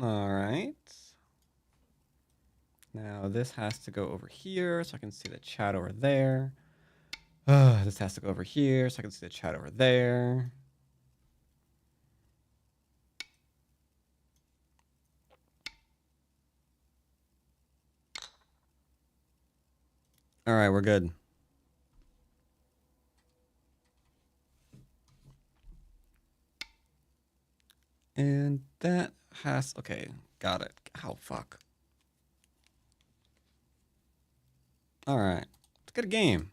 All right. Now this has to go over here so I can see the chat over there. This has to go over here so I can see the chat over there. All right, we're good. And that has, okay, got it. Oh, fuck. All right, let's get a game.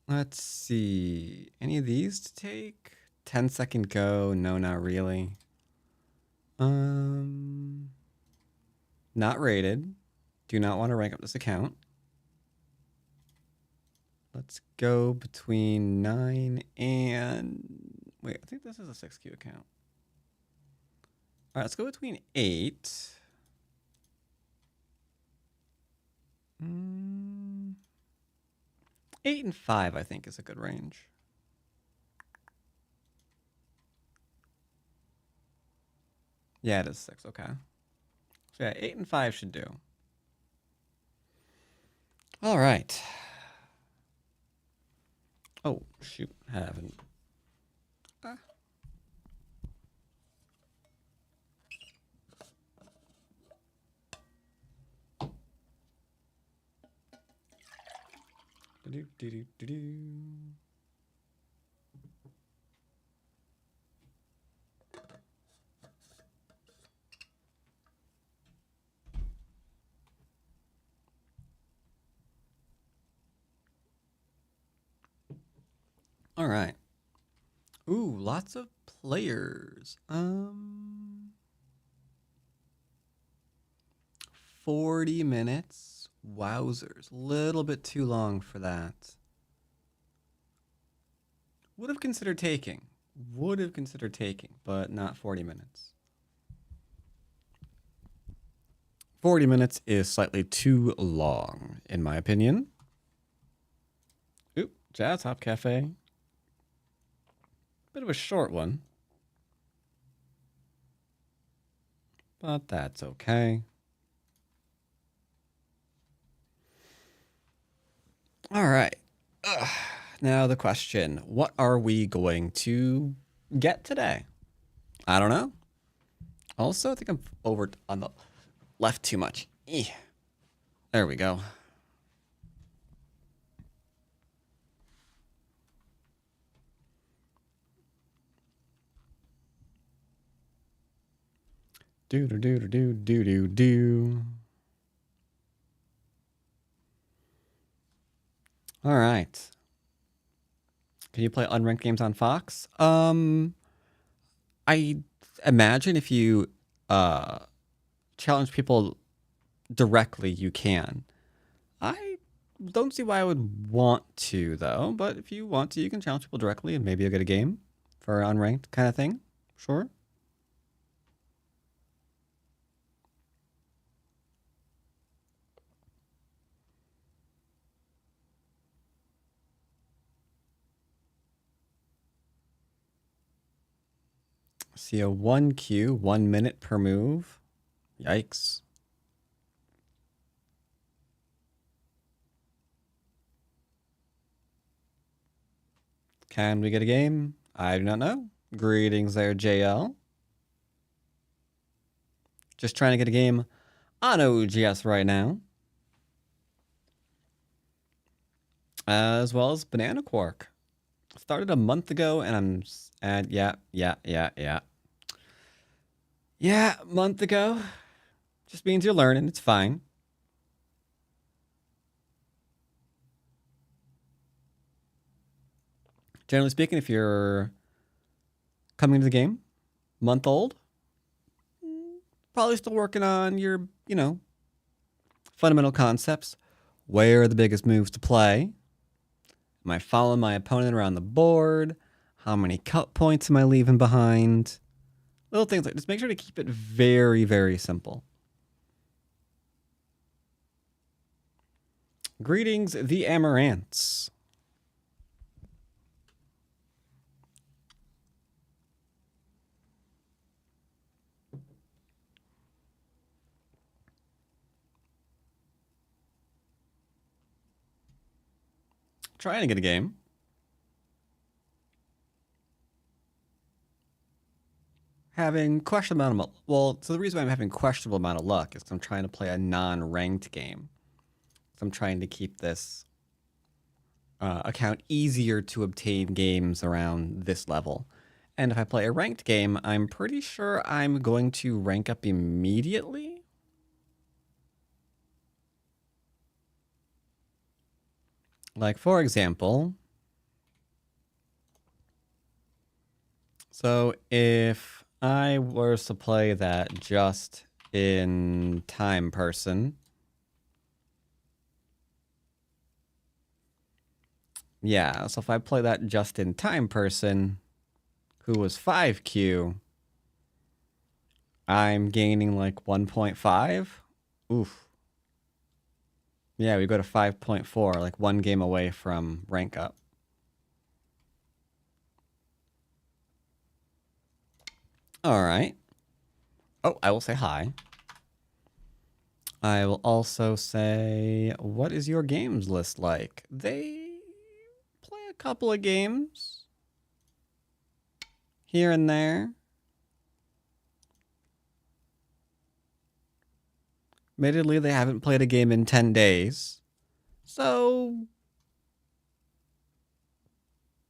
Let's see, any of these to take? 10-second go, no, not really. Not rated. Do not want to rank up this account. Let's go between 9 and... Wait, I think this is a 6Q account. All right, let's go between 8. 8 and 5, I think, is a good range. Yeah, it is 6, okay. So yeah, 8 and 5 should do. All right. Oh, shoot, haven't. All right. Ooh, lots of players. 40 minutes. Wowzers. Little bit too long for that. Would have considered taking. But not 40 minutes. 40 minutes is slightly too long, in my opinion. Oop, Jazz Hop Cafe. Bit of a short one. But that's okay. All right. Now the question, what are we going to get today? I don't know. Also, I think I'm over on the left too much. There we go. Do. All right. Can you play unranked games on Fox? I imagine if you challenge people directly, you can. I don't see why I would want to, though. But if you want to, you can challenge people directly, and maybe you'll get a game for unranked kind of thing. Sure. See a 1Q, 1 minute per move. Yikes. Can we get a game? I do not know. Greetings there, JL. Just trying to get a game on OGS right now. As well as Banana Quark. Started a month ago and I'm at, yeah. Yeah, a month ago. Just means you're learning. It's fine. Generally speaking, if you're coming into the game, month old, probably still working on your, fundamental concepts. Where are the biggest moves to play? Am I following my opponent around the board? How many cut points am I leaving behind? Little things like just make sure to keep it very, very simple. Greetings, the Amaranths. Trying to get a game. Having questionable amount of, well, so the reason why I'm having questionable amount of luck is because I'm trying to play a non-ranked game. So I'm trying to keep this account easier to obtain games around this level. And if I play a ranked game, I'm pretty sure I'm going to rank up immediately. Like, for example, so if I were to play that just in time person, yeah, so if I play that just in time person who was 5Q, I'm gaining like 1.5. Oof. Yeah, we go to 5.4, like one game away from rank up. All right. Oh, I will say hi. I will also say, what is your games list like? They play a couple of games here and there. Admittedly, they haven't played a game in 10 days. So,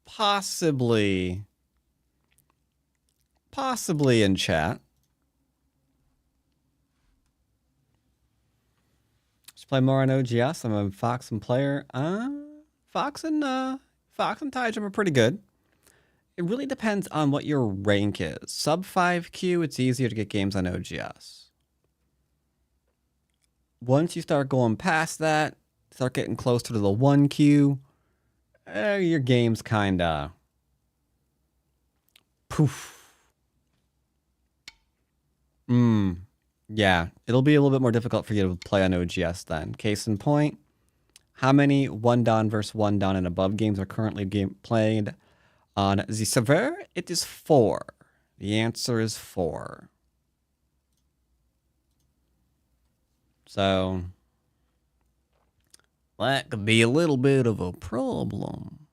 possibly in chat. Just play more on OGS. I'm a Fox and player. Fox and Tijum are pretty good. It really depends on what your rank is. Sub 5Q, it's easier to get games on OGS. Once you start going past that, start getting closer to the 1Q, your game's kinda poof. Yeah, it'll be a little bit more difficult for you to play on OGS then. Case in point, how many 1-dan versus 1-dan and above games are currently played on the server? It is 4. The answer is 4. So, that could be a little bit of a problem.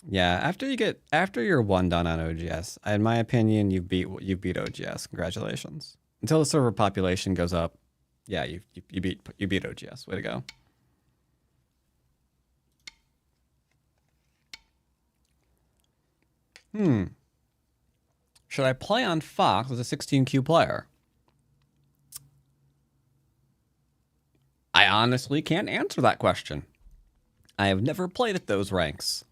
Yeah, after you're 1-dan on OGS, in my opinion, you beat OGS. Congratulations. Until the server population goes up, yeah, you beat OGS. Way to go. Should I play on Fox as a 16Q player? I honestly can't answer that question. I have never played at those ranks.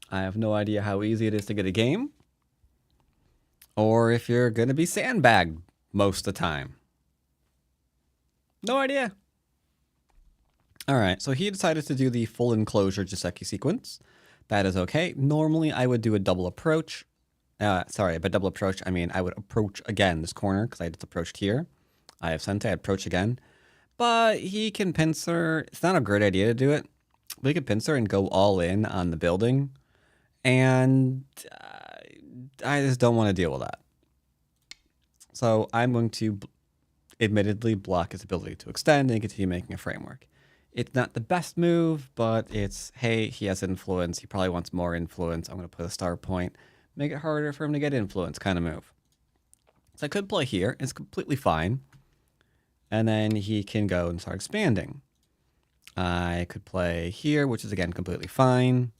I have no idea how easy it is to get a game, or if you're going to be sandbagged most of the time. No idea. All right, so he decided to do the full enclosure Jiseki sequence. That is okay. Normally, I would do a double approach. Sorry, by double approach, I mean I would approach again this corner because I just approached here. I have Sente, I'd approach again. But he can pincer. It's not a great idea to do it. But he can pincer and go all in on the building. And I just don't want to deal with that. So I'm going to admittedly block his ability to extend and continue making a framework. It's not the best move, but it's, hey, he has influence. He probably wants more influence. I'm going to put a star point, make it harder for him to get influence kind of move. So I could play here. It's completely fine. And then he can go and start expanding. I could play here, which is, again, completely fine.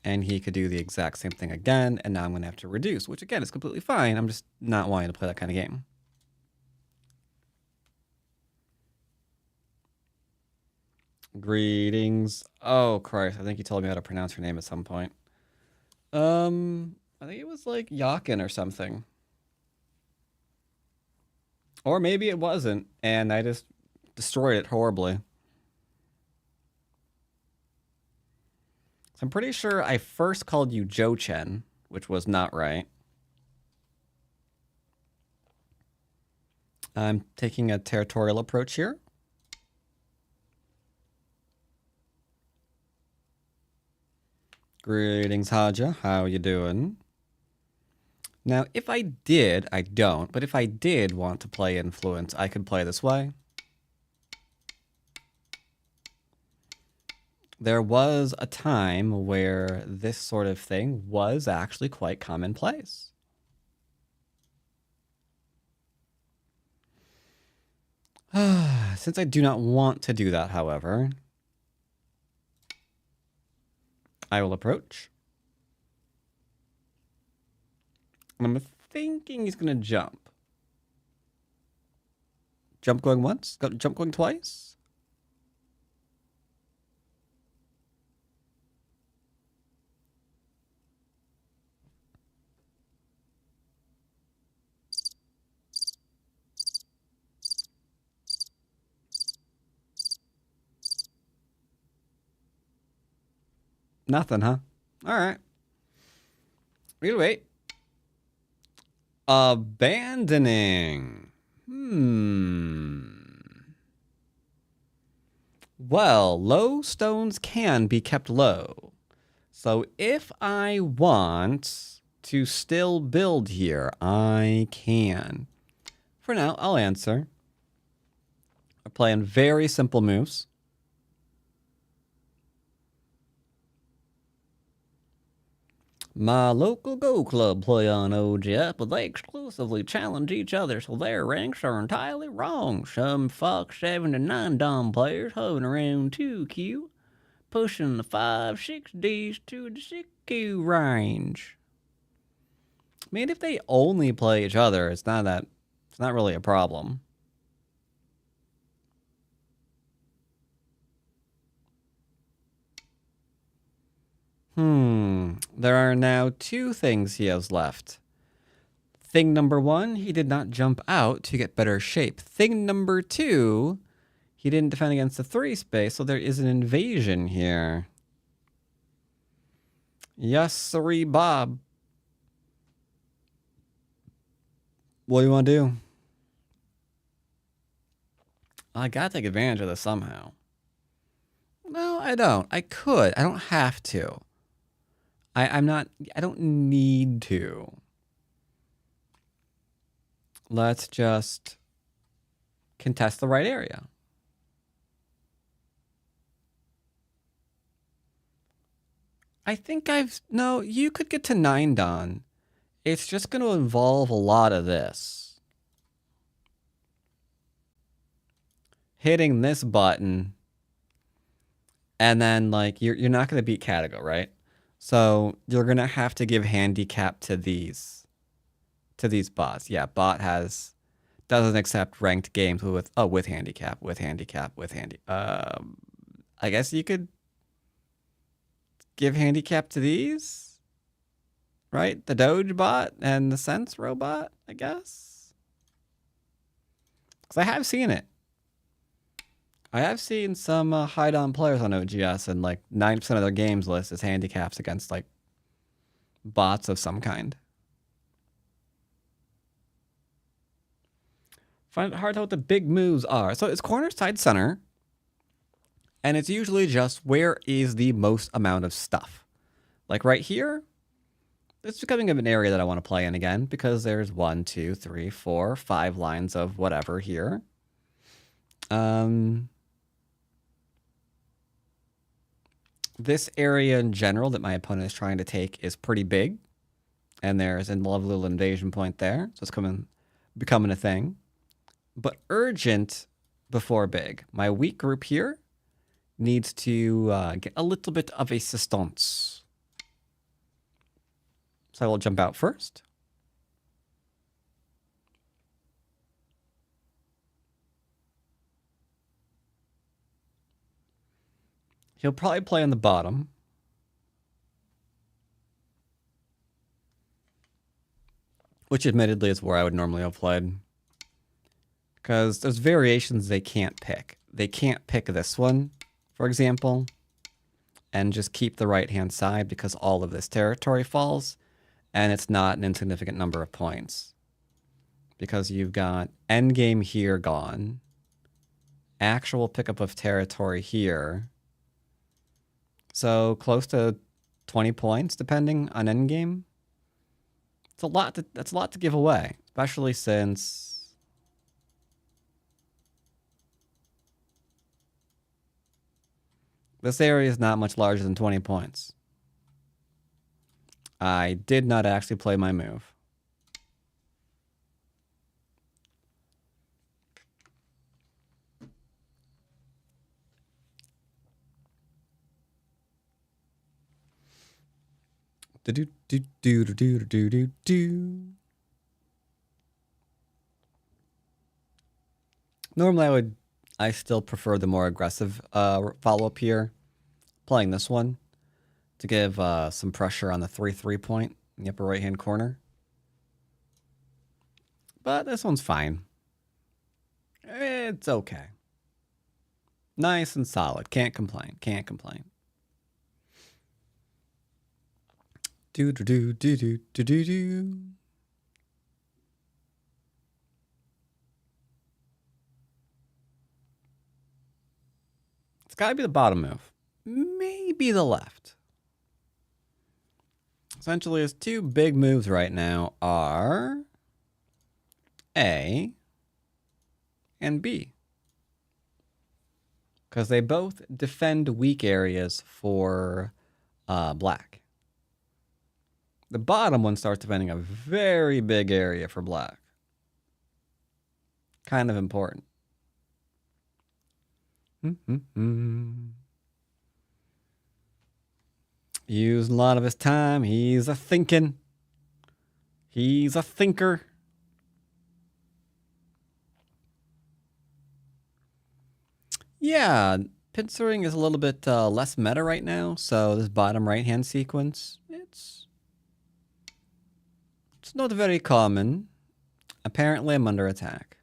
And he could do the exact same thing again. And now I'm going to have to reduce, which, again, is completely fine. I'm just not wanting to play that kind of game. Greetings. Oh, Christ. I think you told me how to pronounce your name at some point. I think it was like Yakin or something. Or maybe it wasn't, and I just destroyed it horribly. So I'm pretty sure I first called you Joe Chen, which was not right. I'm taking a territorial approach here. Greetings, Haja. How you doing? Now, if I did, I don't, but if I did want to play influence, I could play this way. There was a time where this sort of thing was actually quite commonplace. Since I do not want to do that, however, I will approach. I'm thinking he's going to jump. Jump going once? Jump going twice? Nothing, huh? All right. We'll wait. Abandoning. Well, low stones can be kept low. So if I want to still build here, I can. For now, I'll answer. I'm playing very simple moves. My local Go Club play on OGF, but they exclusively challenge each other, so their ranks are entirely wrong. Some Fox 7 to 9 Dom players hovering around 2Q, pushing the 5-6Ds to the 6Q range. I mean, if they only play each other, it's not really a problem. There are now 2 things he has left. Thing number 1, he did not jump out to get better shape. Thing number 2, he didn't defend against the 3 space, so there is an invasion here. Yes, sirree, Bob. What do you want to do? I gotta take advantage of this somehow. No, I don't. I could. I don't have to. I don't need to. Let's just contest the right area. I think no, you could get to 9 Don. It's just going to involve a lot of this. Hitting this button, and then like you're not going to beat Catago, right? So you're going to have to give handicap to these bots. Yeah, bot doesn't accept ranked games with handicap. I guess you could give handicap to these, right? The Doge bot and the Sense robot, I guess. Because I have seen it. I have seen some hide-on players on OGS, and like 9% of their games list is handicaps against like bots of some kind. Find it hard to know what the big moves are. So it's corner, side, center. And it's usually just where is the most amount of stuff. Like right here, it's becoming an area that I want to play in again because there's 1, 2, 3, 4, 5 lines of whatever here. This area in general that my opponent is trying to take is pretty big. And there's a lovely little invasion point there. So it's becoming a thing. But urgent before big. My weak group here needs to get a little bit of assistance. So I will jump out first. He'll probably play on the bottom. Which admittedly is where I would normally have played. Because there's variations they can't pick. They can't pick this one, for example, and just keep the right-hand side because all of this territory falls, and it's not an insignificant number of points. Because you've got endgame here gone, actual pickup of territory here, so close to 20 points depending on endgame. That's a lot to give away, especially since this area is not much larger than 20 points. I did not actually play my move. Normally, I still prefer the more aggressive follow-up here. Playing this one to give some pressure on the 3-3 point in the upper right-hand corner. But this one's fine. It's okay. Nice and solid. Can't complain. Can't complain. Do do do do do do do do. It's got to be the bottom move. Maybe the left. Essentially, his two big moves right now are A and B. Because they both defend weak areas for black. The bottom one starts defending a very big area for black. Kind of important. Used a lot of his time. He's a thinking. He's a thinker. Yeah, pincering is a little bit less meta right now. So this bottom right-hand sequence, it's not very common. Apparently, I'm under attack.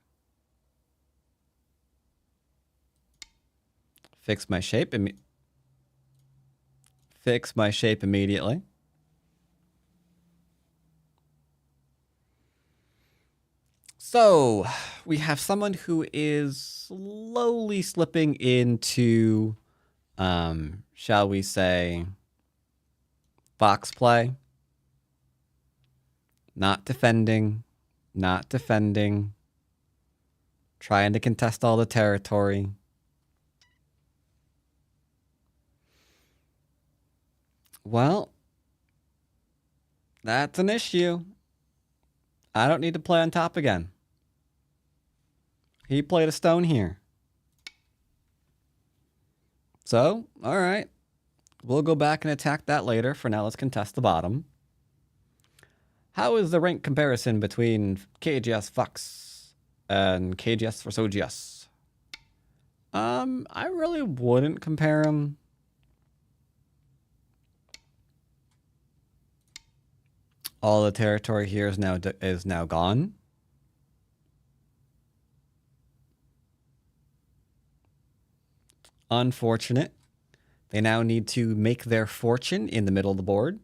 Fix my shape immediately. So we have someone who is slowly slipping into, shall we say, box play. Not defending. Trying to contest all the territory. Well, that's an issue. I don't need to play on top again. He played a stone here. So, all right. We'll go back and attack that later. For now, let's contest the bottom. How is the rank comparison between KGS Fox and KGS vs OGS? I really wouldn't compare them. All the territory here is now gone. Unfortunate. They now need to make their fortune in the middle of the board.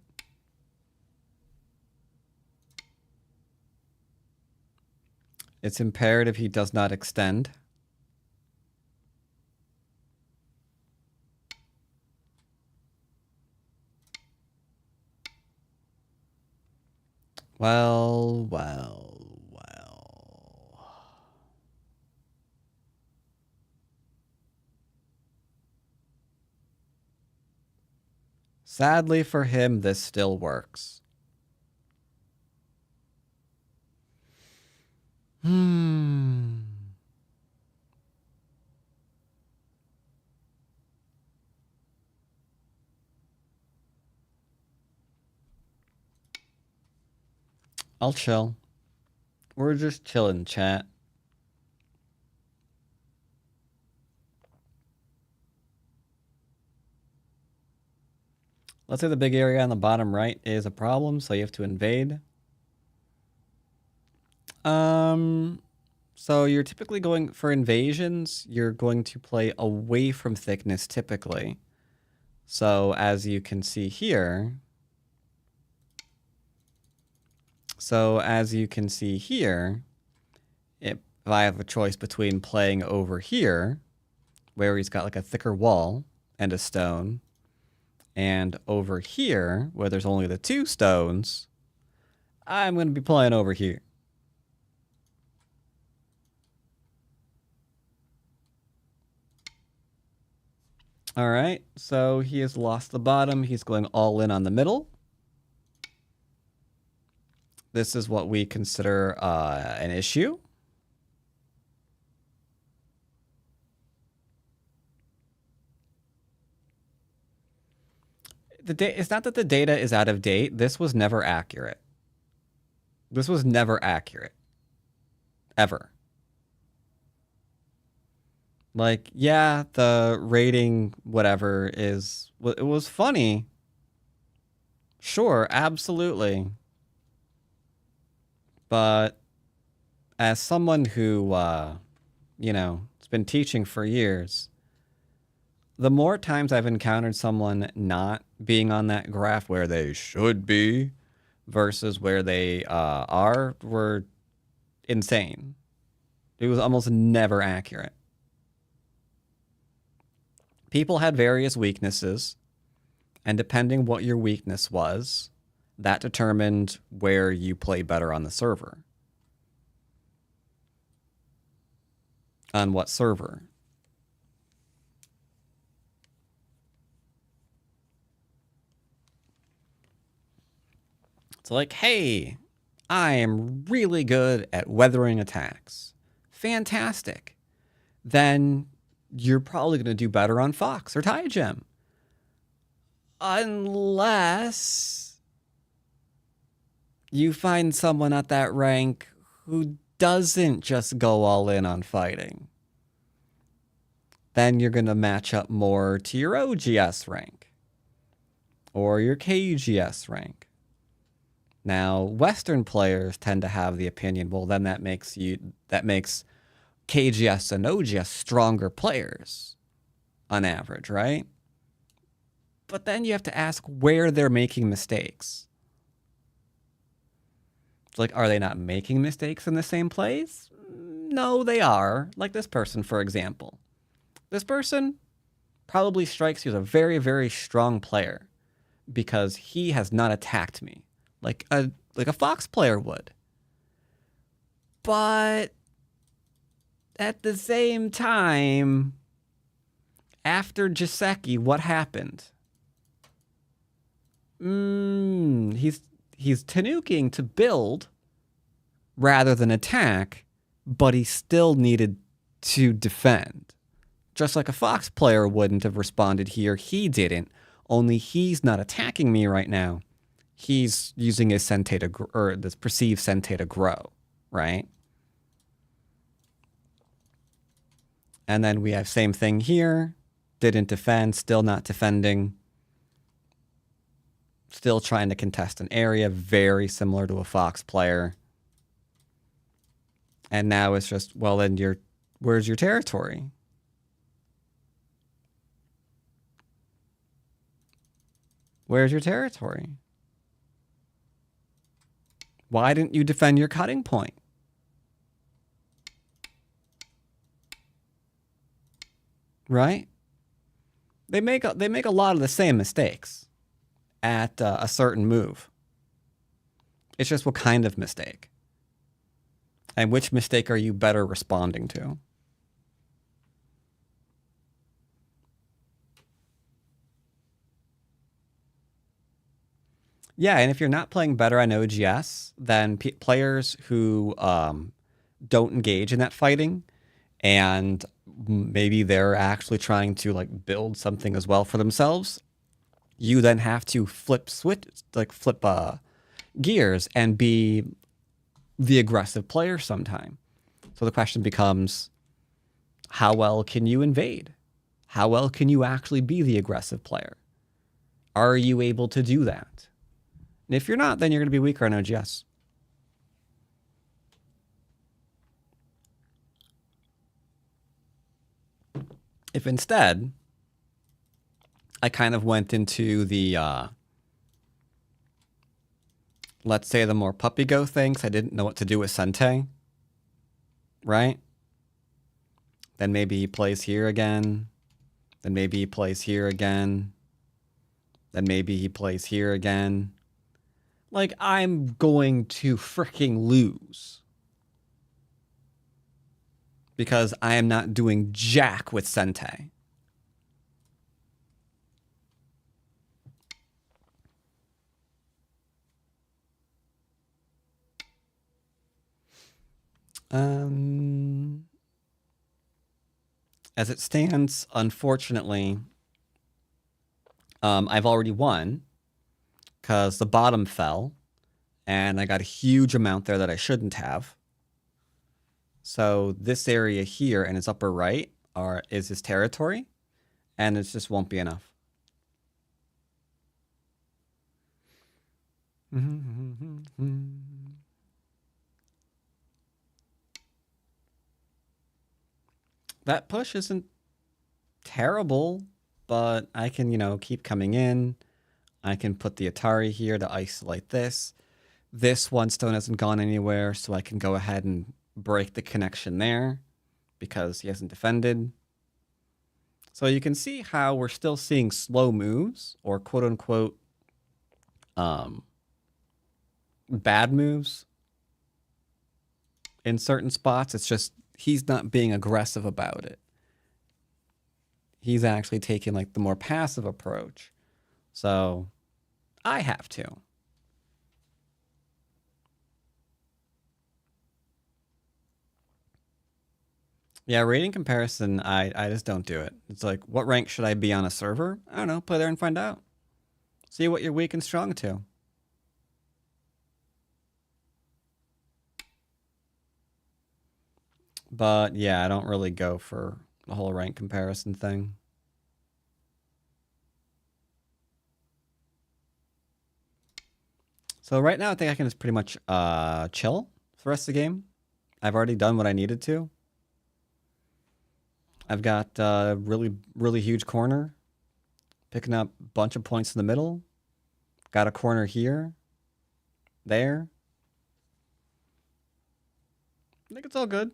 It's imperative he does not extend. Well. Sadly for him, this still works. I'll chill. We're just chilling, chat. Let's say the big area on the bottom right is a problem, so you have to invade. So you're typically going for invasions, you're going to play away from thickness typically. So as you can see here, if I have a choice between playing over here, where he's got like a thicker wall and a stone, and over here, where there's only the two stones, I'm going to be playing over here. All right, so he has lost the bottom. He's going all in on the middle. This is what we consider an issue. It's not that the data is out of date. This was never accurate. This was never accurate. Ever. Like, yeah, the rating, whatever, it was funny. Sure, absolutely. But as someone who, you know, has been teaching for years, the more times I've encountered someone not being on that graph where they should be versus where they are were insane. It was almost never accurate. People had various weaknesses, and depending what your weakness was, that determined where you play better on the server. On what server. It's like, hey, I am really good at weathering attacks. Fantastic. Then you're probably going to do better on Fox or Tie Gem. Unless you find someone at that rank who doesn't just go all in on fighting. Then you're going to match up more to your OGS rank or your KGS rank. Now, Western players tend to have the opinion, well, then that makes KGS and OGS stronger players on average, right? But then you have to ask where they're making mistakes. It's like, are they not making mistakes in the same place? No, they are. Like this person, for example. This person probably strikes you as a very, very strong player because he has not attacked me like a Fox player would. But at the same time, after Jaceki, what happened? He's tanuking to build rather than attack, but he still needed to defend. Just like a Fox player wouldn't have responded here, he didn't. Only he's not attacking me right now. He's using his Sente to or this perceived Sente to grow, right? And then we have same thing here. Didn't defend, still not defending. Still trying to contest an area, very similar to a Fox player. And now it's just, well, then where's your territory? Where's your territory? Why didn't you defend your cutting point? Right? They make a lot of the same mistakes at a certain move. It's just what kind of mistake? And which mistake are you better responding to? Yeah, and if you're not playing better on OGS, then players who don't engage in that fighting, and maybe they're actually trying to like build something as well for themselves, you then have to flip gears and be the aggressive player sometime. So the question becomes, how well can you invade? How well can you actually be the aggressive player? Are you able to do that? And if you're not, then you're going to be weaker on OGS. If instead, I kind of went into the, let's say the more puppy go things, I didn't know what to do with Sente, right? Then maybe he plays here again. Then maybe he plays here again. Then maybe he plays here again. Like, I'm going to freaking lose. Because I am not doing jack with Sente. As it stands, unfortunately, I've already won because the bottom fell and I got a huge amount there that I shouldn't have. So this area here and its upper right is his territory, and it just won't be enough. That push isn't terrible, but I can, keep coming in. I can put the Atari here to isolate this. This one stone hasn't gone anywhere, so I can go ahead and break the connection there because he hasn't defended. So you can see how we're still seeing slow moves or quote unquote bad moves in certain spots. It's just he's not being aggressive about it. He's actually taking like the more passive approach. So I have to. Yeah, rating comparison, I just don't do it. It's like, what rank should I be on a server? I don't know. Play there and find out. See what you're weak and strong to. But yeah, I don't really go for the whole rank comparison thing. So right now, I think I can just pretty much chill for the rest of the game. I've already done what I needed to. I've got a really, really huge corner. Picking up a bunch of points in the middle. Got a corner here. There. I think it's all good.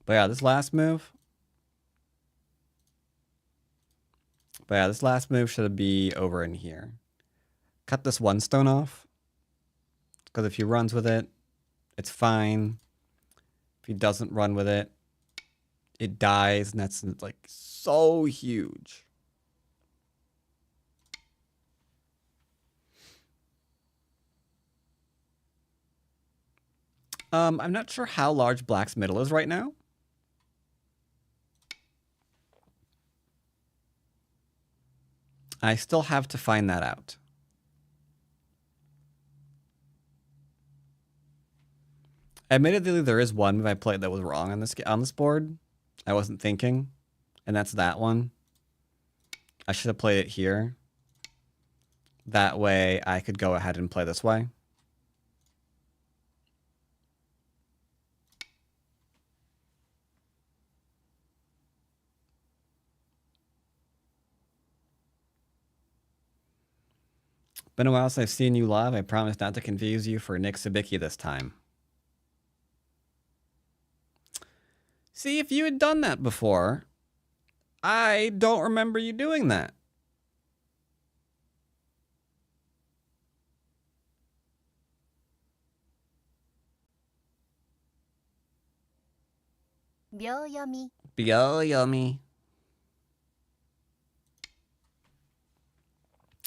But yeah, this last move. Should be over in here. Cut this one stone off. Because if he runs with it, it's fine. If he doesn't run with it, it dies. And that's like so huge. I'm not sure how large Black's middle is right now. I still have to find that out. Admittedly, there is one move I played that was wrong on this board. I wasn't thinking, and that's that one. I should have played it here. That way, I could go ahead and play this way. Been a while since I've seen you live. I promise not to confuse you for Nick Sabicki this time. See, if you had done that before, I don't remember you doing that. Byo-yomi.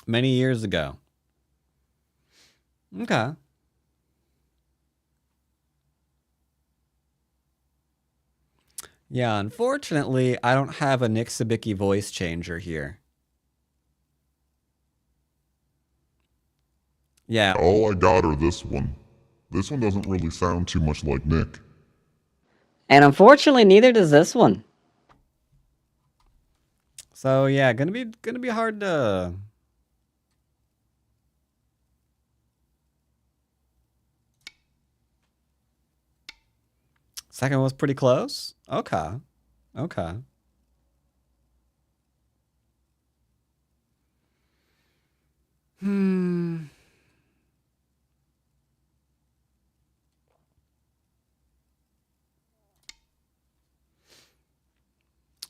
Many years ago. Okay. Yeah, unfortunately, I don't have a Nick Sabicki voice changer here. Yeah. All I got are this one. This one doesn't really sound too much like Nick. And unfortunately, neither does this one. So yeah, gonna be hard to. Second was pretty close. Okay. Okay.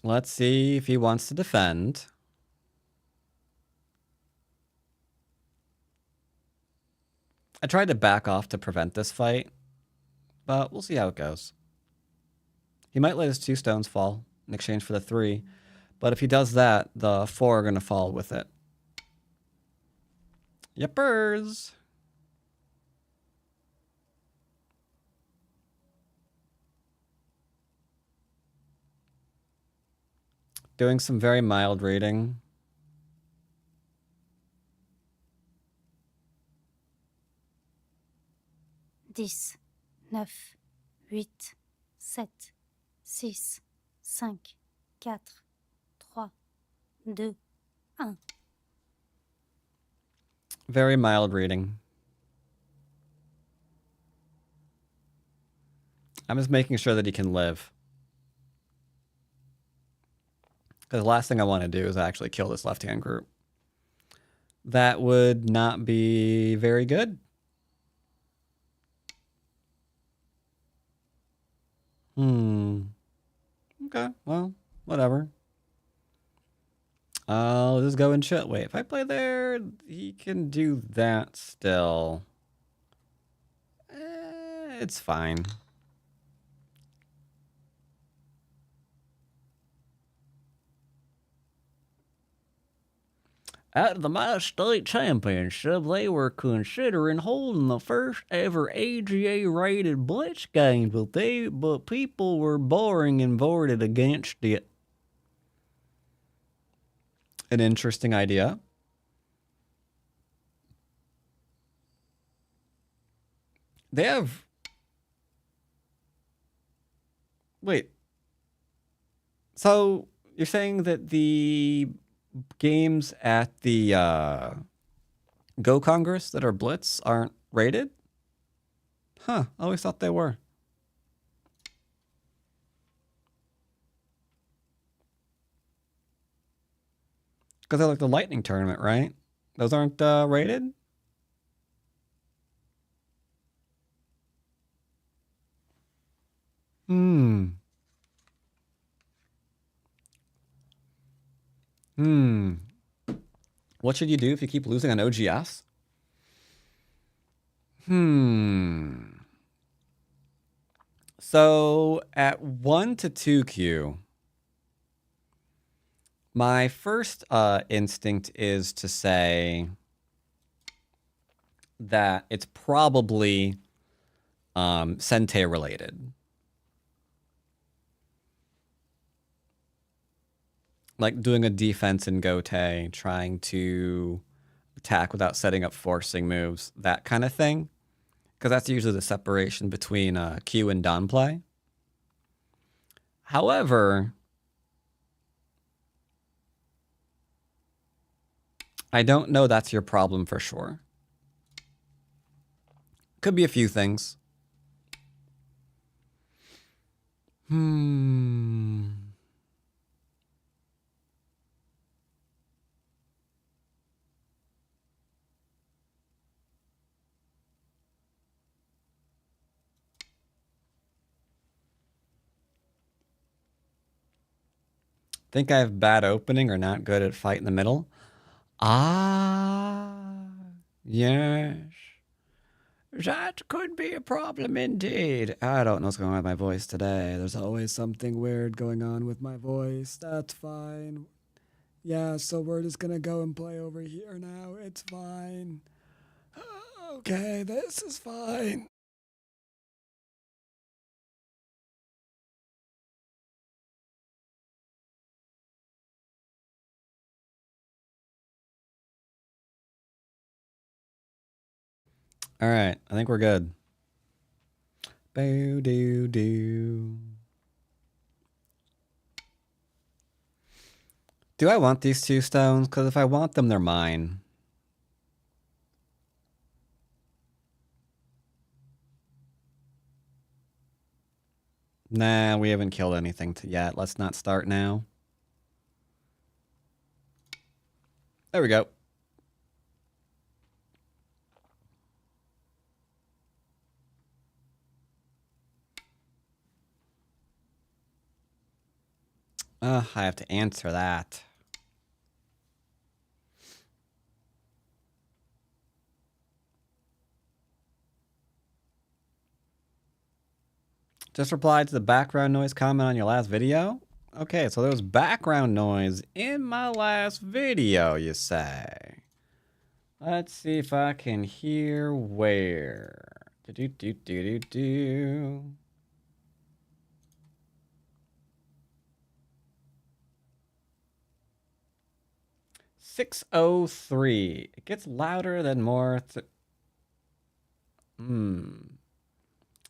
Let's see if he wants to defend. I tried to back off to prevent this fight, but we'll see how it goes. He might let his 2 stones fall in exchange for the 3, but if he does that, the 4 are going to fall with it. Yippers! Doing some very mild reading. 10, 9, 8, 7, 6, 5, 4, 3, 2, 1. Very mild reading. I'm just making sure that he can live. Because the last thing I want to do is actually kill this left-hand group. That would not be very good. Okay, well, whatever. I'll just go and chill. Wait, if I play there, he can do that still. It's fine. At the Mass State Championship, they were considering holding the first ever AGA-rated Blitz game, but people were boring and voted against it. An interesting idea. They have... Wait. So, you're saying that the games at the Go Congress that are Blitz aren't rated? Huh, I always thought they were. Because they're like the Lightning Tournament, right? Those aren't rated? What should you do if you keep losing on OGS? So at 1 to 2Q, my first instinct is to say that it's probably Sente related. Like doing a defense in Gote, trying to attack without setting up forcing moves, that kind of thing. Because that's usually the separation between Q and Don play. However, I don't know that's your problem for sure. Could be a few things. Think I have bad opening or not good at fight in the middle? Ah, yes. That could be a problem indeed. I don't know what's going on with my voice today. There's always something weird going on with my voice. That's fine. Yeah, so we're just gonna go and play over here now. It's fine. Okay, this is fine. All right, I think we're good. Boo doo doo. Do I want these 2 stones? Because if I want them, they're mine. Nah, we haven't killed anything yet. Let's not start now. There we go. I have to answer that. Just replied to the background noise comment on your last video. Okay, so there was background noise in my last video, you say. Let's see if I can hear where. Do. 603. It gets louder than more.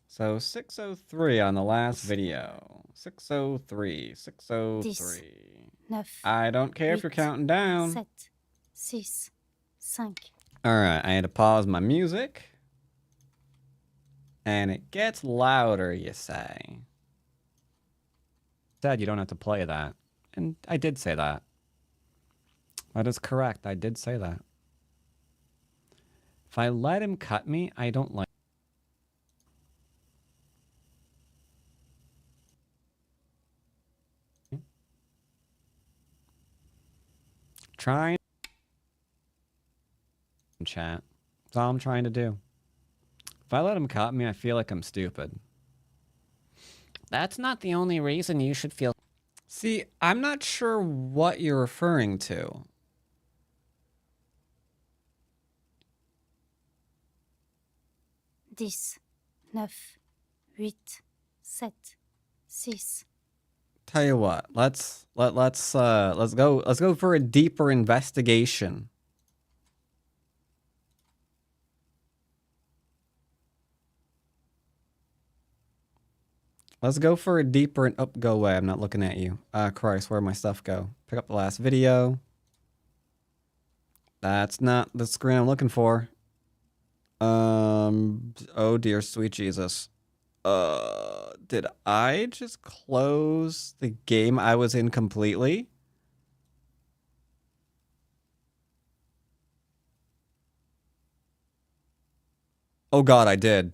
So 603 on the last video. 603. 603. 9, I don't care if you're counting down. 7, 6, 5, Alright, I had to pause my music. And it gets louder, you say. Said you don't have to play that. And I did say that. That is correct. I did say that. If I let him cut me, I don't like. Trying. Chat. That's all I'm trying to do. If I let him cut me, I feel like I'm stupid. That's not the only reason you should feel. See, I'm not sure what you're referring to. 10, 9, 8, 7, 6. Tell you what, let's go for a deeper investigation. Let's go for a deeper and go away. I'm not looking at you. Christ, where'd my stuff go? Pick up the last video. That's not the screen I'm looking for. Oh dear sweet Jesus. Did I just close the game I was in completely? Oh god, I did.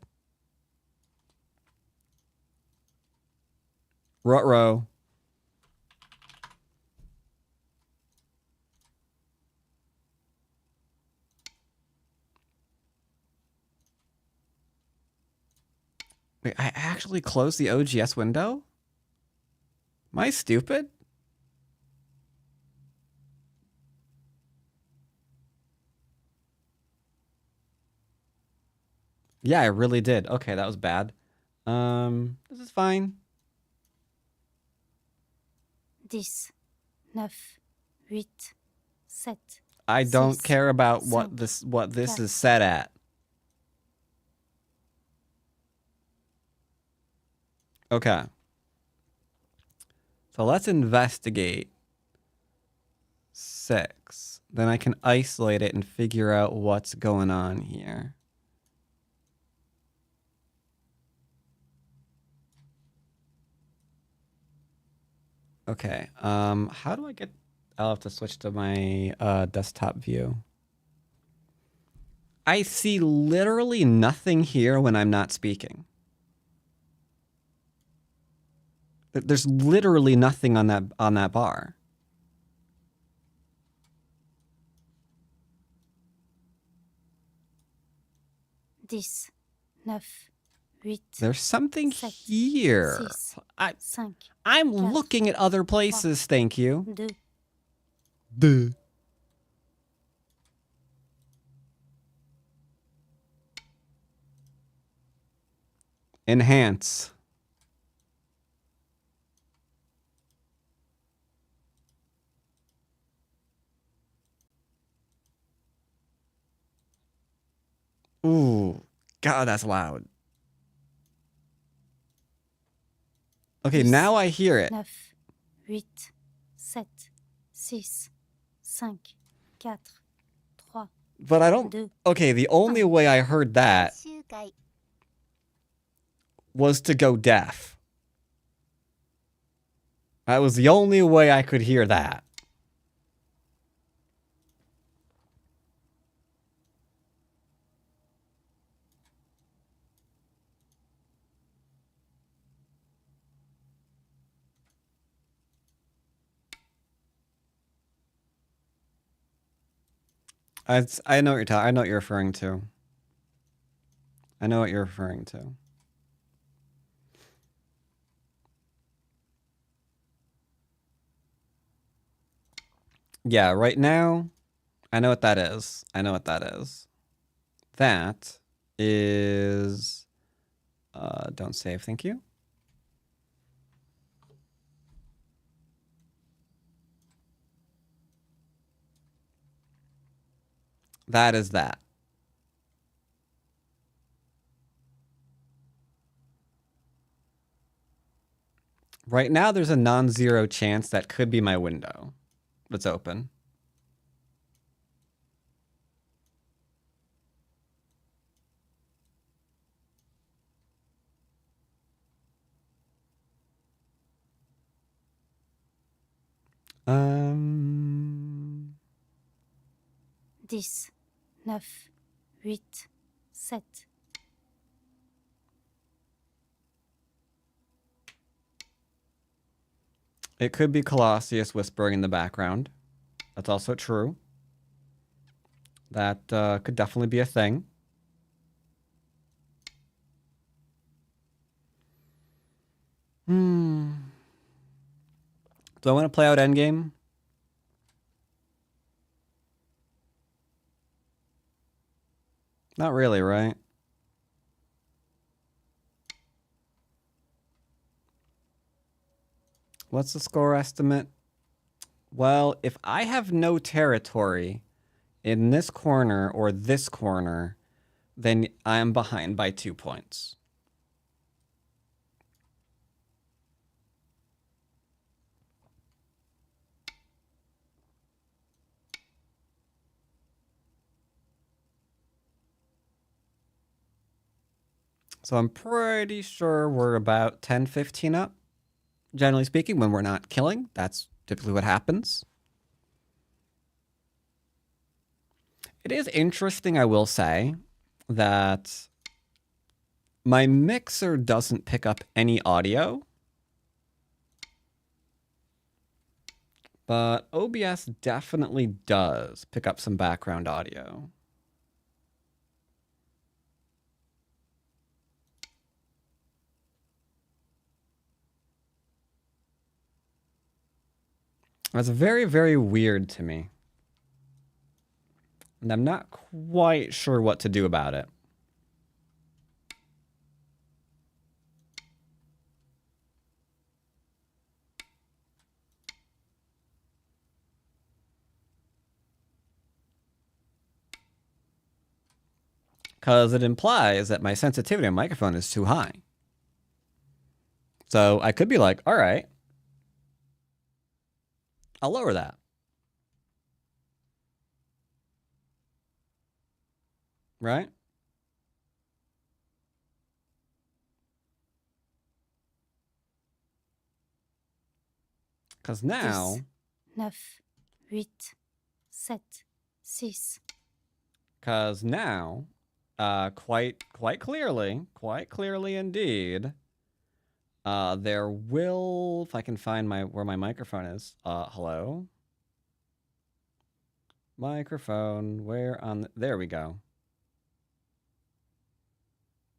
Ruh-roh. Wait, I actually closed the OGS window? Am I stupid? Yeah, I really did. Okay, that was bad. This is fine. 10, 9, 8, 7. I don't Six, care about cinq, what this quatre. is set at. Okay. So let's investigate 6. Then I can isolate it and figure out what's going on here. Okay. How do I get... I'll have to switch to my desktop view. I see literally nothing here when I'm not speaking. There's literally nothing on that bar. Dix, 9, 8, There's something sept, here. six, I'm 5, looking at other places, thank you. 2. Duh. Enhance. Ooh, God, that's loud. Okay, Dix, now I hear it. 9, 8, 7, 6, 5, 4, 3, But I don't... 2. Okay, the only way I heard that was to go deaf. That was the only way I could hear that. I know what you're talking. I know what you're referring to. I know what you're referring to. Yeah, right now, I know what that is. I know what that is. That is... don't save, thank you. That is that. Right now, there's a non-zero chance that could be my window that's open. Um... 10, 9, 8, 7. It could be Colossus whispering in the background. That's also true. That could definitely be a thing. Hmm. Do I want to play out endgame? Not really, right? What's the score estimate? Well, if I have no territory in this corner or this corner, then I am behind by 2 points. So I'm pretty sure we're about 10, 15 up. Generally speaking, when we're not killing, that's typically what happens. It is interesting, I will say, that my mixer doesn't pick up any audio, but OBS definitely does pick up some background audio. That's very, very weird to me. And I'm not quite sure what to do about it. Because it implies that my sensitivity on microphone is too high. So I could be like, all right, I'll lower that. Right? Because now... 10, 9, 8, 7, 6. Because now, quite clearly indeed, there will, if I can find where my microphone is. Hello? Microphone, where on there we go.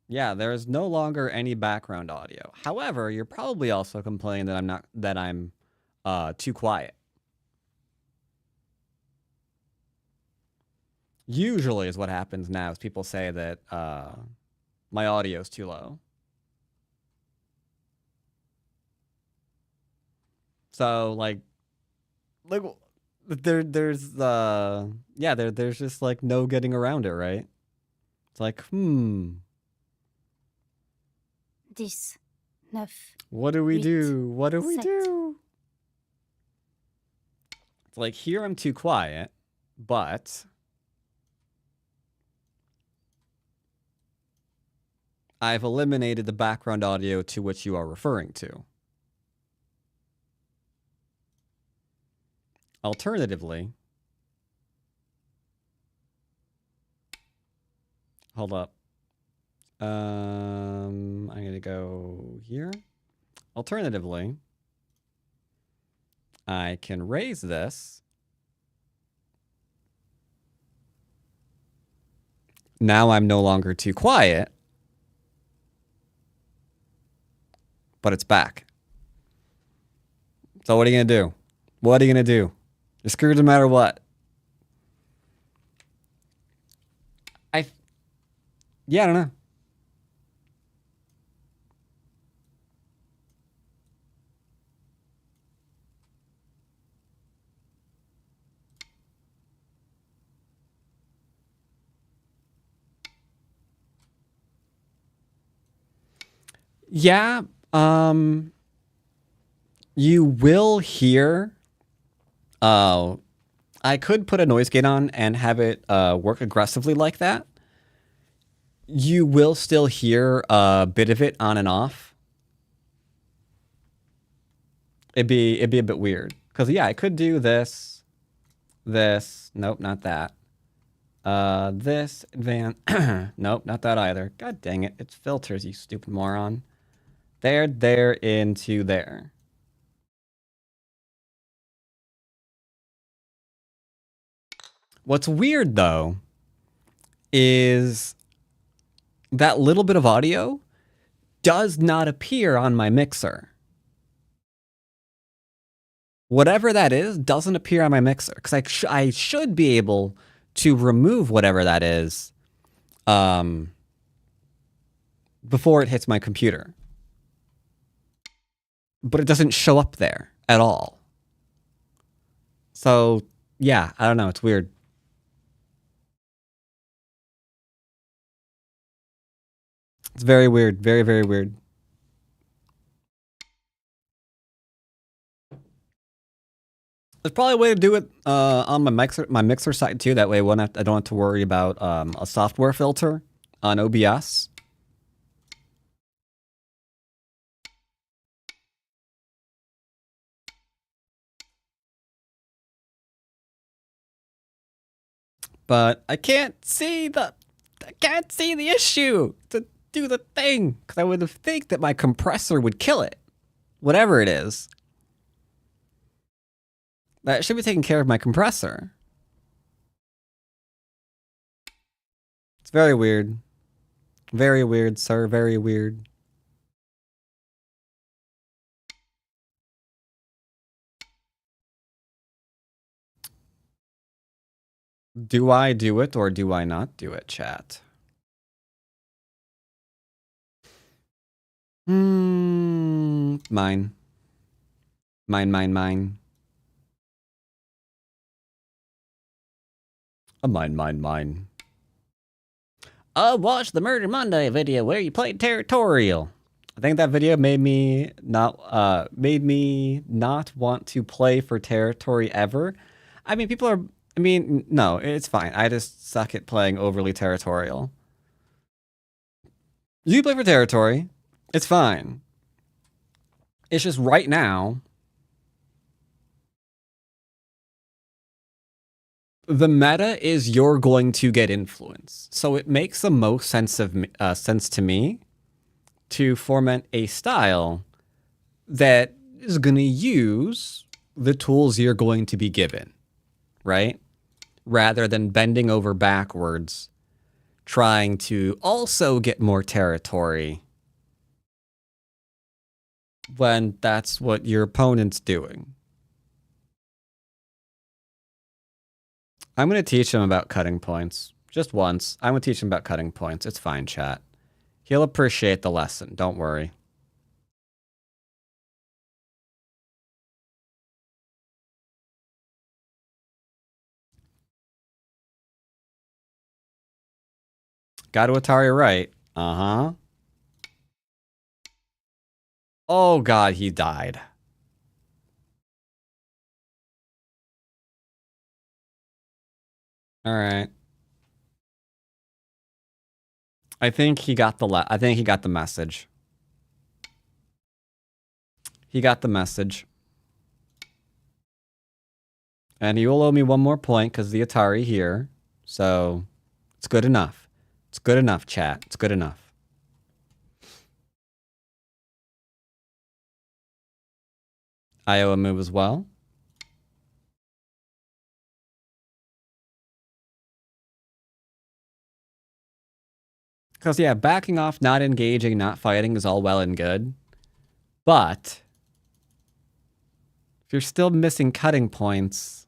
Yeah, there is no longer any background audio. However, you're probably also complaining that I'm too quiet. Usually is what happens now is people say that my audio is too low. So like there's just like no getting around it, right? It's like, 10, 9. what do we Eight, do? What do we set. do? It's like here I'm too quiet, but I've eliminated the background audio to which you are referring to. Alternatively, hold up. I'm going to go here. Alternatively, I can raise this Now I'm no longer too quiet, but it's back. So what are you going to do? What are you going to do? You're screwed no matter what. Yeah, I don't know. Yeah, you will hear. I could put a noise gate on and have it work aggressively like that. You will still hear a bit of it on and off. It'd be a bit weird because yeah, I could do this. Nope, not that. This advance. Nope, not that either. God dang it! It's filters, you stupid moron. There, into there. What's weird though is that little bit of audio does not appear on my mixer. Whatever that is doesn't appear on my mixer because I should be able to remove whatever that is before it hits my computer. But it doesn't show up there at all. So, yeah, I don't know. It's weird. It's very weird. Very, very weird. There's probably a way to do it on my mixer side too. That way I don't have to worry about a software filter on OBS. But I can't see the issue to do the thing because I would think that my compressor would kill it, whatever it is. That should be taking care of my compressor. It's very weird. Very weird, sir. Very weird. Do I do it or do I not do it, chat? Mine. Mine. Mine. Mine. Watch the Murder Monday video where you played Territorial. I think that video made me not want to play for Territory ever. I mean, no, it's fine. I just suck at playing overly territorial. You play for Territory. It's fine. It's just right now, the meta is you're going to get influence. So it makes the most sense to me to foment a style that is going to use the tools you're going to be given, right? Rather than bending over backwards, trying to also get more territory when that's what your opponent's doing. I'm going to teach him about cutting points. Just once. I'm going to teach him about cutting points. It's fine, chat. He'll appreciate the lesson. Don't worry. Got to Atari right. Uh-huh. Oh, God, he died. All right. I think he got the message. He got the message. And he will owe me one more point because the Atari here. So it's good enough. It's good enough, chat. It's good enough. I owe a move as well. Because, yeah, backing off, not engaging, not fighting is all well and good. But if you're still missing cutting points,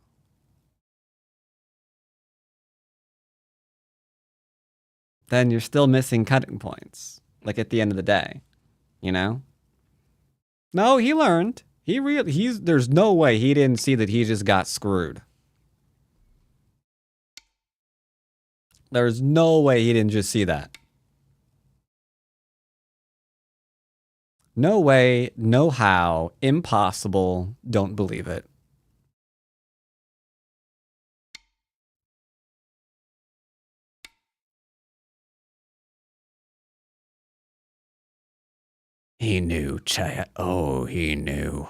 then you're still missing cutting points. Like at the end of the day, you know? No, he learned. There's no way he didn't see that he just got screwed. There's no way he didn't just see that. No way, no how, impossible, don't believe it. He knew, chat. Oh, he knew.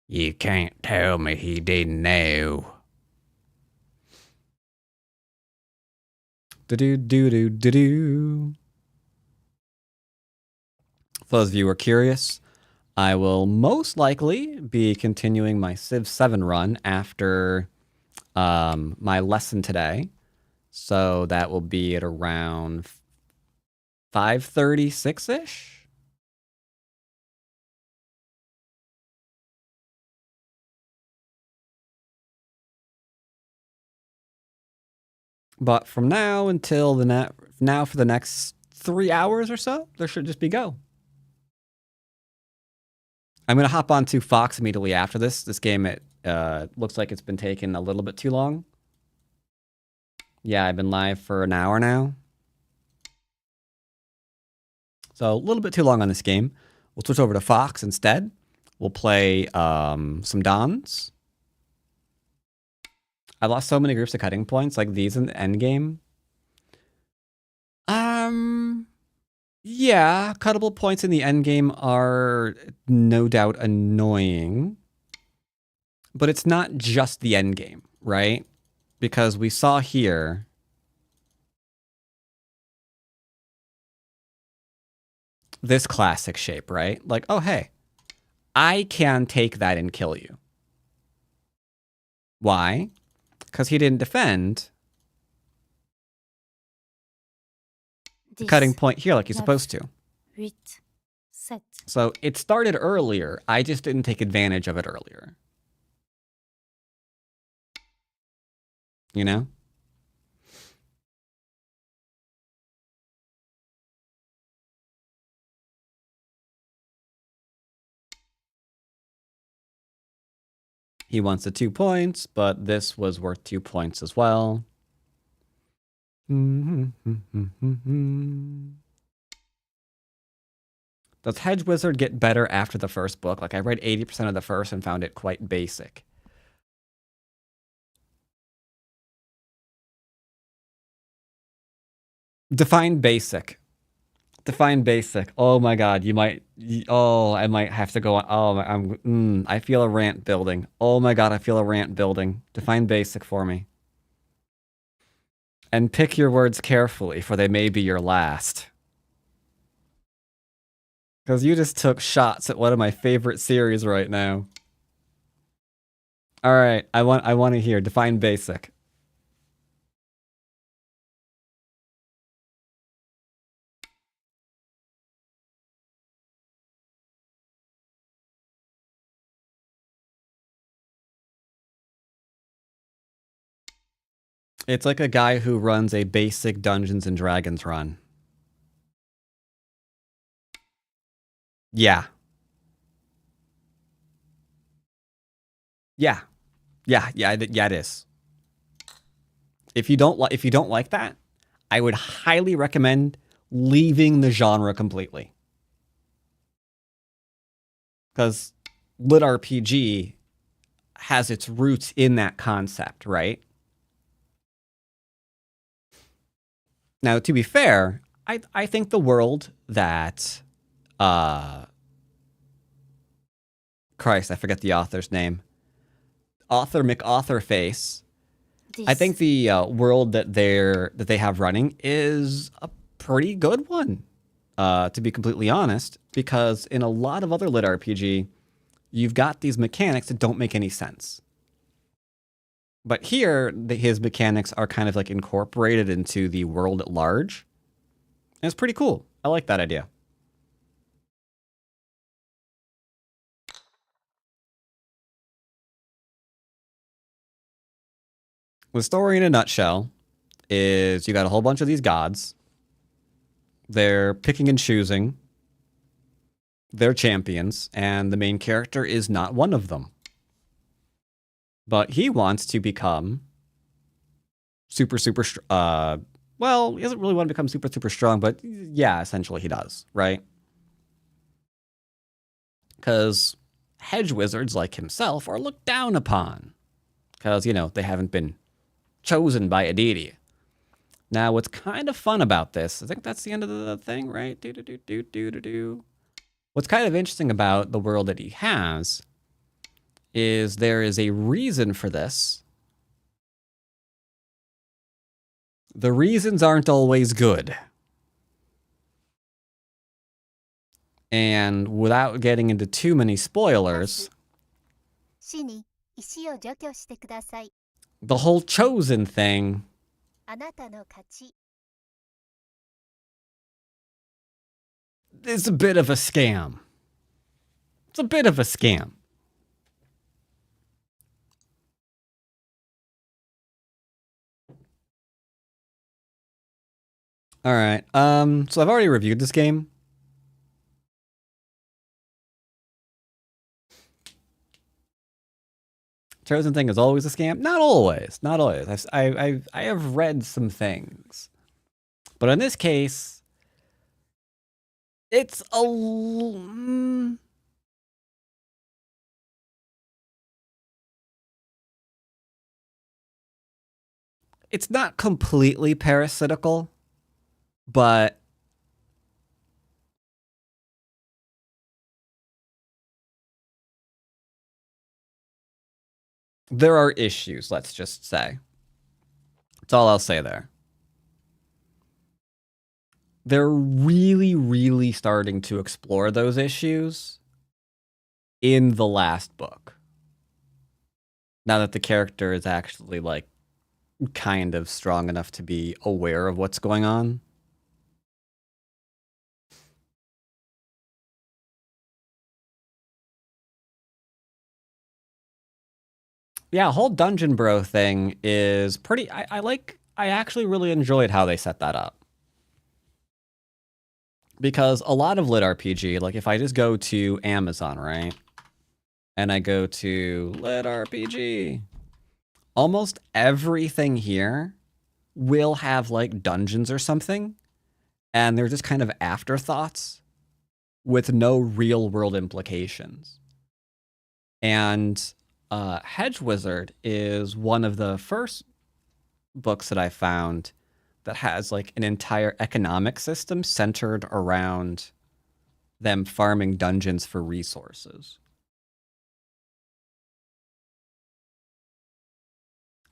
You can't tell me he didn't know. Do-do-do-do-do-do. For those of you who are curious, I will most likely be continuing my Civ 7 run after my lesson today. So that will be at around 5:36-ish. But from now until now for the next 3 hours or so, there should just be Go. I'm going to hop onto Fox immediately after this. This game, it looks like it's been taking a little bit too long. Yeah, I've been live for an hour now. So a little bit too long on this game. We'll switch over to Fox instead. We'll play some Dons. I lost so many groups of cutting points like these in the end game. Yeah, cuttable points in the end game are no doubt annoying. But it's not just the end game, right? Because we saw here this classic shape, right? Like, oh, hey, I can take that and kill you. Why? Because he didn't defend the cutting point here like he's supposed to. 8, 7. So it started earlier. I just didn't take advantage of it earlier. You know? He wants the 2 points, but this was worth 2 points as well. Does Hedge Wizard get better after the first book? Like, I read 80% of the first and found it quite basic. Define basic. Define basic. Oh my god, you might... Oh, I might have to go on... Oh, I feel a rant building. Oh my god, I feel a rant building. Define basic for me. And pick your words carefully, for they may be your last. Because you just took shots at one of my favorite series right now. Alright, I want to hear. Define basic. It's like a guy who runs a basic Dungeons and Dragons run. Yeah. Yeah. Yeah, it is. If you don't like that, I would highly recommend leaving the genre completely. Because lit RPG has its roots in that concept, right? Now, to be fair, I think the world that Christ, I forget the author's name. Author McAuthorface. I think the world that they have running is a pretty good one, to be completely honest, because in a lot of other lit RPG, you've got these mechanics that don't make any sense. But here, his mechanics are kind of like incorporated into the world at large. And it's pretty cool. I like that idea. The story in a nutshell is you got a whole bunch of these gods. They're picking and choosing their champions, and the main character is not one of them. But he wants to become super, well, he doesn't really want to become super, super strong, but yeah, essentially he does, right? Because hedge wizards like himself are looked down upon. Because, you know, they haven't been chosen by a deity. Now, what's kind of fun about this, I think that's the end of the thing, right? What's kind of interesting about the world that he has is there is a reason for this. The reasons aren't always good. And without getting into too many spoilers, 死に石を除去してください。 the whole chosen thing あなたの勝ち。 is a bit of a scam. It's a bit of a scam. All right. So I've already reviewed this game. Chosen thing is always a scam. Not always. Not always. I have read some things, but in this case, it's it's not completely parasitical, but there are issues, let's just say. That's all I'll say there. They're really, really starting to explore those issues in the last book. Now that the character is actually, like, kind of strong enough to be aware of what's going on. Yeah, whole Dungeon Bro thing is pretty... I actually really enjoyed how they set that up. Because a lot of lit RPG, like if I just go to Amazon, right? And I go to lit RPG, almost everything here will have like dungeons or something. And they're just kind of afterthoughts with no real world implications. And Hedge Wizard is one of the first books that I found that has like an entire economic system centered around them farming dungeons for resources.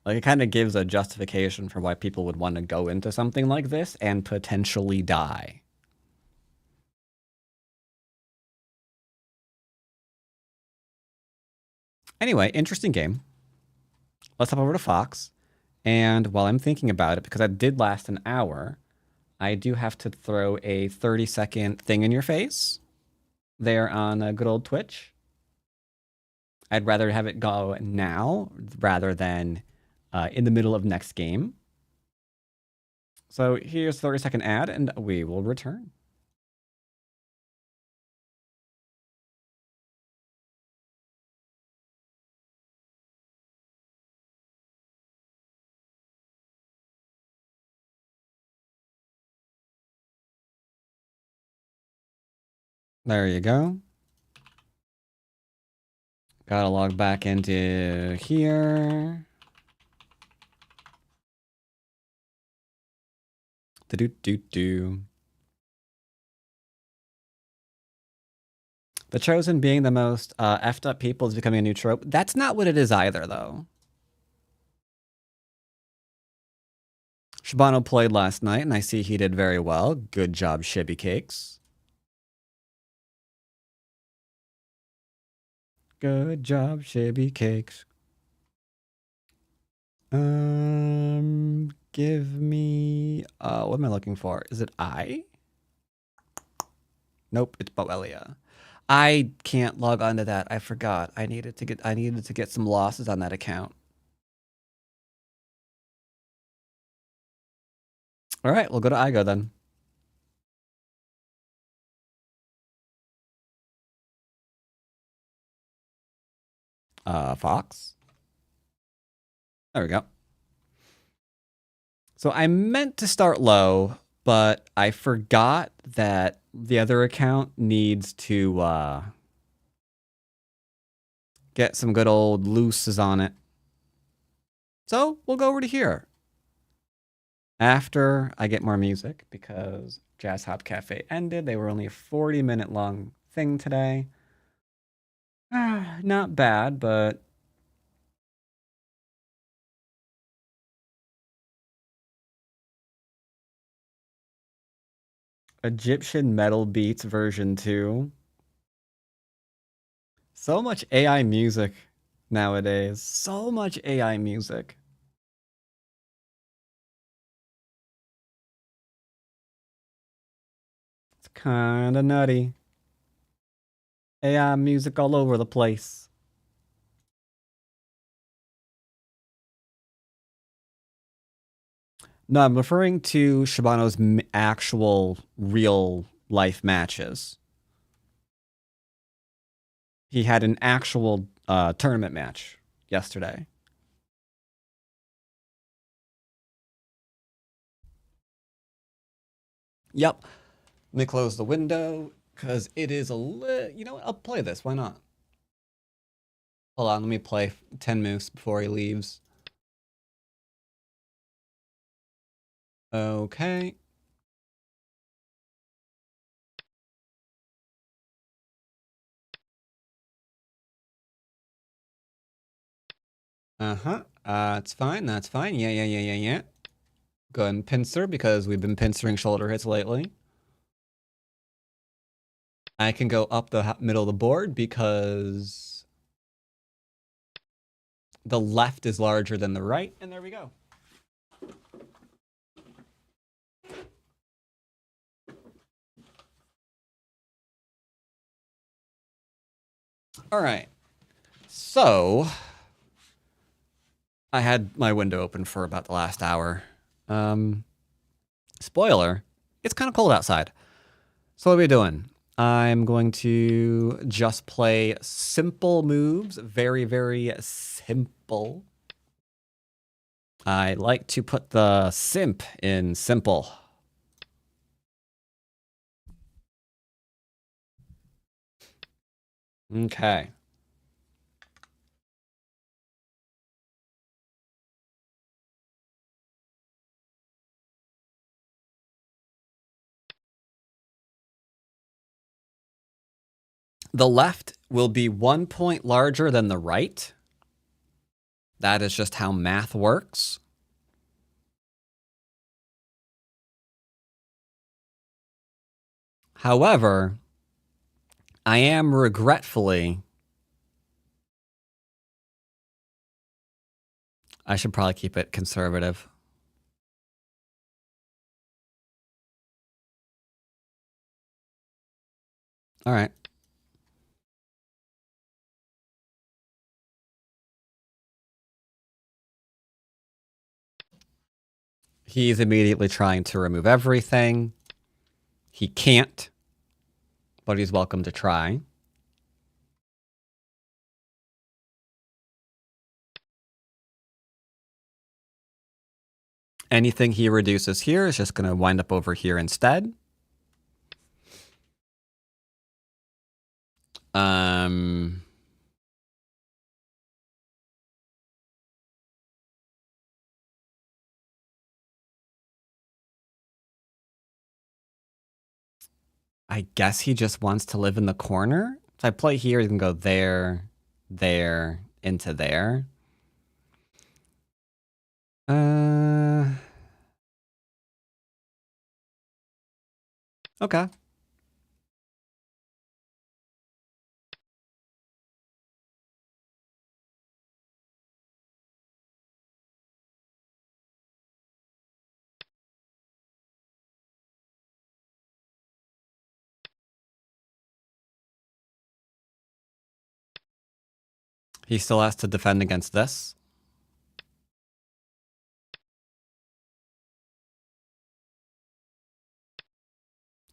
Like, it kind of gives a justification for why people would want to go into something like this and potentially die. Anyway, interesting game. Let's hop over to Fox. And while I'm thinking about it, because that did last an hour, I do have to throw a 30-second thing in your face there on good old Twitch. I'd rather have it go now rather than in the middle of next game. So here's a 30-second ad, and we will return. There you go. Gotta log back into here. Do-do-do-do. The Chosen being the most effed up people is becoming a new trope. That's not what it is either, though. Shibano played last night, and I see he did very well. Good job, Shibby Cakes. Good job, Shibby Cakes. Give me... what am I looking for? Is it I? Nope, it's Boelia. I can't log onto that. I forgot. I needed to get some losses on that account. All right, we'll go to iGo then. Fox. There we go. So I meant to start low, but I forgot that the other account needs to get some good old looses on it. So we'll go over to here. After I get more music, because Jazz Hop Cafe ended. They were only a 40-minute long thing today. Not bad, but Egyptian Metal Beats version 2. So much AI music nowadays. So much AI music. It's kind of nutty. AI music all over the place. No, I'm referring to Shibano's actual real life matches. He had an actual tournament match yesterday. Yep. Let me close the window because it is a little. You know what? I'll play this. Why not? Hold on. Let me play 10 moves before he leaves. Okay. Uh-huh. It's fine. That's fine. Yeah. Go ahead and pincer because we've been pincering shoulder hits lately. I can go up the middle of the board because the left is larger than the right, and there we go. All right. So I had my window open for about the last hour. Spoiler, it's kind of cold outside. So what are we doing? I'm going to just play simple moves. Very, very simple. I like to put the simp in simple. Okay. The left will be 1 point larger than the right. That is just how math works. However, I am regretfully... I should probably keep it conservative. All right. He's immediately trying to remove everything. He can't, but he's welcome to try. Anything he reduces here is just going to wind up over here instead. I guess he just wants to live in the corner. If I play here, he can go there, there, into there. Okay. He still has to defend against this.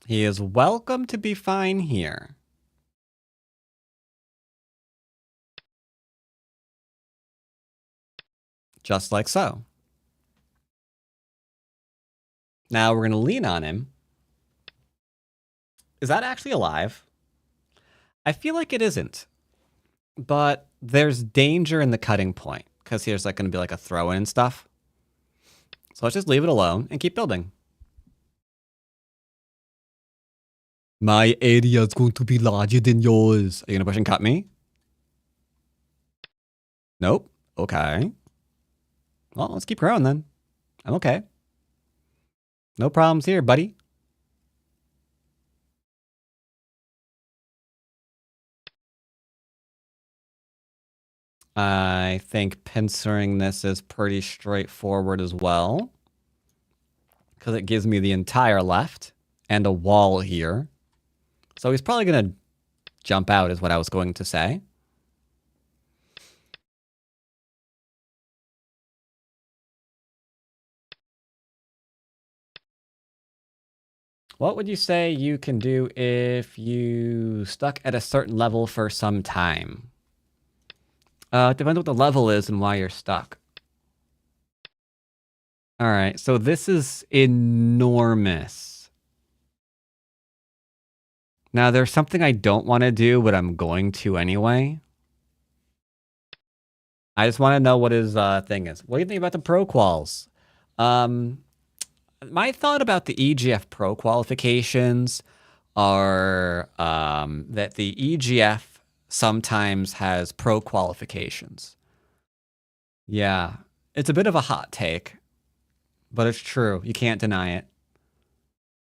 He is welcome to be fine here. Just like so. Now we're going to lean on him. Is that actually alive? I feel like it isn't. But there's danger in the cutting point, because here's like going to be like a throw-in and stuff. So let's just leave it alone and keep building. My area is going to be larger than yours. Are you going to push and cut me? Nope. Okay. Well, let's keep growing then. I'm okay. No problems here, buddy. I think pincering this is pretty straightforward as well, because it gives me the entire left and a wall here. So he's probably going to jump out is what I was going to say. What would you say you can do if you stuck at a certain level for some time? It depends what the level is and why you're stuck. All right, so this is enormous. Now, there's something I don't want to do, but I'm going to anyway. I just want to know what his thing is. What do you think about the pro quals? My thought about the EGF pro qualifications are that the EGF sometimes has pro qualifications. Yeah, it's a bit of a hot take, but it's true. You can't deny it.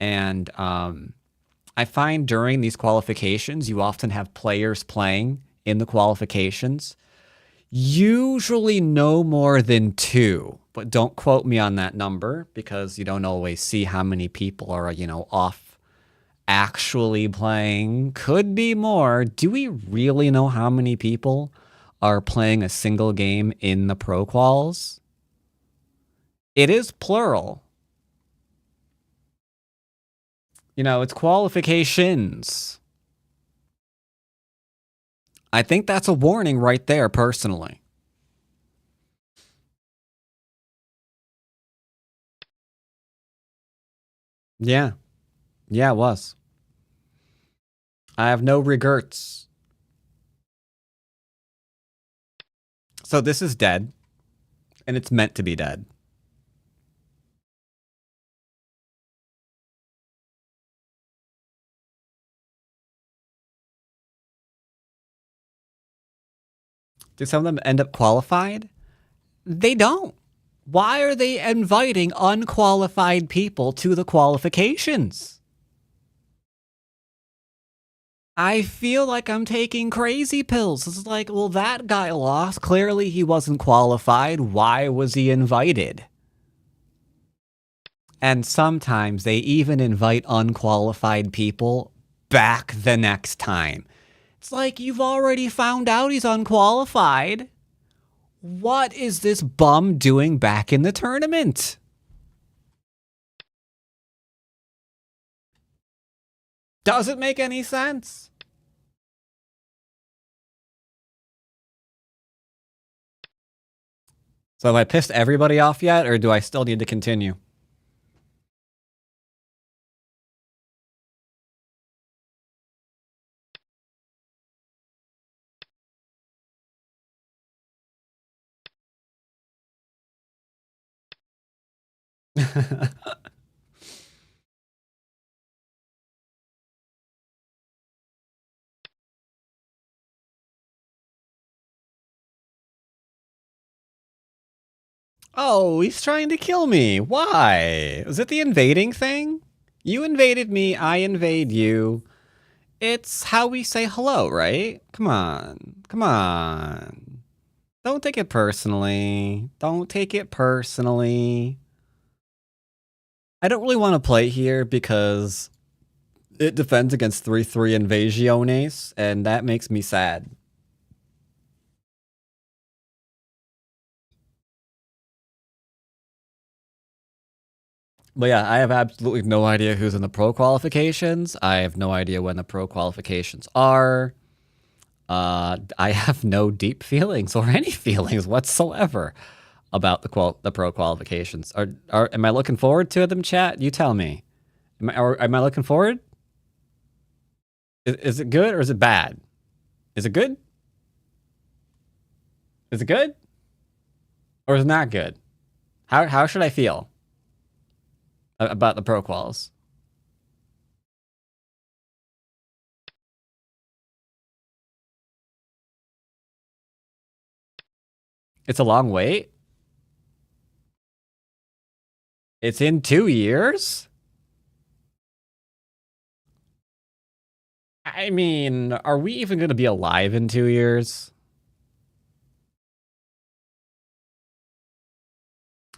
And I find during these qualifications, you often have players playing in the qualifications. Usually no more than 2, but don't quote me on that number because you don't always see how many people are, off actually playing. Could be more. Do we really know how many people are playing a single game in the pro quals? It is plural. It's qualifications. I think that's a warning right there, personally. Yeah. Yeah, it was. I have no regrets. So this is dead. And it's meant to be dead. Do some of them end up qualified? They don't. Why are they inviting unqualified people to the qualifications? I feel like I'm taking crazy pills. It's like, well, that guy lost. Clearly he wasn't qualified. Why was he invited? And sometimes they even invite unqualified people back the next time. It's like, you've already found out he's unqualified. What is this bum doing back in the tournament? Does it make any sense? So have I pissed everybody off yet, or do I still need to continue? Oh, he's trying to kill me. Why? Was it the invading thing? You invaded me, I invade you. It's how we say hello, right? Come on. Come on. Don't take it personally. Don't take it personally. I don't really want to play here because it defends against 3/3 Invasiones, and that makes me sad. But yeah, I have absolutely no idea who's in the pro qualifications. I have no idea when the pro are. I have no deep feelings or any feelings whatsoever about the pro qualifications. Am I looking forward to them, chat? You tell me. Am I looking forward? Is it good or is it bad? Is it good? Is it good? Or is it not good? How should I feel about the pro quals? It's a long wait. It's in 2 years? I mean, are we even going to be alive in 2 years?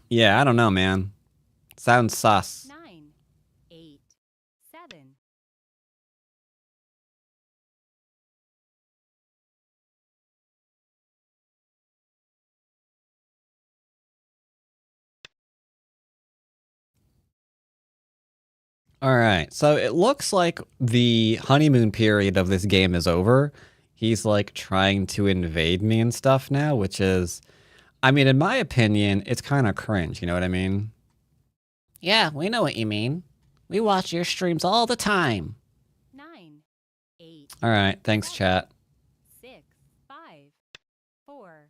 Yeah, I don't know, man. Sounds sus. 9, 8, 7. All right, so it looks like the honeymoon period of this game is over. He's like trying to invade me and stuff now, which is, I mean, in my opinion, it's kind of cringe. You know what I mean? Yeah, we know what you mean. We watch your streams all the time. 9, 8. All right, thanks, chat. 6, 5, 4.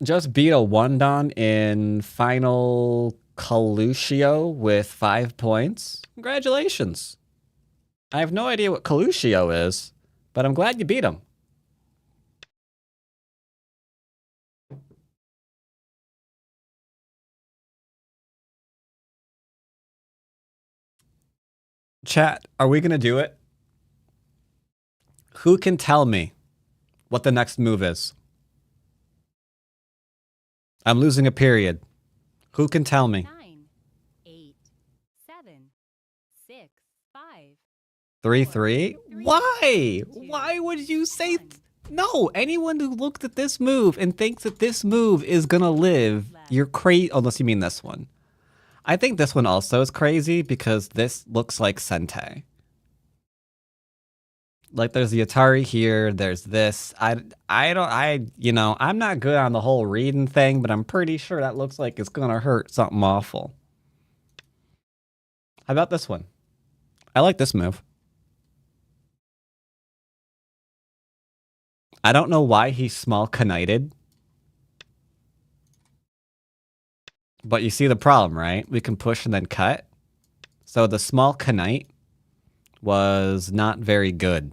Just beat a Wondon in final Coluccio with 5 points. Congratulations. I have no idea what Coluccio is, but I'm glad you beat him. Chat, are we going to do it? Who can tell me what the next move is? I'm losing a period. Who can tell me? 9, 8, 7, 6, 5. 3, 3? Why? Why would you say... No, anyone who looked at this move and thinks that this move is going to live, you're crazy, unless you mean this one. I think this one also is crazy because this looks like Sente. Like there's the Atari here, there's this. I'm not good on the whole reading thing, but I'm pretty sure that looks like it's gonna hurt something awful. How about this one? I like this move. I don't know why he's small knighted. But you see the problem, right? We can push and then cut. So the small knight was not very good.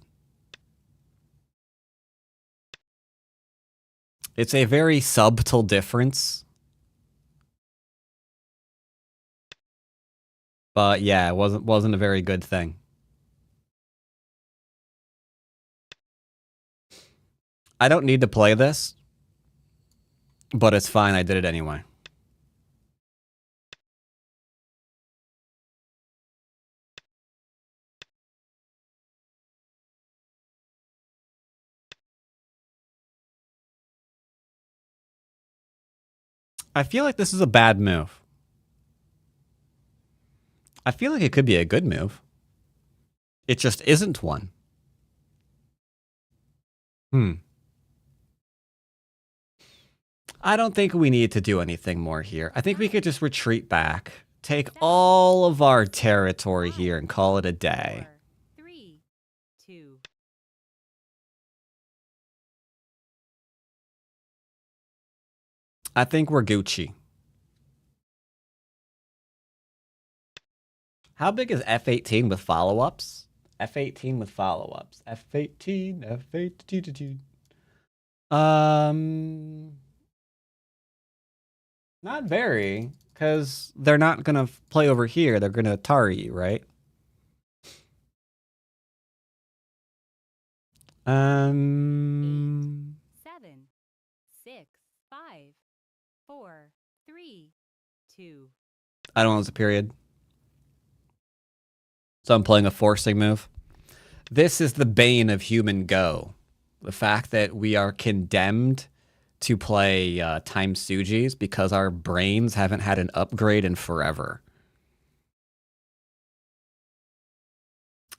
It's a very subtle difference. But yeah, it wasn't a very good thing. I don't need to play this, but it's fine. I did it anyway. I feel like this is a bad move. I feel like it could be a good move. It just isn't one. I don't think we need to do anything more here. I think we could just retreat back, take all of our territory here and call it a day. 4, 3, 2. I think we're Gucci. How big is F18 with follow-ups? F18 with follow-ups. F18, F18. Not very, because they're not going to play over here. They're going to Atari you, right? 8, 7, 6, 5, 4, 3, 2. I don't know, it's a period. So I'm playing a forcing move. This is the bane of human Go. The fact that we are condemned to play Time Sujis because our brains haven't had an upgrade in forever.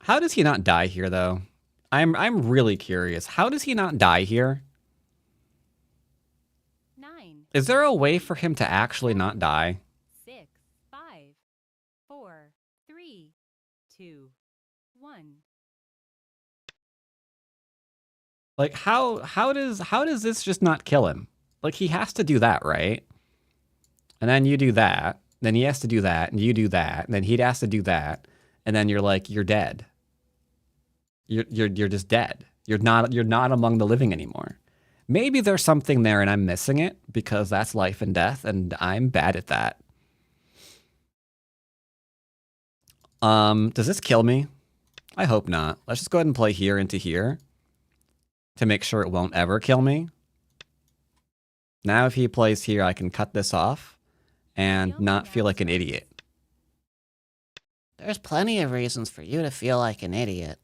How does he not die here, though? I'm really curious. How does he not die here? 9, Is there a way for him to actually not die? 6, 5, 4, 3, 2, 1. Like how does this just not kill him? Like he has to do that, right? And then you do that, then he has to do that, and you do that, and then he has to do that, and then you're like, you're dead. You're just dead. You're not among the living anymore. Maybe there's something there and I'm missing it because that's life and death, and I'm bad at that. Does this kill me? I hope not. Let's just go ahead and play here into here to make sure it won't ever kill me. Now if he plays here, I can cut this off and not feel like an idiot. There's plenty of reasons for you to feel like an idiot.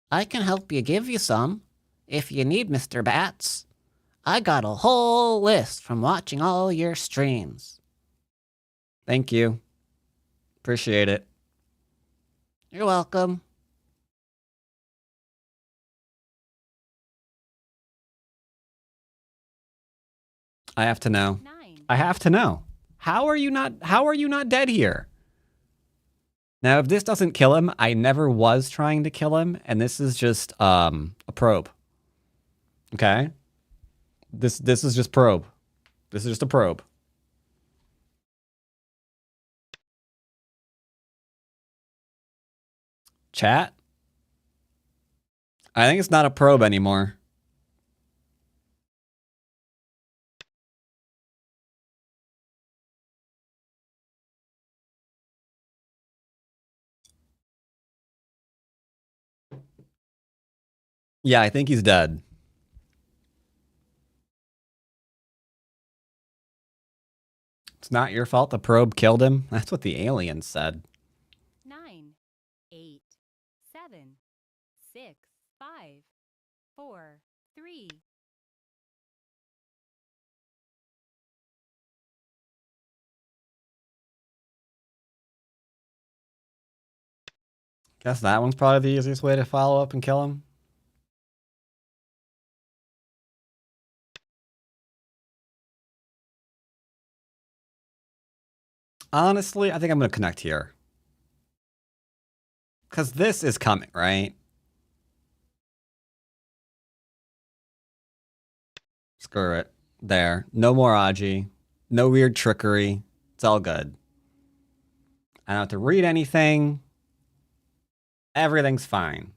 I can help you give you some, if you need, Mr. Bats. I got a whole list from watching all your streams. Thank you. Appreciate it. You're welcome. I have to know. 9, I have to know. How are you not dead here? Now, if this doesn't kill him, I never was trying to kill him, and this is just a probe. Okay? This is just probe. This is just a probe. Chat? I think it's not a probe anymore. Yeah, I think he's dead. It's not your fault the probe killed him. That's what the alien said. 9, 8, 7, 6, 5, 4, 3. Guess that one's probably the easiest way to follow up and kill him. Honestly, I think I'm going to connect here. Because this is coming, right? Screw it. There. No more Aji. No weird trickery. It's all good. I don't have to read anything. Everything's fine.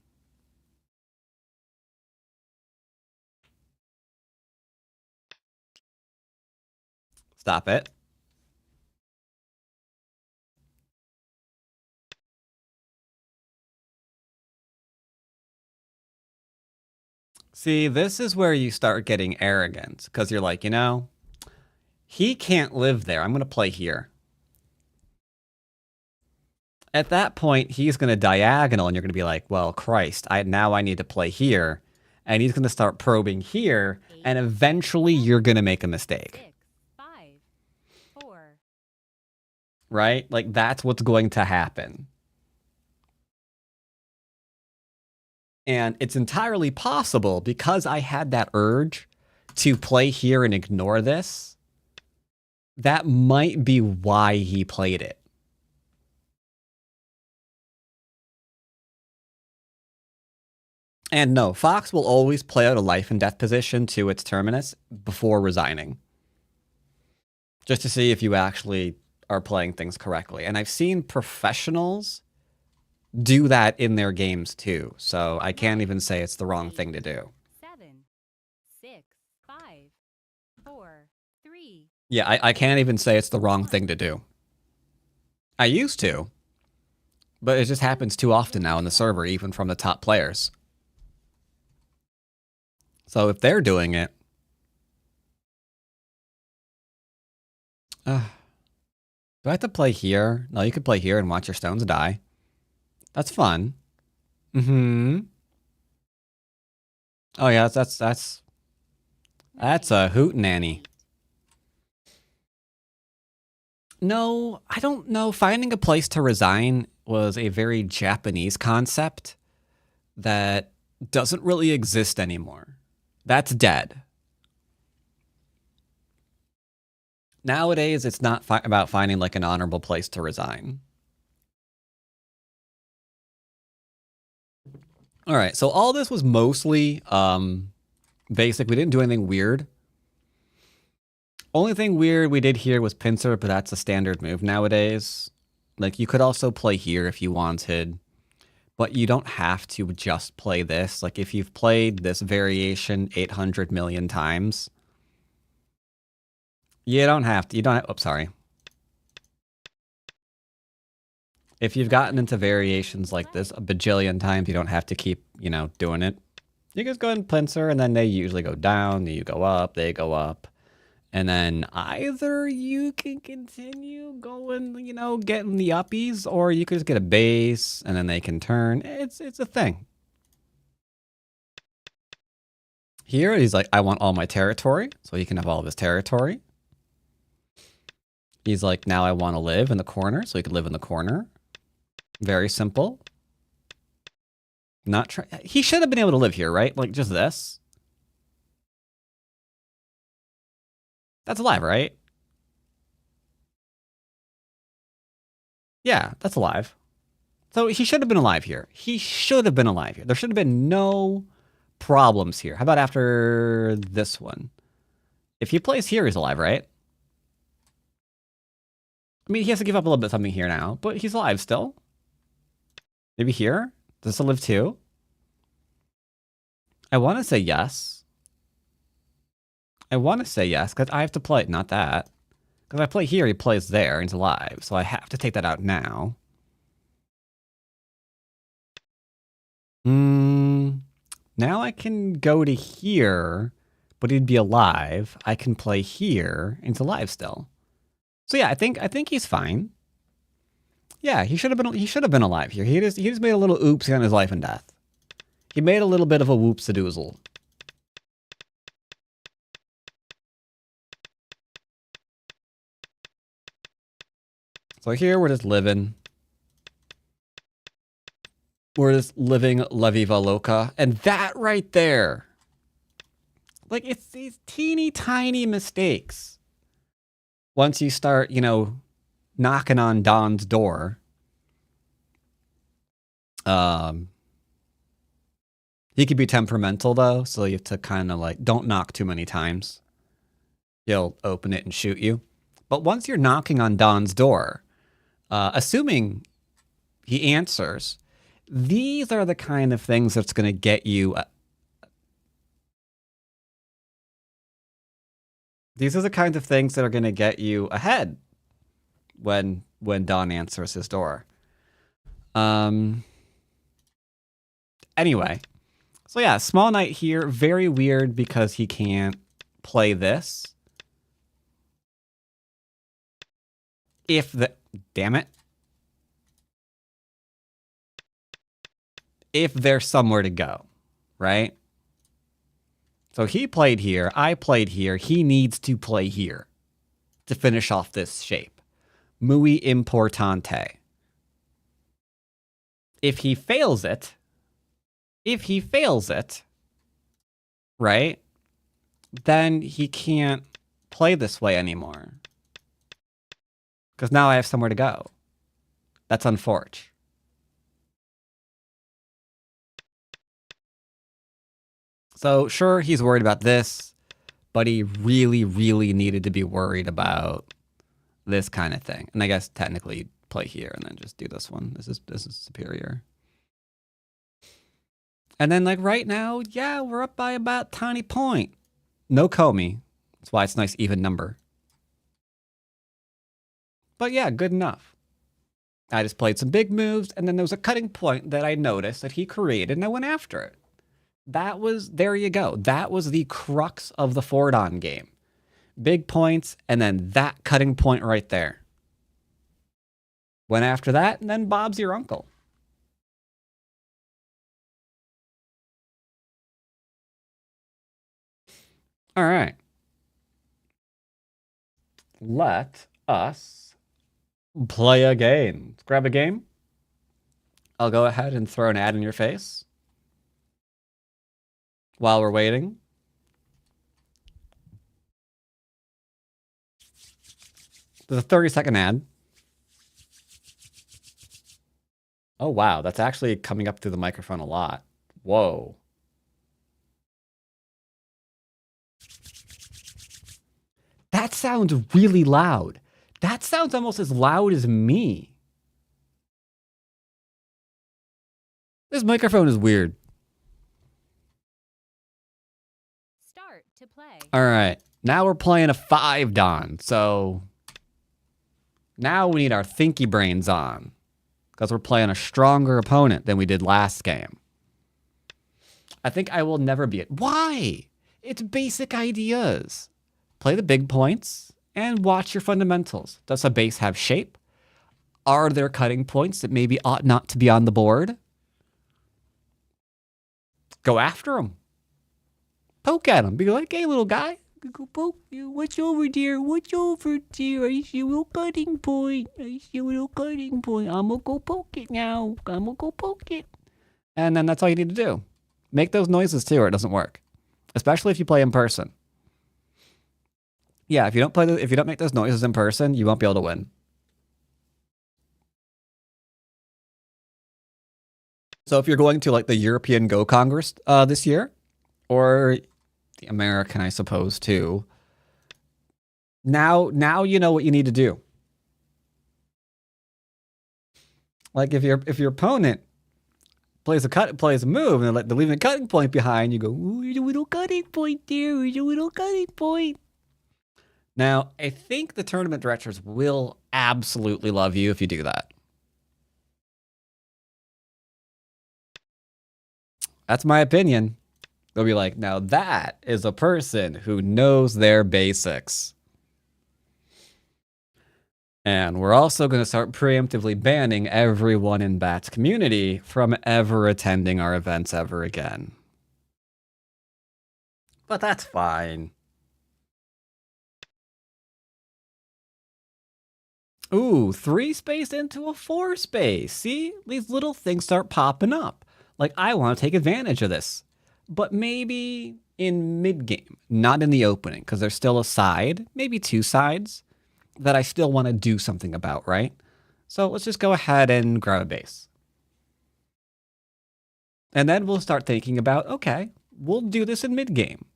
Stop it. See, this is where you start getting arrogant, because you're like, you know, he can't live there. I'm going to play here. At that point, he's going to diagonal, and you're going to be like, well, Christ, now I need to play here. And he's going to start probing here, and eventually you're going to make a mistake. 6, 5, 4. Right? Like, that's what's going to happen. And it's entirely possible, because I had that urge to play here and ignore this, that might be why he played it. And no, Fox will always play out a life and death position to its terminus before resigning. Just to see if you actually are playing things correctly. And I've seen professionals do that in their games too. So I can't even say it's the wrong thing to do. 7, 6, 5, 4, 3. Yeah, I can't even say it's the wrong thing to do. I used to. But it just happens too often now in the server, even from the top players. So if they're doing it... do I have to play here? No, you could play here and watch your stones die. That's fun. Mm-hmm. Oh yeah, that's That's a hootenanny. No, I don't know. Finding a place to resign was a very Japanese concept that doesn't really exist anymore. That's dead. Nowadays, it's not about finding like an honorable place to resign. All right, so all this was mostly basic. We didn't do anything weird. Only thing weird we did here was pincer, but that's a standard move nowadays. Like, you could also play here if you wanted, but you don't have to just play this. Like, if you've played this variation 800 million times, you don't have to. You don't have, oh, sorry. If you've gotten into variations like this a bajillion times, you don't have to keep, you know, doing it. You just go ahead and pincer, and then they usually go down, you go up, they go up. And then either you can continue going, you know, getting the uppies, or you could just get a base, and then they can turn. It's a thing. Here, he's like, I want all my territory, so he can have all of his territory. He's like, now I want to live in the corner, so he can live in the corner. Very simple. Not try. He should have been able to live here, right? Like, just this. That's alive, right? Yeah, that's alive. So he should have been alive here. He should have been alive here. There should have been no problems here. How about after this one? If he plays here, he's alive, right? I mean, he has to give up a little bit of something here now, but he's alive still. Maybe here? Does this live too? I want to say yes. I want to say yes, because I have to play, not that. Because if I play here, he plays there, and he's alive. So I have to take that out now. Now I can go to here, but he'd be alive. I can play here, and he's alive still. So yeah, I think he's fine. Yeah, he should have been alive here. He just made a little oopsie on his life and death. He made a little bit of a whoops-a-doozle. So here we're just living. We're just living La Viva Loca. And that right there, like, it's these teeny tiny mistakes. Once you start, you know, knocking on Don's door. He could be temperamental though, so you have to kind of like, don't knock too many times. He'll open it and shoot you. But once you're knocking on Don's door, assuming he answers, these are the kind of things that's going to get you. These are the kinds of things that are going to get you ahead when Don answers his door. Anyway, so yeah, small knight here, very weird because he can't play this. Damn it. If there's somewhere to go, right? So he played here, I played here, he needs to play here to finish off this shape. Muy importante. If he fails it, right, then he can't play this way anymore. Because now I have somewhere to go. That's unfortunate. So sure, he's worried about this, but he really, really needed to be worried about this kind of thing. And I guess technically play here and then just do this one. This is superior. And then like right now, yeah, we're up by about tiny point. No Comey. That's why it's a nice even number. But yeah, good enough. I just played some big moves, and then there was a cutting point that I noticed that he created, and I went after it. There you go. That was the crux of the Fordon game. Big points, and then that cutting point right there. Went after that, and then Bob's your uncle. All right. Let us play a game. Let's grab a game. I'll go ahead and throw an ad in your face while we're waiting. There's a 30-second ad. Oh, wow. That's actually coming up through the microphone a lot. Whoa. That sounds really loud. That sounds almost as loud as me. This microphone is weird. Start to play. All right. Now we're playing a 5 Don. So now we need our thinky brains on because we're playing a stronger opponent than we did last game. I think I will never be it. Why? It's basic ideas. Play the big points and watch your fundamentals. Does a base have shape? Are there cutting points that maybe ought not to be on the board? Go after them. Poke at them. Be like, hey, little guy. Go poke you. What's over there? What's over there? I see a little cutting point. I see a little cutting point. I'm going to go poke it now. I'm going to go poke it. And then that's all you need to do. Make those noises too, or it doesn't work. Especially if you play in person. Yeah, if you don't make those noises in person, you won't be able to win. So if you're going to like the European Go Congress this year, or the American, I suppose, too, now you know what you need to do. Like if your opponent plays a move and they're leaving a cutting point behind, you go, ooh, there's a little cutting point there. There's a little cutting point. Now, I think the tournament directors will absolutely love you if you do that. That's my opinion. They'll be like, now that is a person who knows their basics. And we're also going to start preemptively banning everyone in Bat's community from ever attending our events ever again. But that's fine. Ooh, 3 space into a 4 space. See? These little things start popping up. Like, I want to take advantage of this. But maybe in mid-game, not in the opening, because there's still a side, maybe 2 sides, that I still want to do something about, right? So let's just go ahead and grab a base. And then we'll start thinking about, okay, we'll do this in mid-game.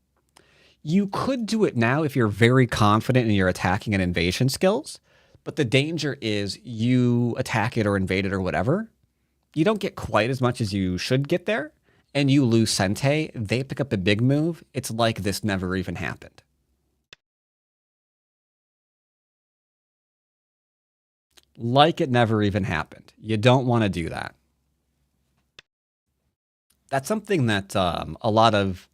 You could do it now if you're very confident in your attacking and invasion skills, but the danger is you attack it or invade it or whatever. You don't get quite as much as you should get there, and you lose Sente. They pick up a big move. It's like this never even happened. Like it never even happened. You don't want to do that. That's something that a lot of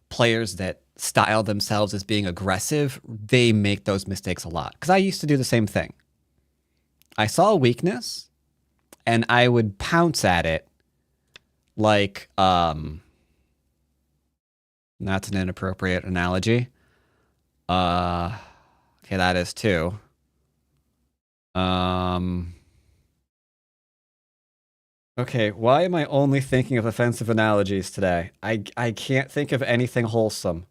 players that style themselves as being aggressive, they make those mistakes a lot. Because I used to do the same thing. I saw a weakness, and I would pounce at it like, that's an inappropriate analogy. Okay, that is too. Okay, why am I only thinking of offensive analogies today? I can't think of anything wholesome.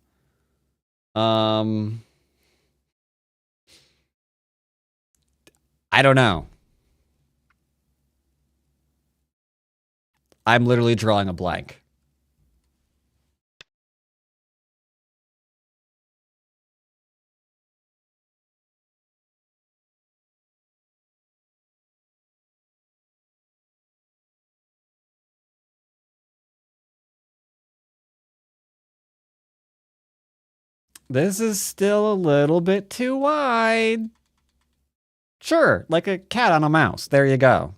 I don't know. I'm literally drawing a blank. This is still a little bit too wide. Sure, like a cat on a mouse. There you go.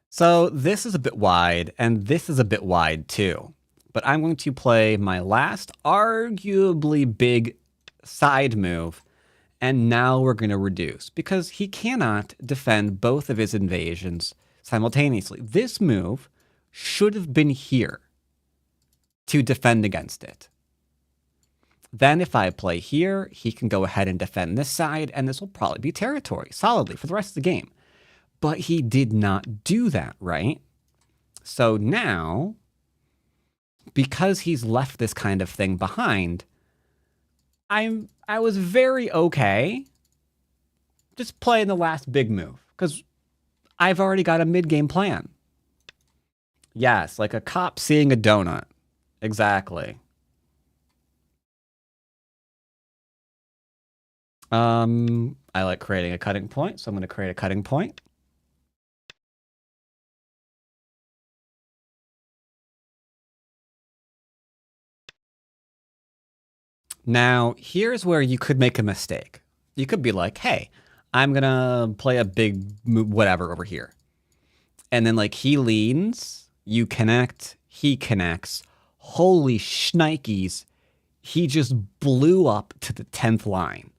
So this is a bit wide, and this is a bit wide too. But I'm going to play my last arguably big side move, and now we're going to reduce, because he cannot defend both of his invasions simultaneously. This move should have been here to defend against it. Then if I play here, he can go ahead and defend this side, and this will probably be territory solidly for the rest of the game. But he did not do that, right? So now, because he's left this kind of thing behind, I was very okay just playing the last big move, because I've already got a mid-game plan. Yes, like a cop seeing a donut. Exactly. I like creating a cutting point, so I'm going to create a cutting point. Now, here's where you could make a mistake. You could be like, hey, I'm going to play a big move, whatever over here. And then like he leans, you connect, he connects. Holy shnikes, he just blew up to the 10th line.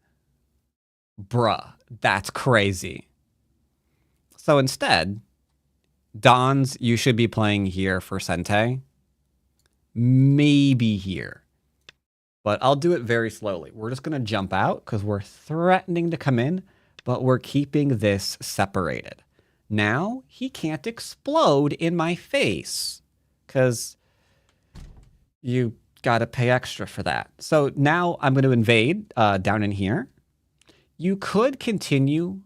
Bruh, that's crazy. So instead, Dons, you should be playing here for Sente. Maybe here. But I'll do it very slowly. We're just going to jump out because we're threatening to come in, but we're keeping this separated. Now, he can't explode in my face because you got to pay extra for that. So now I'm going to invade down in here. You could continue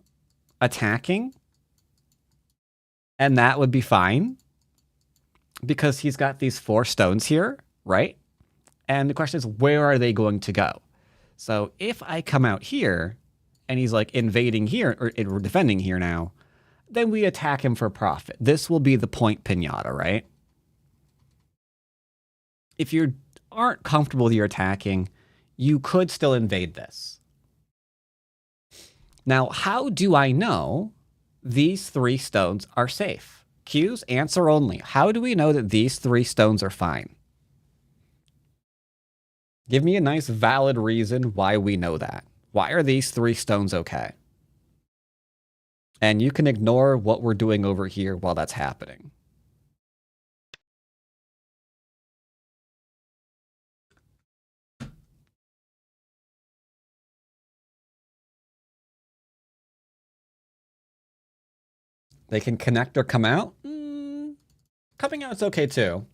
attacking, and that would be fine because he's got these 4 stones here, right? And the question is, where are they going to go? So if I come out here and he's like invading here or defending here now, then we attack him for profit. This will be the point pinata, right? If you aren't comfortable with your attacking, you could still invade this. Now, how do I know these 3 stones are safe? Q's, answer only. How do we know that these 3 stones are fine? Give me a nice valid reason why we know that. Why are these 3 stones okay? And you can ignore what we're doing over here while that's happening. They can connect or come out? Coming out's okay too.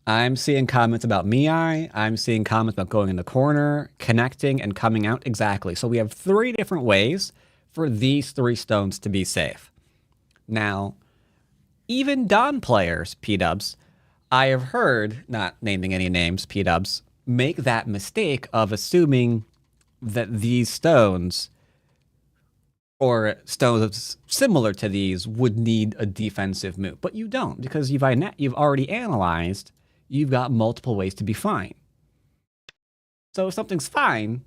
I'm seeing comments about Miai. I'm seeing comments about going in the corner, connecting, and coming out. Exactly. So we have 3 different ways for these 3 stones to be safe. Now, even Don players, P-dubs, I have heard, not naming any names, P-dubs, make that mistake of assuming that these stones or stones similar to these would need a defensive move. But you don't, because you've already analyzed. You've got multiple ways to be fine. So if something's fine,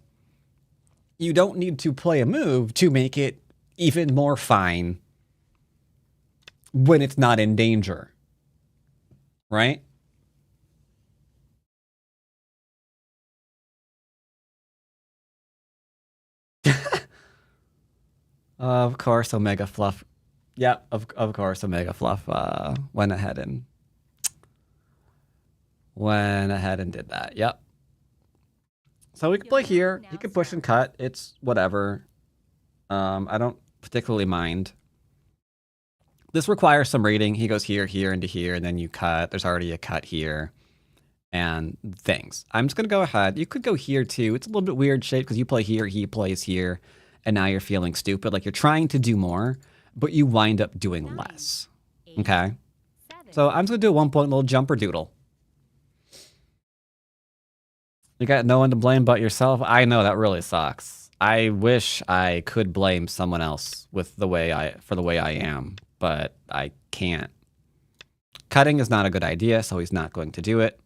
you don't need to play a move to make it even more fine when it's not in danger. Right? Of course, Omega Fluff. Yeah, of course, Omega Fluff went ahead and did that. Yep. So we can play here. He can push and cut. It's whatever. I don't particularly mind. This requires some reading. He goes here, here, into here, and then you cut. There's already a cut here. And things. I'm just going to go ahead. You could go here too. It's a little bit weird shape because you play here, he plays here, and now you're feeling stupid. Like you're trying to do more, but you wind up doing less. Okay? So I'm just going to do a 1-point little jumper doodle. You got no one to blame but yourself? I know, that really sucks. I wish I could blame someone else for the way I am, but I can't. Cutting is not a good idea, so he's not going to do it.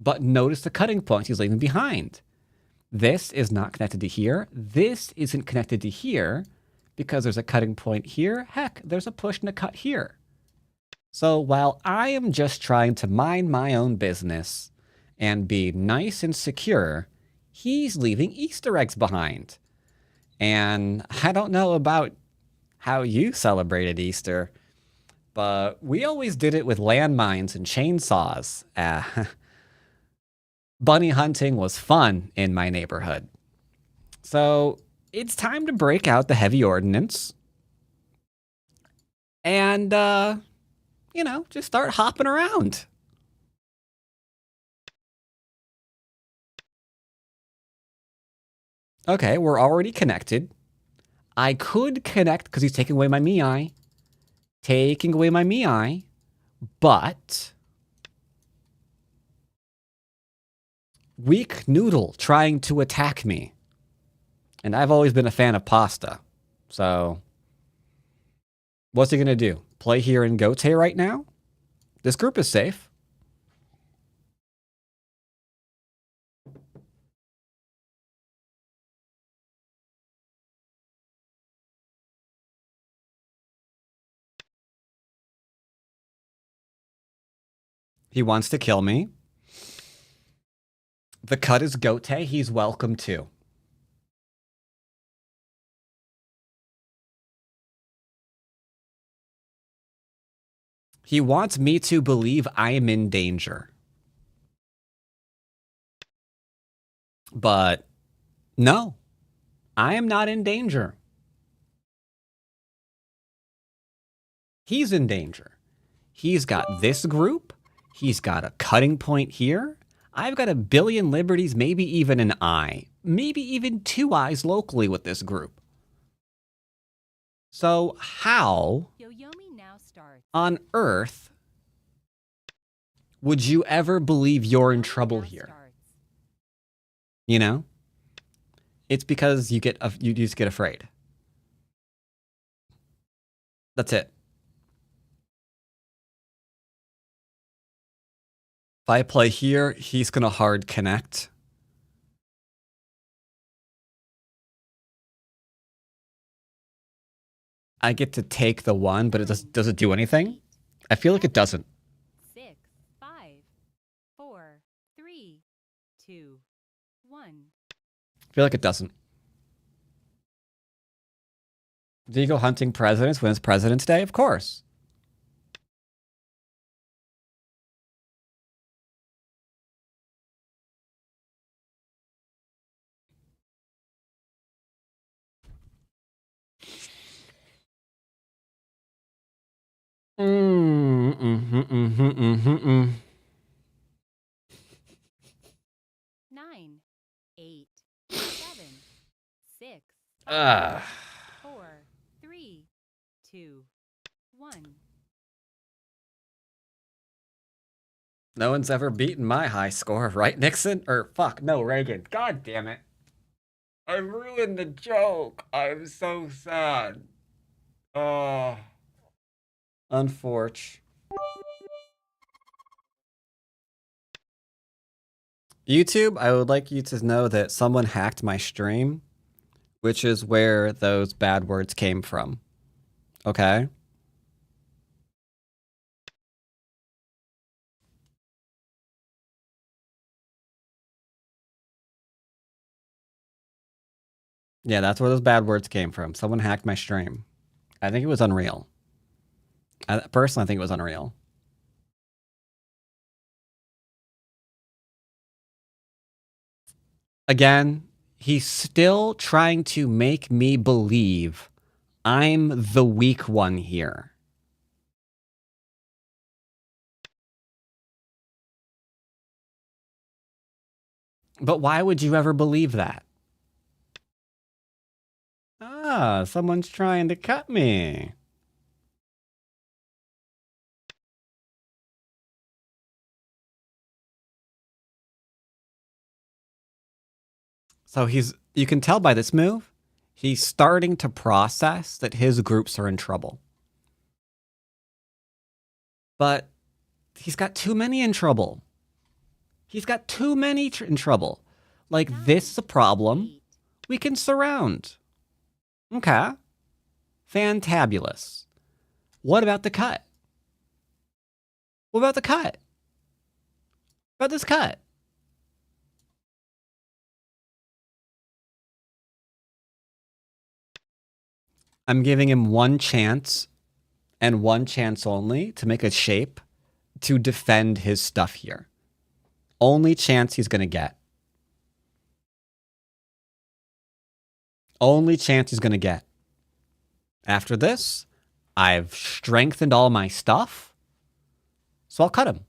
But notice the cutting point he's leaving behind. This is not connected to here. This isn't connected to here because there's a cutting point here. Heck, there's a push and a cut here. So while I am just trying to mind my own business and be nice and secure, he's leaving Easter eggs behind. And I don't know about how you celebrated Easter, But we always did it with landmines and chainsaws. Bunny hunting was fun in my neighborhood. So it's time to break out the heavy ordnance and, just start hopping around. Okay, we're already connected. I could connect because he's taking away my Miai. Taking away my Miai. But weak noodle trying to attack me. And I've always been a fan of pasta. So what's he going to do? Play here in Gote right now? This group is safe. He wants to kill me. The cut is Gote. He's welcome too. He wants me to believe I am in danger. But no, I am not in danger. He's in danger. He's got this group. He's got a cutting point here. I've got a billion liberties, maybe even an eye. Maybe even 2 eyes locally with this group. So how Yoyomi now starts. on earth would you ever believe you're in Yoyomi trouble now here? starts. You know? It's because you just get afraid. That's it. If I play here, he's going to hard connect. I get to take the 1, but does it do anything? I feel like it doesn't. 6, 5, 4, 3, 2, 1. I feel like it doesn't. Do you go hunting presidents when it's President's Day? Of course. Mm. 9, 8, 7, 6, Ah. 4, 3, 2, 1. No one's ever beaten my high score, right, Nixon? Or fuck, no, Reagan. God damn it. I ruined the joke. I'm so sad. Oh. Unfortunate. YouTube, I would like you to know that someone hacked my stream, which is where those bad words came from. Okay? Yeah, that's where those bad words came from. Someone hacked my stream. I think it was unreal. Personally, I think it was unreal. Again, he's still trying to make me believe I'm the weak one here. But why would you ever believe that? Ah, someone's trying to cut me. So you can tell by this move, he's starting to process that his groups are in trouble. But he's got too many in trouble. He's got too many in trouble. Like, this is a problem we can surround. Okay. Fantabulous. What about the cut? What about the cut? What about this cut? I'm giving him one chance and one chance only to make a shape to defend his stuff here. Only chance he's going to get. Only chance he's going to get. After this, I've strengthened all my stuff, so I'll cut him.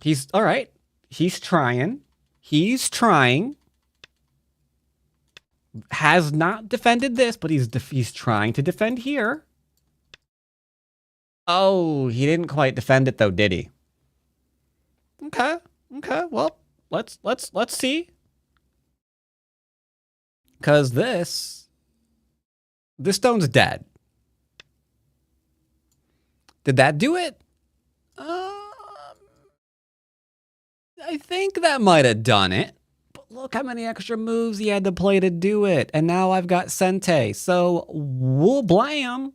He's, all right, he's trying. He's trying. Has not defended this, but he's trying to defend here. Oh, he didn't quite defend it though, did he? Okay. Okay. Well, let's see. Cause this stone's dead. Did that do it? I think that might have done it. But look how many extra moves he had to play to do it. And now I've got Sente. So we'll blam.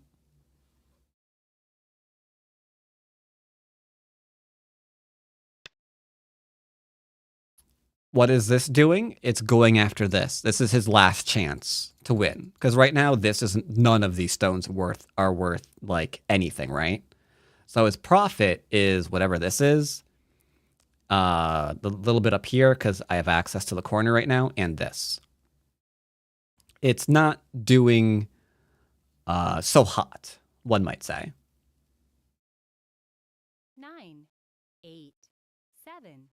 What is this doing? It's going after this. This is his last chance to win. Because right now, none of these stones are worth like anything, right? So his profit is whatever this is. The little bit up here because I have access to the corner right now, and this. It's not doing so hot, one might say. 9, 8, 7,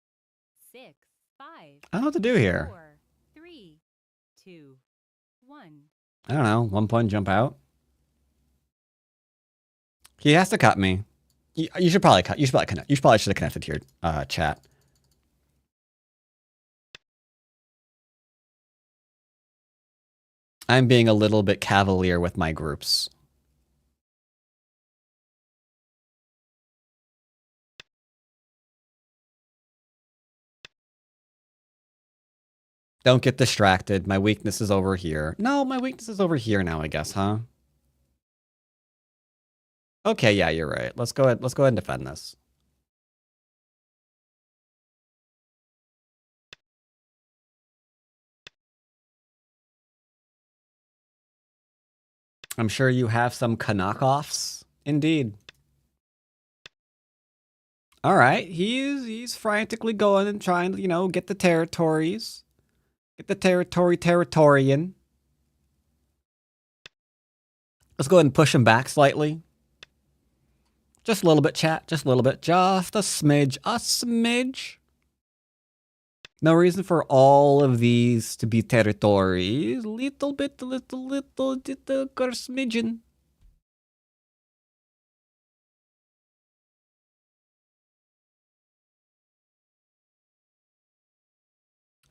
6, 5. I don't know what to do here. 4, 3, 2, 1. I don't know. 1 point jump out. He has to cut me. You should probably cut. You should probably should have connected to your chat. I'm being a little bit cavalier with my groups. Don't get distracted. My weakness is over here. No, my weakness is over here now, I guess, huh? Okay, yeah, you're right. Let's go ahead and defend this. I'm sure you have some knockoffs. Indeed. All right, he's frantically going and trying to, you know, get the territories. Get the territorian. Let's go ahead and push him back slightly. Just a little bit, chat. Just a little bit. Just a smidge. A smidge. No reason for all of these to be territories. Little bit, little smidgen.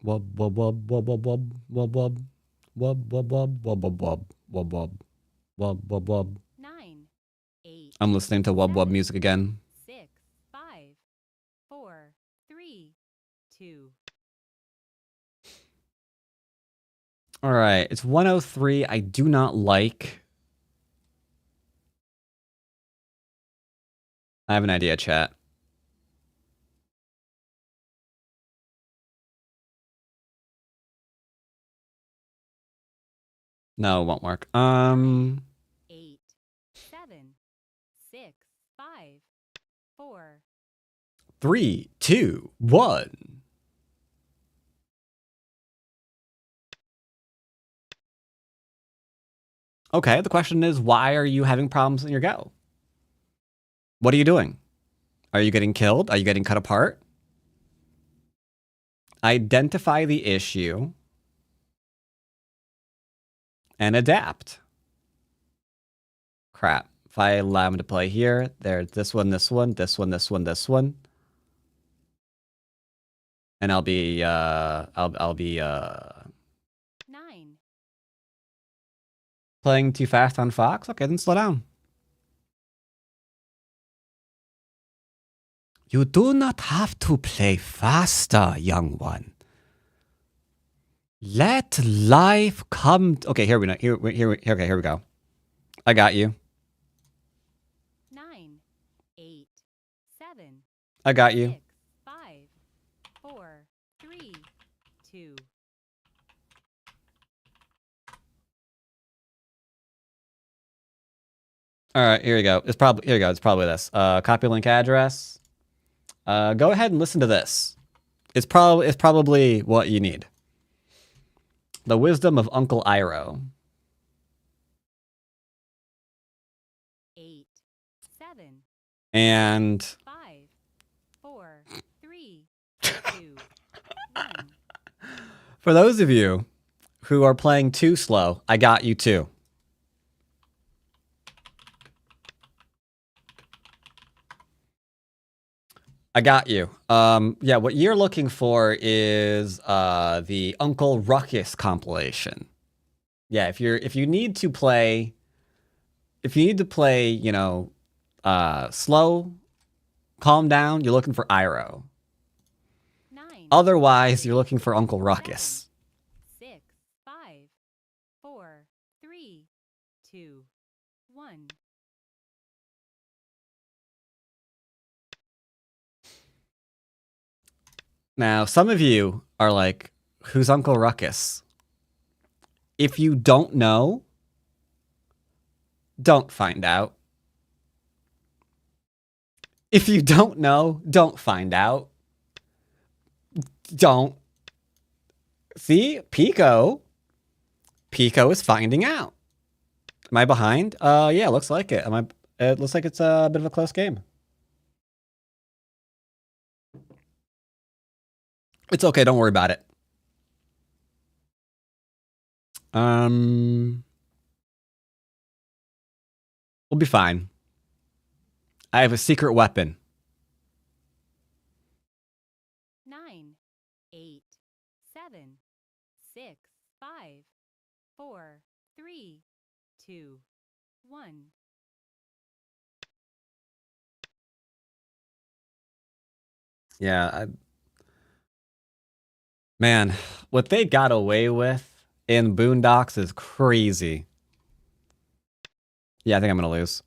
Wub wub wub wub wub wub wub wub wub wub wub wub wub wub wub wub wub wub. 9, 8. I'm listening to wub wub music again. 6, 5, 4, 3, 2. All right, it's 103. I do not like. I have an idea, chat. No, it won't work. 8, 7, 6, 5, 4. 3, 2, 1. Okay, the question is, why are you having problems in your go? What are you doing? Are you getting killed? Are you getting cut apart? Identify the issue and adapt. Crap. If I allow him to play here, there's this one, this one, this one, this one, this one. And I'll be 9. playing too fast on Fox? Okay, then slow down. You do not have to play faster, young one. Let life come. Okay, here we go. I got you. 9, 8, 7. I got you. 6, 5, 4, 3, 2. All right, here you go. It's probably It's probably this. Copy link address. Go ahead and listen to this. It's probably what you need. The wisdom of Uncle Iroh. 8, 7, And 5, 4, 3, 2, 1. for those of you who are playing too slow, I got you too. I got you. Yeah, what you're looking for is the Uncle Ruckus compilation. Yeah, if you need to play, you know, slow, calm down, you're looking for Iroh. 9, Otherwise, you're looking for Uncle Ruckus. 6, 5, 4, 3, 2, 1. Now, some of you are like, who's Uncle Ruckus? If you don't know, don't find out. If you don't know, don't find out. Don't. See? Pico is finding out. Am I behind? Yeah, looks like it. It looks like it's a bit of a close game. It's okay, don't worry about it. We'll be fine. I have a secret weapon. 9, 8, 7, 6, 5, 4, 3, 2, 1. Yeah, man, what they got away with in Boondocks is crazy. Yeah, I think I'm gonna lose.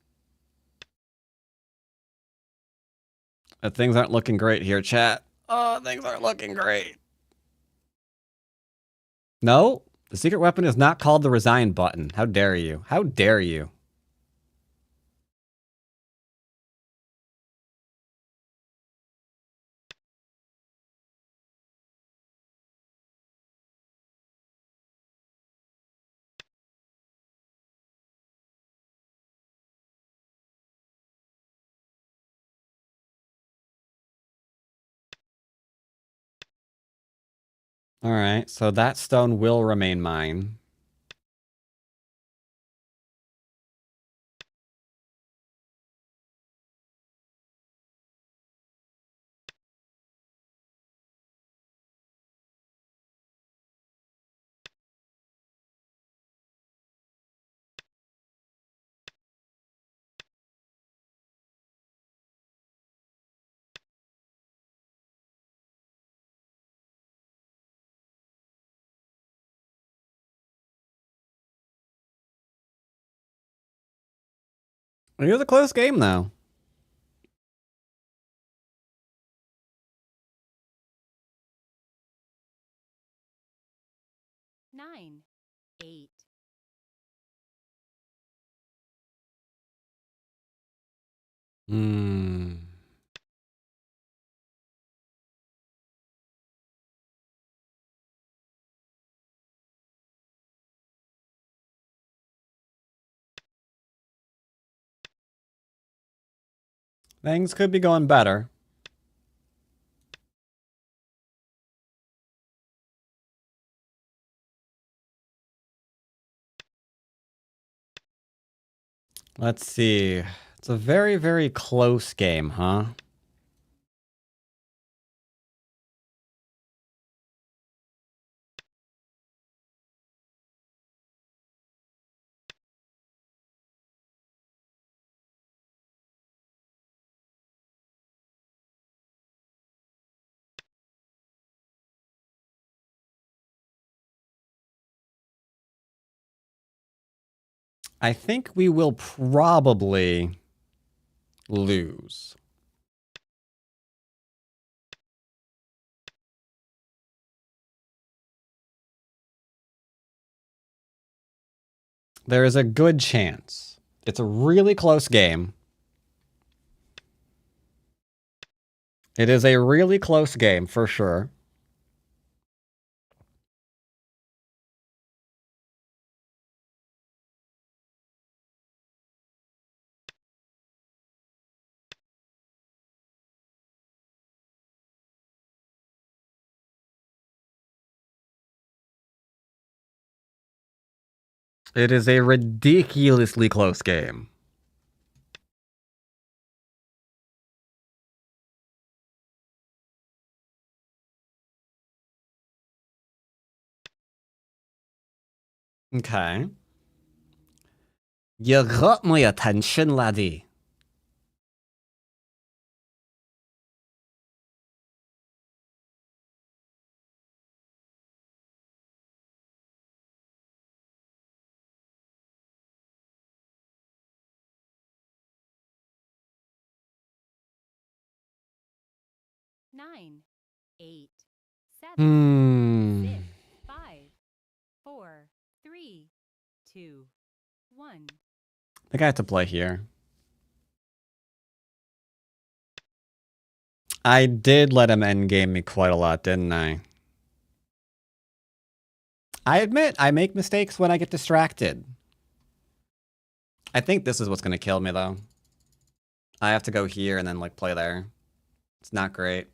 Things aren't looking great here, chat. Oh, things aren't looking great. No, the secret weapon is not called the resign button. How dare you? How dare you? All right, so that stone will remain mine. It was a close game, though. Nine, 8. Hmm. Things could be going better. Let's see. It's a very, very close game, huh? I think we will probably lose. There is a good chance. It's a really close game. It is a really close game, for sure. It is a ridiculously close game. Okay. You got my attention, laddie. Nine, 8, 7, Hmm. 6, 5, 4, 3, 2, 1. I think I have to play here. I did let him endgame me quite a lot, didn't I? I admit, I make mistakes when I get distracted. I think this is what's going to kill me, though. I have to go here and then, like, play there. It's not great.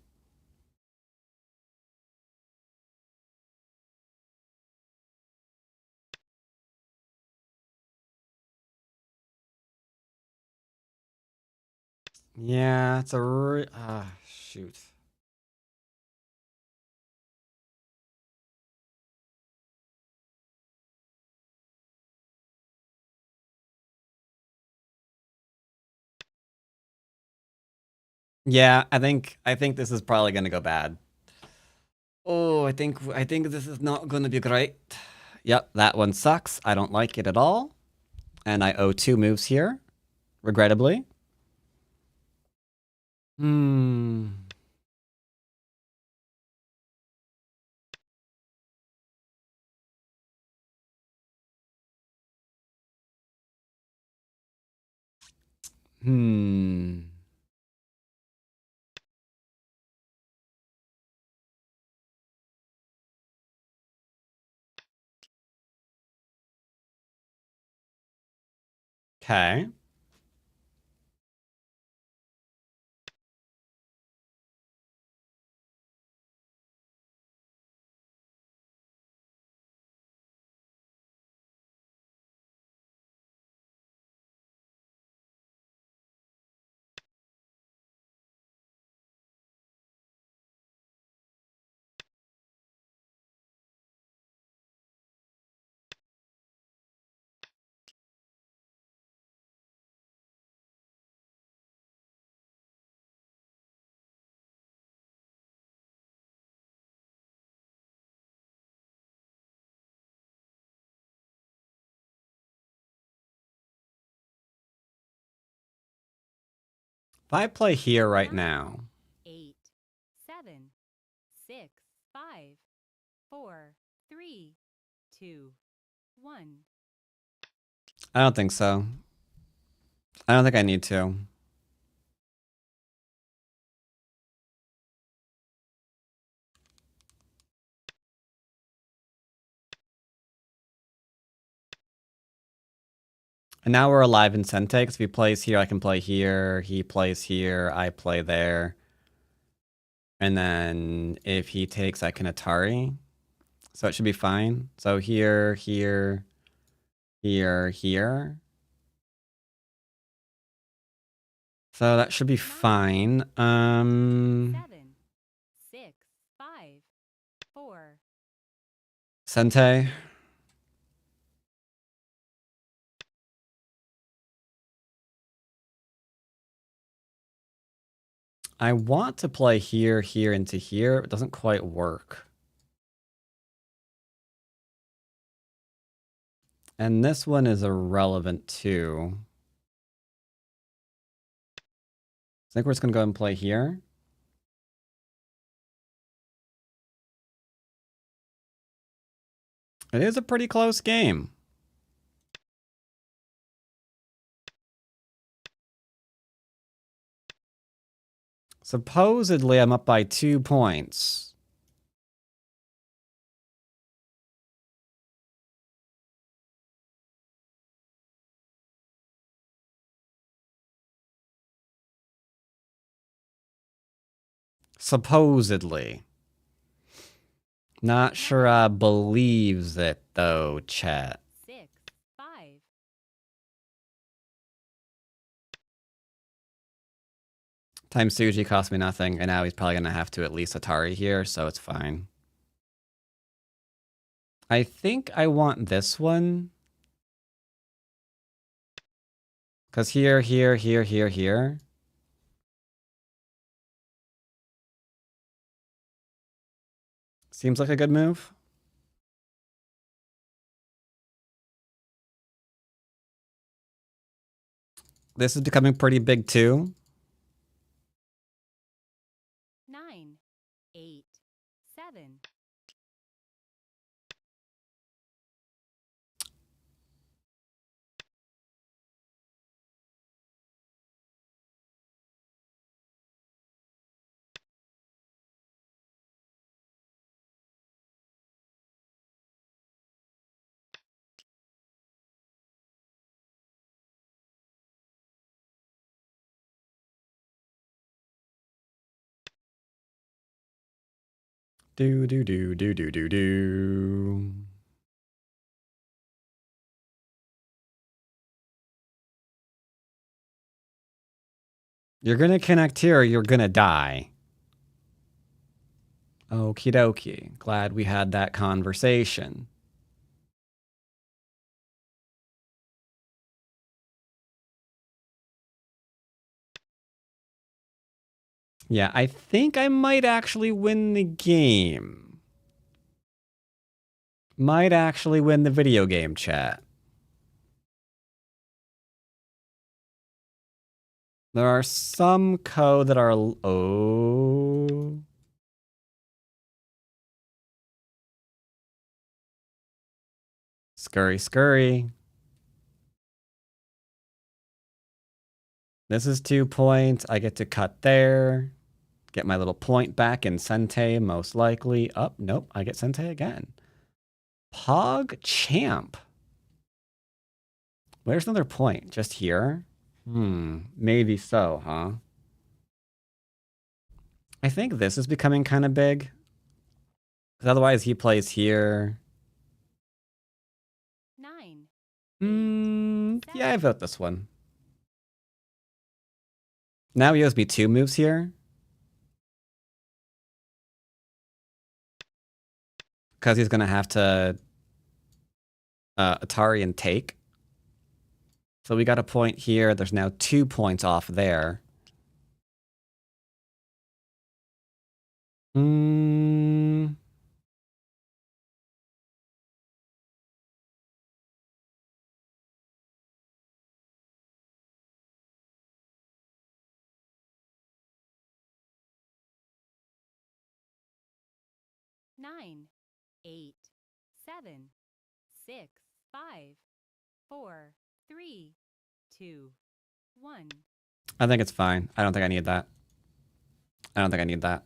Yeah, it's a shoot. Yeah, I think this is probably gonna go bad. Oh, I think this is not gonna be great. Yep, that one sucks. I don't like it at all. And I owe 2 moves here, regrettably. Hmm. Hmm. Okay. If I play here right now, 8, 7, 6, 5, 4, 3, 2, 1. I don't think so. I don't think I need to. And now we're alive in Sente, because if he plays here, I can play here. He plays here, I play there. And then if he takes, I can Atari. So it should be fine. So here, here, here, here. So that should be fine. 7, 6, 5, 4. Sente. I want to play here, here, into here. It doesn't quite work. And this one is irrelevant too. I think we're just going to go ahead and play here. It is a pretty close game. Supposedly, I'm up by 2 points. Supposedly. Not sure I believes it, though, chat. 6, 5. Time Suji cost me nothing, and now he's probably going to have to at least Atari here, so it's fine. I think I want this one. Because here, here, here, here, here. Seems like a good move. This is becoming pretty big too. 9, 8, 7. Do, do, do, do, do, do, do. You're gonna connect here or you're gonna die. Okie dokie. Glad we had that conversation. Yeah, I think I might actually win the game. Might actually win the video game, chat. There are some code that are... Oh... Scurry, scurry. This is 2 points. I get to cut there. Get my little point back in Sente, most likely. Oh, nope. I get Sente again. Pog Champ. Where's another point? Just here? Maybe so, huh? I think this is becoming kind of big. Because otherwise he plays here. 9. Yeah, I vote this one. Now he owes me 2 moves here. Because he's going to have to Atari and take. So we got a point here. There's now 2 points off there. 9, 8, 7, 6, 5, 4, 3, 2, 1. I think it's fine. I don't think I need that. I don't think I need that.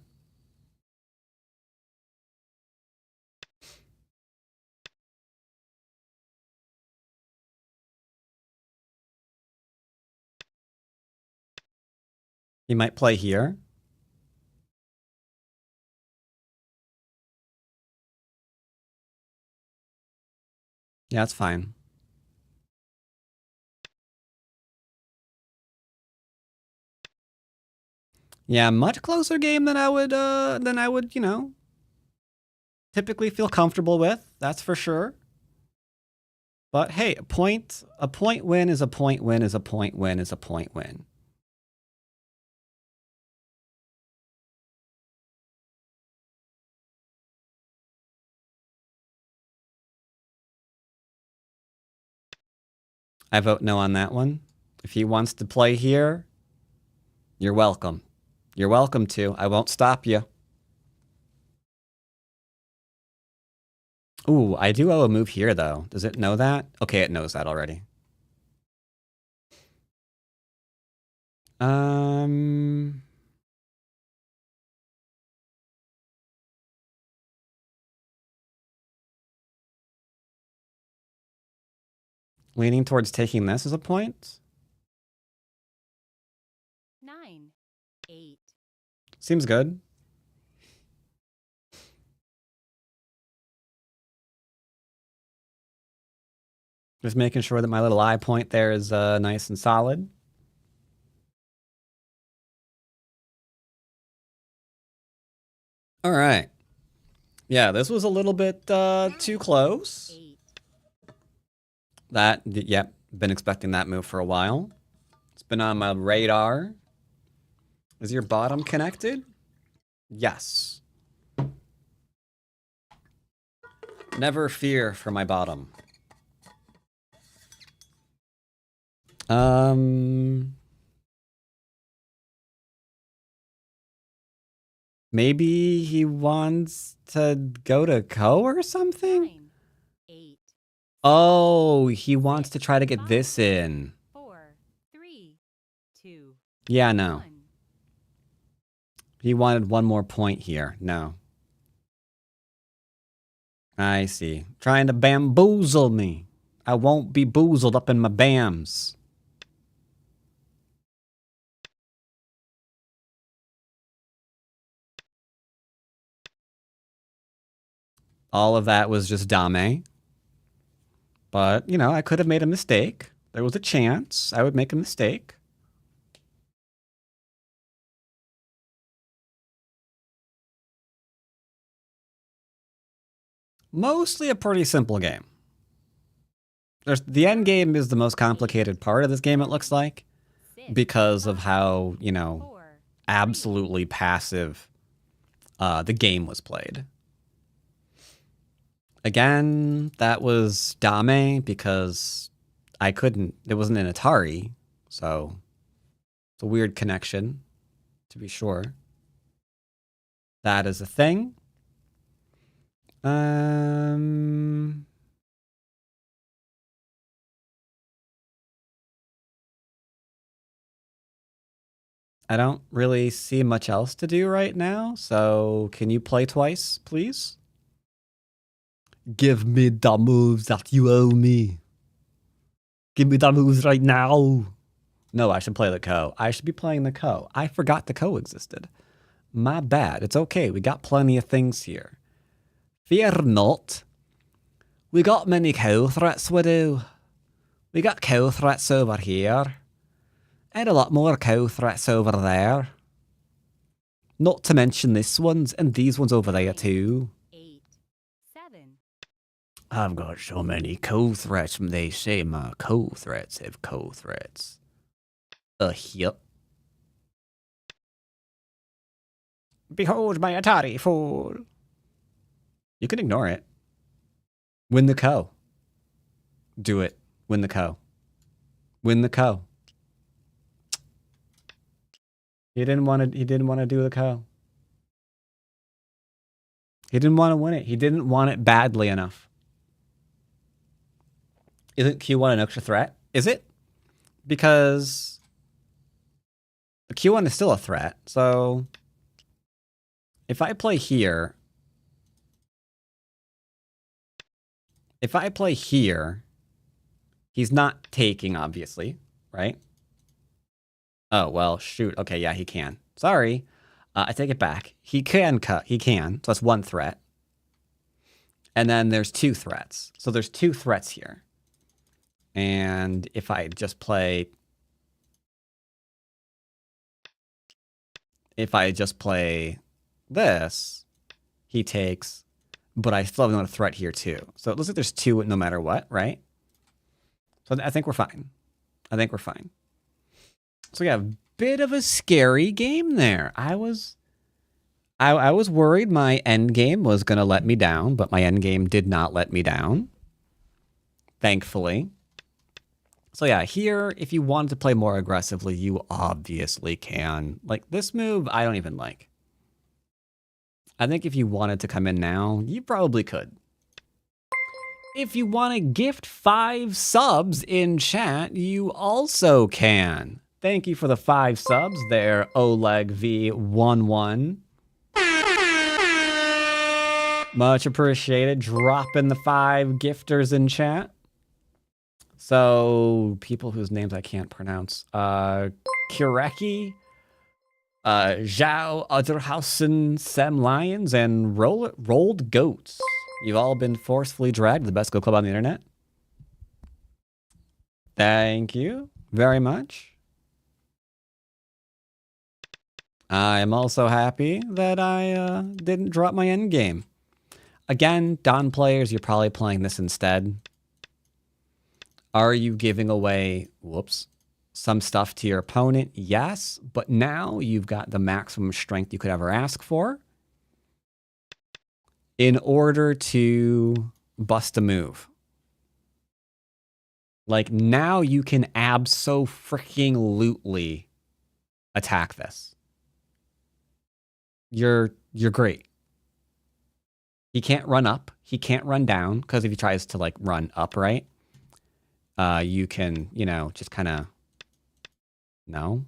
He might play here. Yeah, it's fine. Yeah, much closer game than I would, you know, typically feel comfortable with. That's for sure. But hey, a point win is a point win is a point win is a point win. I vote no on that one. If he wants to play here, you're welcome. You're welcome to. I won't stop you. Ooh, I do owe a move here, though. Does it know that? Okay, it knows that already. Leaning towards taking this as a point. 9, 8, Seems good. Just making sure that my little eye point there is nice and solid. All right. Yeah, this was a little bit too close. 8, Yep, been expecting that move for a while. It's been on my radar. Is your bottom connected? Yes. Never fear for my bottom. Maybe he wants to go to Ko or something? 9, 8, Oh, he wants to try to get this in. 4, 3, 2, Yeah, no. 1. He wanted one more point here. No. I see. Trying to bamboozle me. I won't be boozled up in my bams. All of that was just dame. But, you know, I could have made a mistake. There was a chance I would make a mistake. Mostly a pretty simple game. The end game is the most complicated part of this game, it looks like, 6, because of how, you know, 4, absolutely passive the game was played. Again, that was dame because I couldn't, it wasn't an Atari, so it's a weird connection, to be sure. That is a thing. I don't really see much else to do right now, so can you play twice, please? Give me the moves that you owe me. Give me the moves right now. No, I should play the Ko. I should be playing the Ko. I forgot the Ko existed. My bad. It's okay. We got plenty of things here. Fear not. We got many Ko threats, we do. We got Ko threats over here. And a lot more Ko threats over there. Not to mention this ones and these ones over there too. 8, 7, I've got so many Ko threats. They say my Ko threats have Ko threats. Yep. Behold my Atari fool. You can ignore it. Win the Ko. Do it. Win the Ko. Win the Ko. He didn't want to do the Ko. He didn't want to win it. He didn't want it badly enough. Isn't Q1 an extra threat? Is it? Because the Q1 is still a threat. So if I play here, he's not taking, obviously, right? Oh, well, shoot. Okay, yeah, he can. Sorry. I take it back. He can cut. He can. So that's one threat. And then there's two threats. So there's two threats here. And if I just play... If I just play this, he takes... But I still have another threat here too. So it looks like there's two no matter what, right? So I think we're fine. I think we're fine. So yeah, a bit of a scary game there. I was worried my end game was going to let me down, but my end game did not let me down. Thankfully. So yeah, here, if you wanted to play more aggressively, you obviously can. Like, this move, I don't even like. I think if you wanted to come in now, you probably could. If you want to gift 5 subs in chat, you also can. Thank you for the 5 subs there, Oleg V11. Much appreciated. Dropping the 5 gifters in chat. So people whose names I can't pronounce. Kireki, Zhao Otterhausen, Sem Lions, and Rolled Goats. You've all been forcefully dragged to the best Go club on the internet. Thank you very much. I am also happy that I didn't drop my end game. Again, Don players, you're probably playing this instead. Are you giving away, some stuff to your opponent? Yes, but now you've got the maximum strength you could ever ask for in order to bust a move. Like, now you can abso-freaking-lutely attack this. You're great. He can't run up. He can't run down, because if he tries to, like, run up, right? You can, just kind of... No.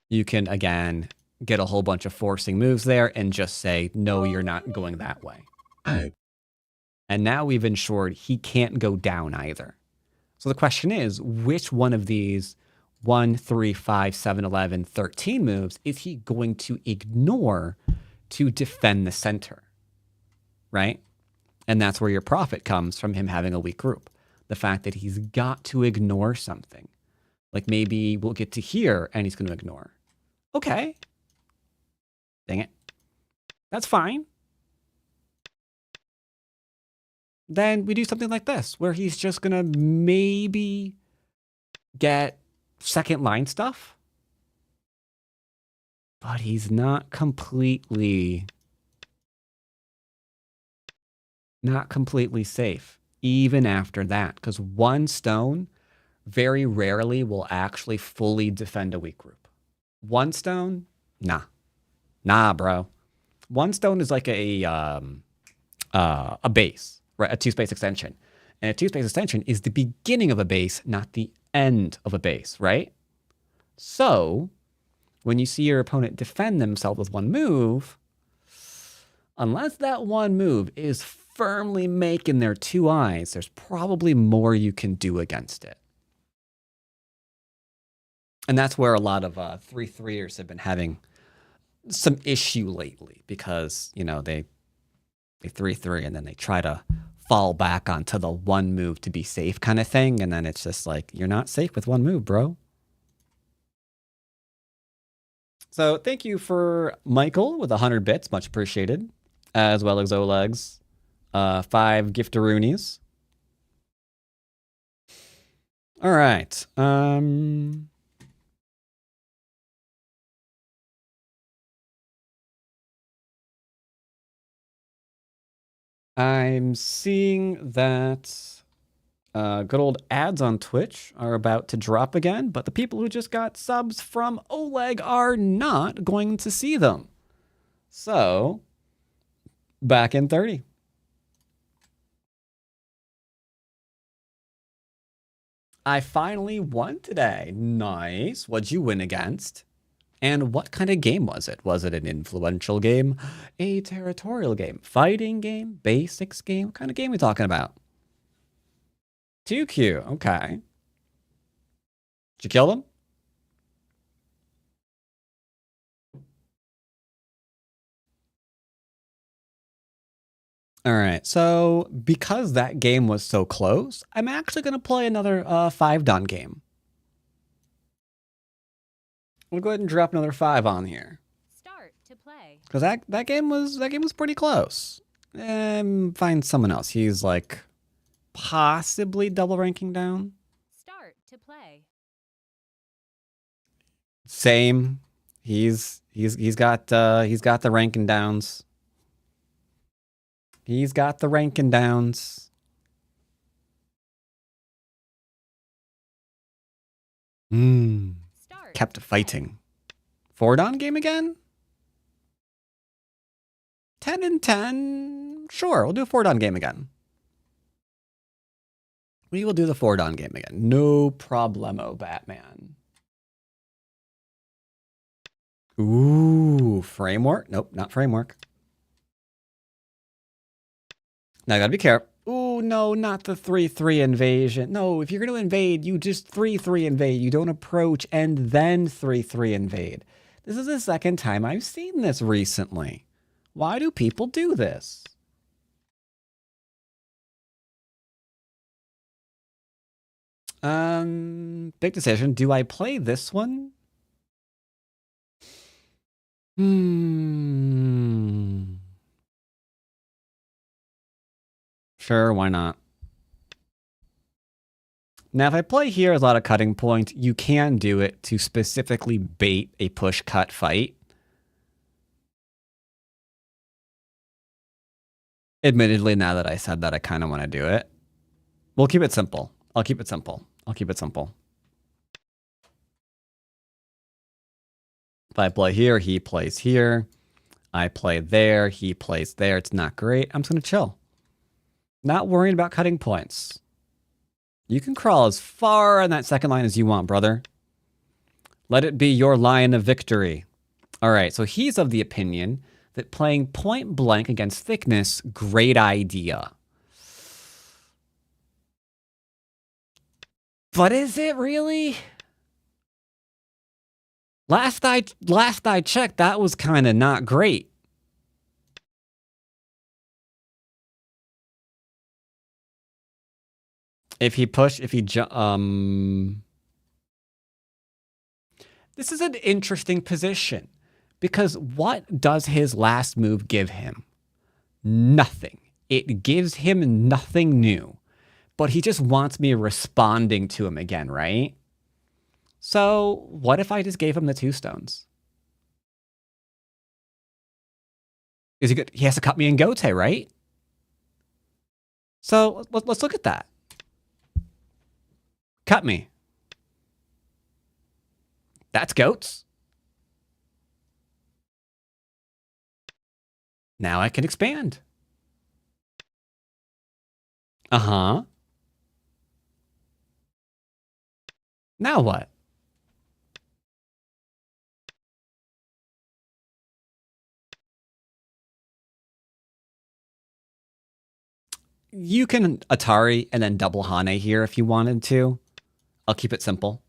You can, again, get a whole bunch of forcing moves there and just say, no, you're not going that way. And now we've ensured he can't go down either. So the question is, which one of these 1, 3, 5, 7, 11, 13 moves is he going to ignore to defend the center? Right? And that's where your profit comes from him having a weak group. The fact that he's got to ignore something. Like maybe we'll get to here and he's going to ignore. Okay. Dang it. That's fine. Then we do something like this, where he's just going to maybe get second line stuff. But he's not completely safe, even after that. Because one stone very rarely will actually fully defend a weak group. One stone? Nah. Nah, bro. One stone is like a base, right? A two-space extension. And a two-space extension is the beginning of a base, not the end of a base, right? So, when you see your opponent defend themselves with one move, unless that one move is firmly making their two eyes, there's probably more you can do against it. And that's where a lot of 3-3ers have been having some issue lately because, they 3-3 and then they try to fall back onto the one move to be safe kind of thing. And then it's just like, you're not safe with one move, bro. So thank you for Michael with 100 bits. Much appreciated. As well as Oleg's 5 giftaroonies. All right. I'm seeing that good old ads on Twitch are about to drop again, but the people who just got subs from Oleg are not going to see them. So, back in 30. I finally won today. Nice. What'd you win against? And what kind of game was it? Was it an influential game? A territorial game? Fighting game? Basics game? What kind of game are we talking about? 2Q. Okay. Did you kill them? All right. So because that game was so close, I'm actually going to play another 5-don game. We'll go ahead and drop another 5 on here. Start to play. Because that game was pretty close. Find someone else. He's like possibly double ranking down. Start to play. Same. He's got the ranking downs. He's got the ranking downs. Kept fighting. 4-don game again? 10 and 10? Sure, we'll do a 4-don game again. We will do the 4-don game again. No problemo, Batman. Ooh, framework? Nope, not framework. Now I gotta be careful. Ooh, no, not the 3-3 invasion. No, if you're going to invade, you just 3-3 invade. You don't approach and then 3-3 invade. This is the second time I've seen this recently. Why do people do this? Big decision. Do I play this one? Sure, why not? Now, if I play here as a lot of cutting points, you can do it to specifically bait a push-cut fight. Admittedly, now that I said that, I kind of want to do it. We'll keep it simple. I'll keep it simple. I'll keep it simple. If I play here, he plays here. I play there, he plays there. It's not great. I'm just going to chill. Not worrying about cutting points. You can crawl as far on that second line as you want, brother. Let it be your line of victory. All right, so he's of the opinion that playing point blank against thickness, great idea. But is it really? Last I checked, that was kind of not great. This is an interesting position because what does his last move give him? Nothing. It gives him nothing new, but he just wants me responding to him again, right? So what if I just gave him the 2 stones? Is he good? He has to cut me in Gote, right? So let's look at that. Cut me. That's goats. Now I can expand. Uh-huh. Now what? You can Atari and then double Hane here if you wanted to. I'll keep it simple.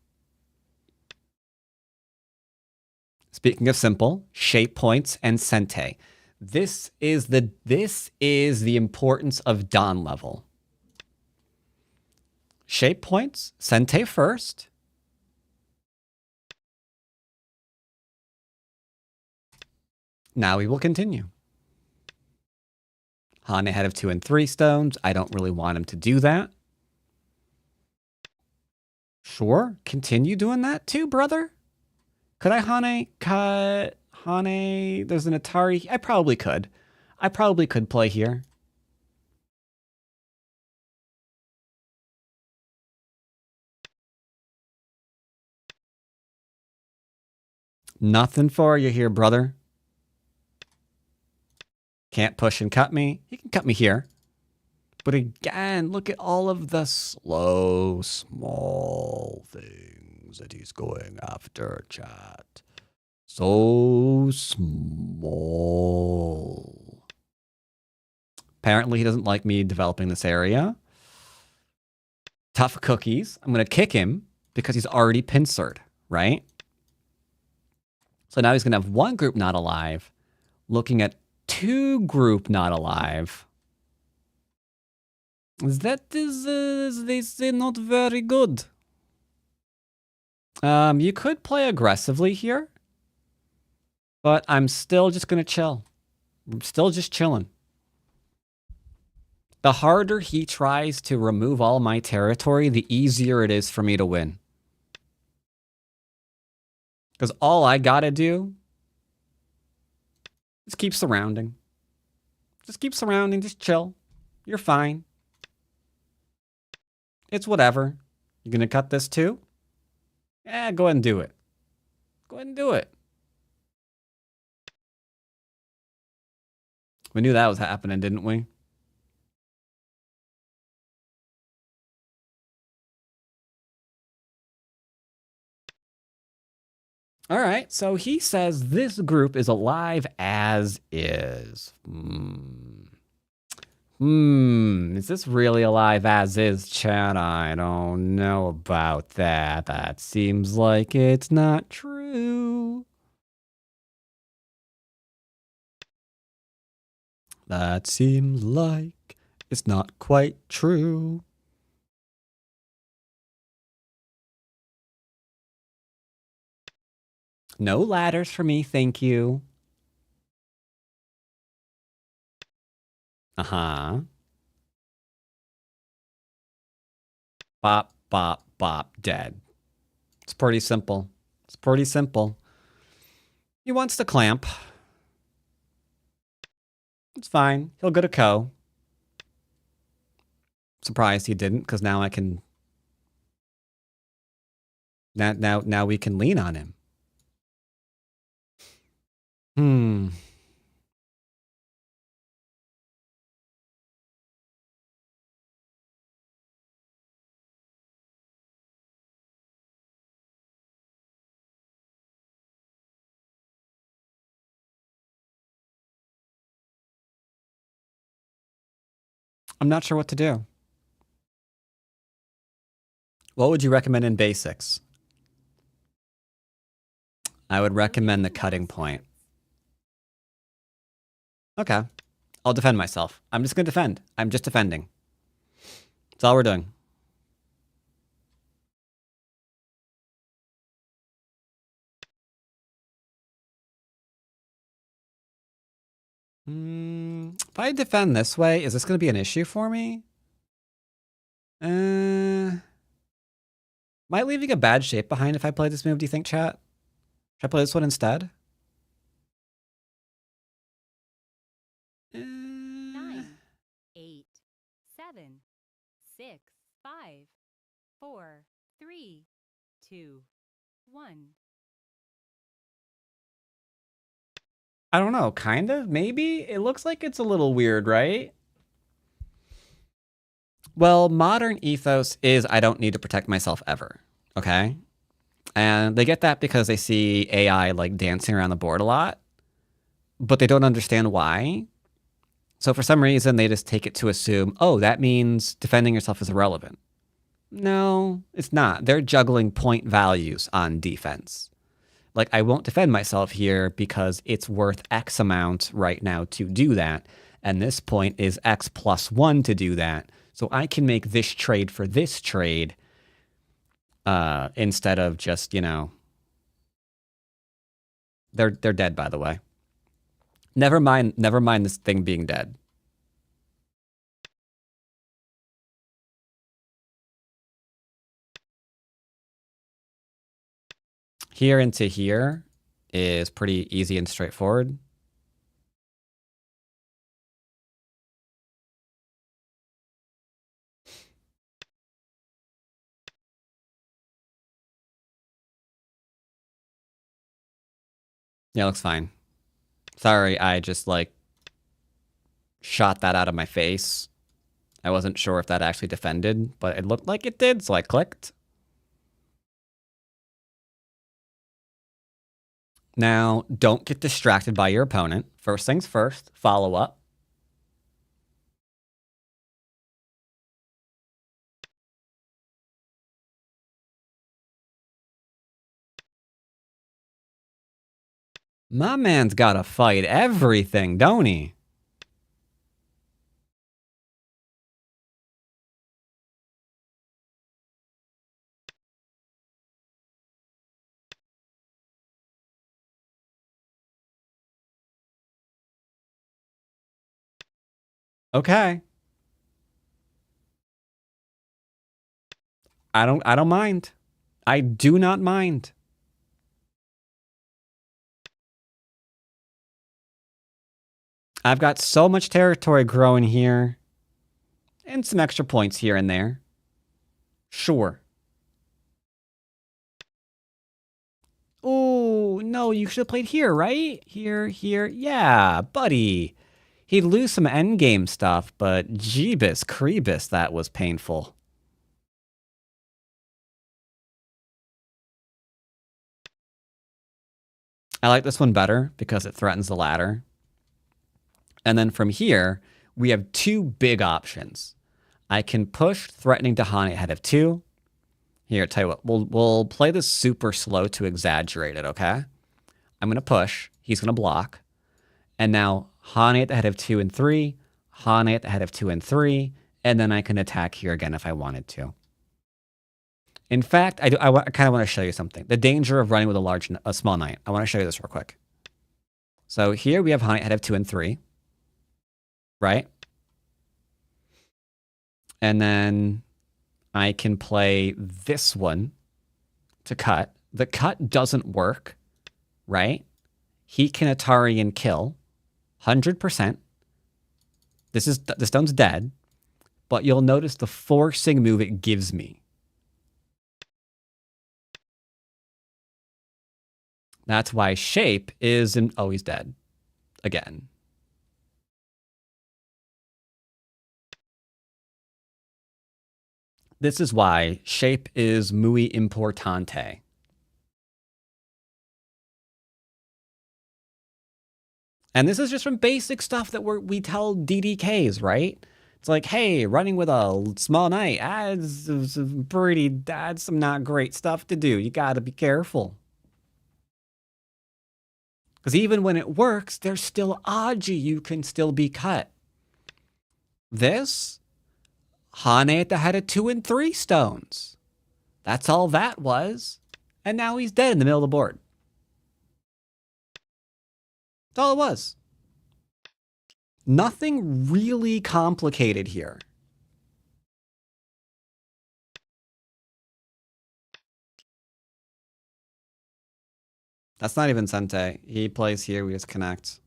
Speaking of simple, shape points and Sente. This is the importance of Dawn level. Shape points, Sente first. Now we will continue. Hane ahead of 2 and 3 stones. I don't really want him to do that. Sure, continue doing that too, brother. Could I Hane cut Hane? There's an Atari. I probably could. I probably could play here. Nothing for you here, brother. Can't push and cut me. He can cut me here. But again, look at all of the slow, small things that he's going after, chat. So small. Apparently, he doesn't like me developing this area. Tough cookies. I'm going to kick him because he's already pincered, right? So now he's going to have 1 group not alive, looking at 2 group not alive. That is, they say, not very good. You could play aggressively here, but I'm still just going to chill. I'm still just chilling. The harder he tries to remove all my territory, the easier it is for me to win. Because all I got to do is keep surrounding. Just keep surrounding, just chill. You're fine. It's whatever. You gonna cut this too? Yeah, go ahead and do it. Go ahead and do it. We knew that was happening, didn't we? All right, so he says this group is alive as is. Is this really alive as is, chat? I don't know about that. That seems like it's not true. That seems like it's not quite true. No ladders for me, thank you. Uh-huh. Bop, bop, bop, dead. It's pretty simple. It's pretty simple. He wants to clamp. It's fine. He'll go to Co. Surprised he didn't, because now I can... Now we can lean on him. I'm not sure what to do. What would you recommend in basics? I would recommend the cutting point. Okay. I'll defend myself. I'm just going to defend. I'm just defending. That's all we're doing. If I defend this way, is this going to be an issue for me? Am I leaving a bad shape behind if I play this move, do you think, chat? Should I play this one instead? 9, 8, 7, 6, 5, 4, 3, 2, 1. I don't know, kind of, maybe? It looks like it's a little weird, right? Well, modern ethos is I don't need to protect myself ever, okay? And they get that because they see AI like dancing around the board a lot, but they don't understand why. So for some reason, they just take it to assume, oh, that means defending yourself is irrelevant. No, it's not. They're juggling point values on defense. Like, I won't defend myself here because it's worth X amount right now to do that. And this point is X plus 1 to do that. So I can make this trade for this trade instead of just, you know... They're dead, by the way. Never mind this thing being dead. Here into here is pretty easy and straightforward. Yeah, looks fine. Sorry, I just like shot that out of my face. I wasn't sure if that actually defended, but it looked like it did, so I clicked. Now, don't get distracted by your opponent. First things first, follow up. My man's gotta fight everything, don't he? Okay. I don't mind. I do not mind. I've got so much territory growing here. And some extra points here and there. Sure. Oh, no, you should have played here, right? Here. Yeah, buddy. He'd lose some endgame stuff, but Jeebus Creebus, that was painful. I like this one better because it threatens the ladder. And then from here, we have two big options. I can push, threatening to Hane ahead of 2. Here, tell you what, we'll play this super slow to exaggerate it, okay? I'm going to push. He's going to block. And now Hane at the head of 2 and 3, Hane at the head of 2 and 3, and then I can attack here again if I wanted to. In fact, I kind of want to show you something. The danger of running with a small knight. I want to show you this real quick. So here we have Hane at head of 2 and 3, right? And then I can play this one to cut. The cut doesn't work, right? He can Atari and kill, 100%. The stone's dead, but you'll notice the forcing move it gives me. That's why shape is he's dead again. This is why shape is muy importante. And this is just from basic stuff that we tell DDKs, right? It's like, hey, running with a small knight adds some not great stuff to do. You got to be careful. Because even when it works, there's still Aji. You can still be cut. This, Hane at the head of 2 and 3 stones. That's all that was. And now he's dead in the middle of the board. That's all it was. Nothing really complicated here. That's not even Sente. He plays here, we just connect.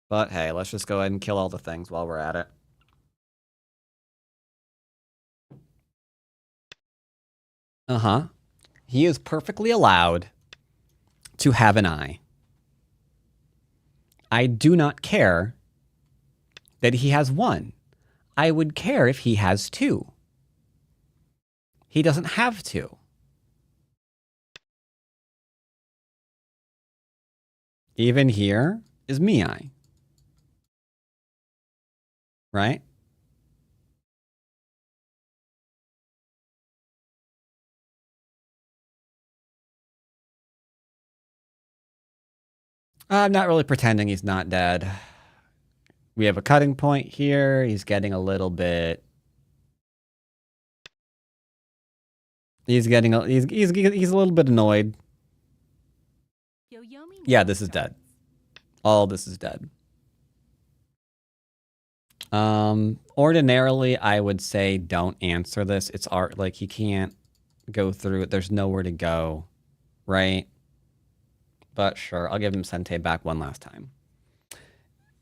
But hey, let's just go ahead and kill all the things while we're at it. Uh-huh. He is perfectly allowed to have an eye. I do not care that he has 1. I would care if he has 2. He doesn't have 2. Even here is Mii. Right? I'm not really pretending he's not dead. We have a cutting point here. He's getting a little bit... He's a little bit annoyed. Yeah, this is dead. All this is dead. Ordinarily, I would say don't answer this. It's art. Like, he can't go through it. There's nowhere to go, right? But sure, I'll give him Sente back one last time.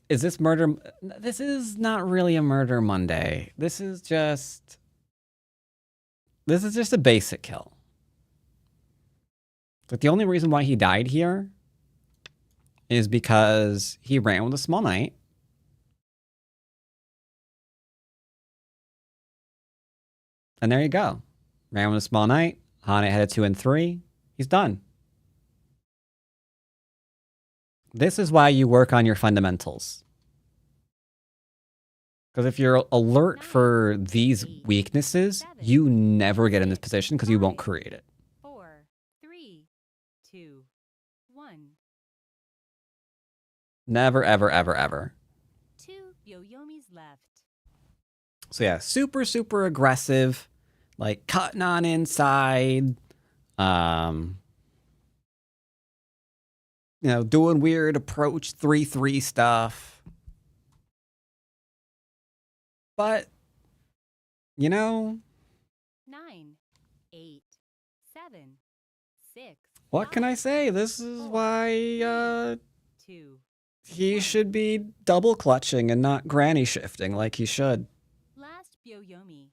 Is this murder? This is not really a murder Monday. This is just a basic kill. But the only reason why he died here is because he ran with a small knight. And there you go. Ran with a small knight. Hane had a 2 and 3. He's done. This is why you work on your fundamentals. Because if you're alert for these weaknesses, you never get in this position because you won't create it. 4, 3, 2, 1. Never, ever, ever, ever. 2 Yoyomis left. So yeah, super, super aggressive. Like cutting on inside. You know, doing weird approach 3-3 stuff. But, you know. 9, 8, 7, 6. What can I say? This is why 2. he should be double clutching and not granny shifting like he should. Last Yoyomi.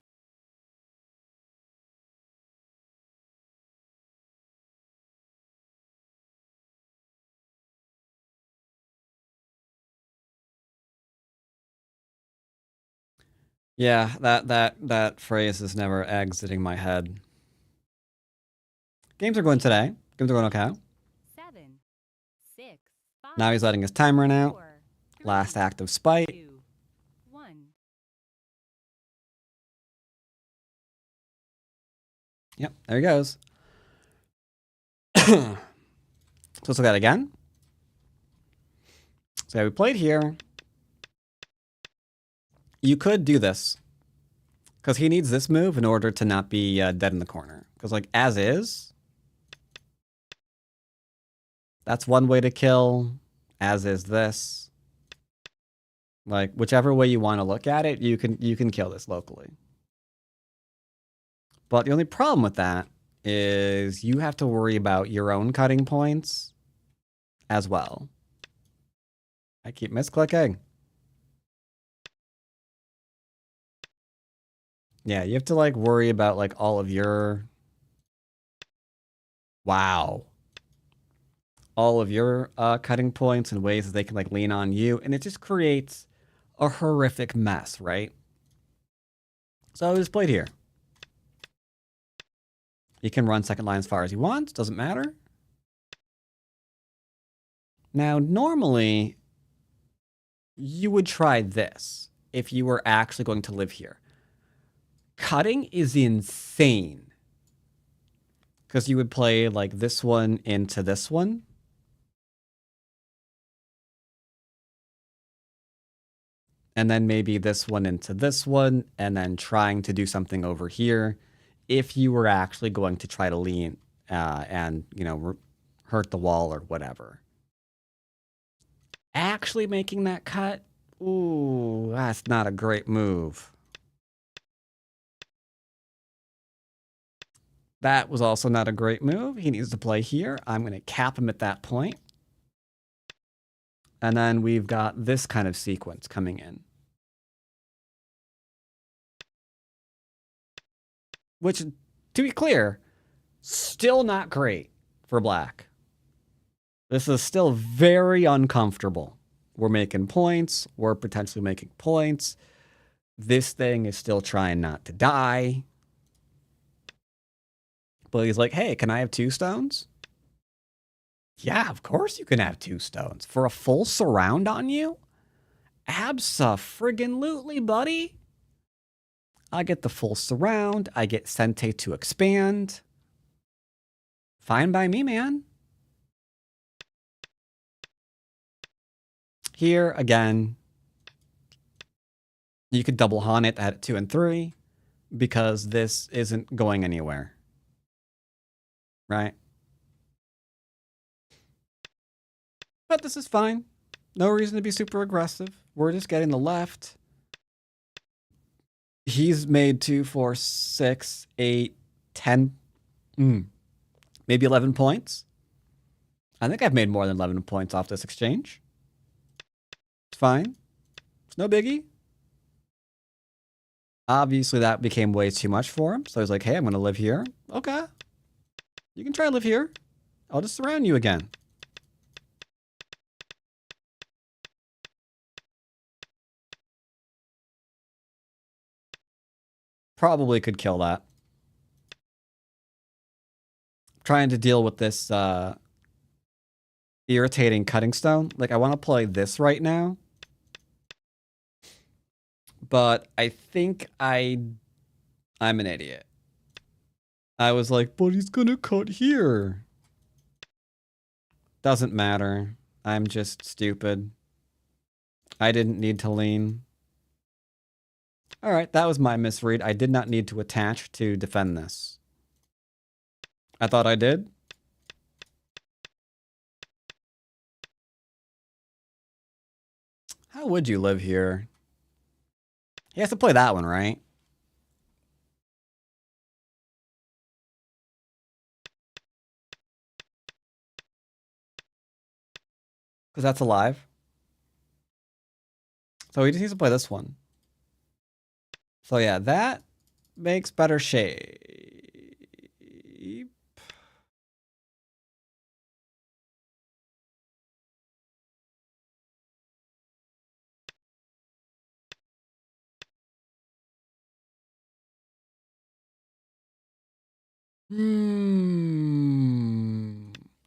Yeah, that phrase is never exiting my head. Games are going today. Games are going okay. 7, 6, 5. Now he's letting his time run out. 4, 3, Last act of spite. 2, Yep, there he goes. So let's look at it again. So yeah, we played here. You could do this. Because he needs this move in order to not be dead in the corner. Because, like, as is, that's one way to kill. As is this. Like, whichever way you want to look at it, you can kill this locally. But the only problem with that is you have to worry about your own cutting points as well. I keep misclicking. Yeah, you have to, like, worry about, like, all of your... Wow. All of your cutting points and ways that they can, like, lean on you. And it just creates a horrific mess, right? So I just played here. You can run second line as far as you want. Doesn't matter. Now, normally, you would try this if you were actually going to live here. Cutting is insane. Because you would play, like, this one into this one. And then maybe this one into this one. And then trying to do something over here. If you were actually going to try to lean and, you know, hurt the wall or whatever. Actually making that cut? Ooh, that's not a great move. That was also not a great move. He needs to play here. I'm going to cap him at that point. And then we've got this kind of sequence coming in. Which, to be clear, still not great for black. This is still very uncomfortable. We're making points. We're potentially making points. This thing is still trying not to die. But he's like, hey, can I have 2 stones? Yeah, of course you can have 2 stones. For a full surround on you? Abso-friggin-lutely, buddy. I get the full surround. I get Sente to expand. Fine by me, man. Here, again, you could double Han it at 2 and 3 because this isn't going anywhere. Right? But this is fine. No reason to be super aggressive. We're just getting the left. He's made 2, 4, 6, 8, 10, maybe 11 points. I think I've made more than 11 points off this exchange. It's fine. It's no biggie. Obviously, that became way too much for him. So he's like, hey, I'm going to live here. Okay. You can try to live here. I'll just surround you again. Probably could kill that. Trying to deal with this irritating cutting stone. Like, I want to play this right now. But I think I'm an idiot. I was like, but he's gonna cut here. Doesn't matter. I'm just stupid. I didn't need to lean. All right, that was my misread. I did not need to attach to defend this. I thought I did. How would you live here? He has to play that one, right? Because that's alive. So he just needs to play this one. So yeah, that makes better shape.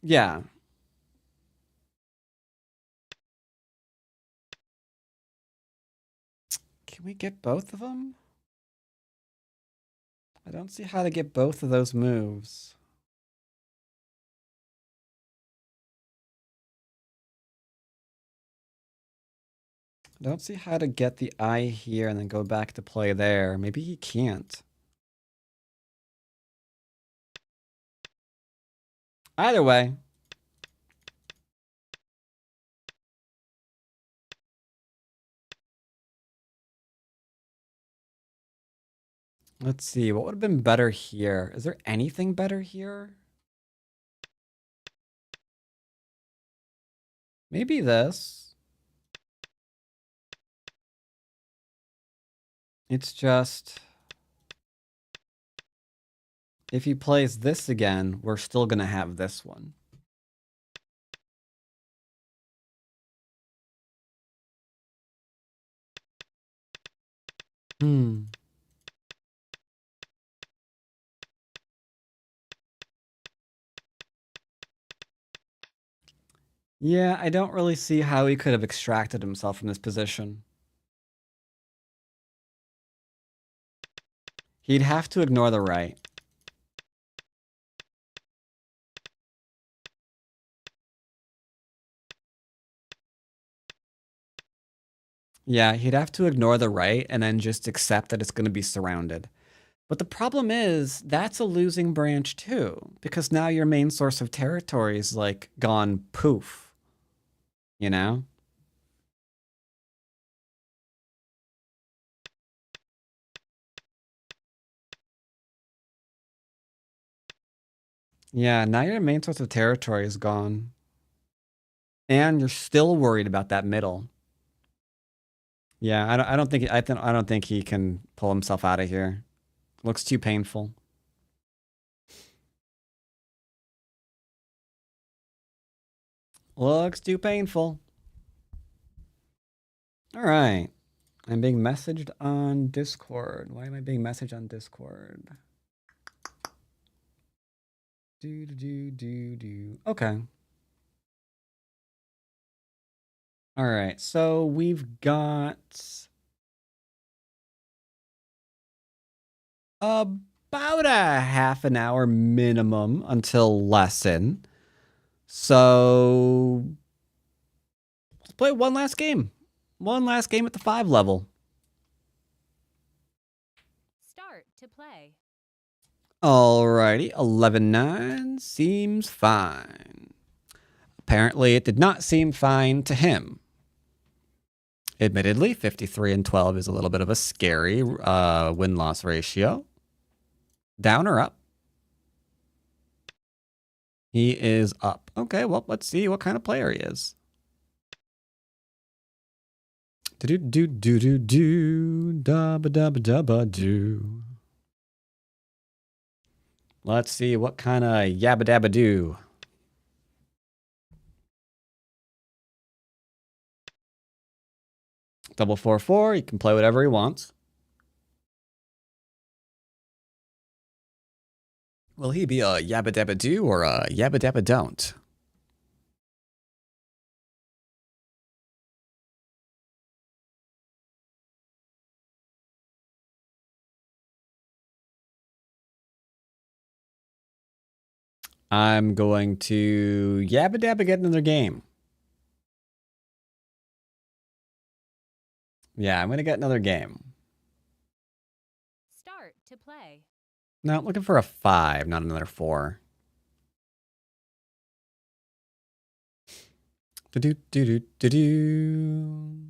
Yeah. Can we get both of them? I don't see how to get both of those moves. I don't see how to get the eye here and then go back to play there. Maybe he can't. Either way. Let's see, what would have been better here? Is there anything better here? Maybe this. It's just... if he plays this again, we're still gonna have this one. Yeah, I don't really see how he could have extracted himself from this position. He'd have to ignore the right. Yeah, he'd have to ignore the right and then just accept that it's going to be surrounded. But the problem is, that's a losing branch too, because now your main source of territory is like gone poof. You know? Yeah, now your main source of territory is gone. And you're still worried about that middle. Yeah, I don't think he can pull himself out of here. Looks too painful. Looks too painful. All right. I'm being messaged on Discord. Why am I being messaged on Discord? Okay. All right. So we've got about a half an hour minimum until lesson. So let's play one last game. One last game at the 5 level. Start to play. Alrighty, 11-9 seems fine. Apparently, it did not seem fine to him. Admittedly, 53-12 is a little bit of a scary win-loss ratio. Down or up? He is up. Okay, well, let's see what kind of player he is. Do-do-do-do-do-do, dabba-dabba-dabba-do. Let's see what kind of yabba-dabba-do. Double 4-4, he can play whatever he wants. Will he be a yabba-dabba-do or a yabba-dabba-don't? I'm going to yabba-dabba get another game. Yeah, I'm going to get another game. Start to play. No, I'm looking for a 5, not another 4. Do-do-do-do-do-do.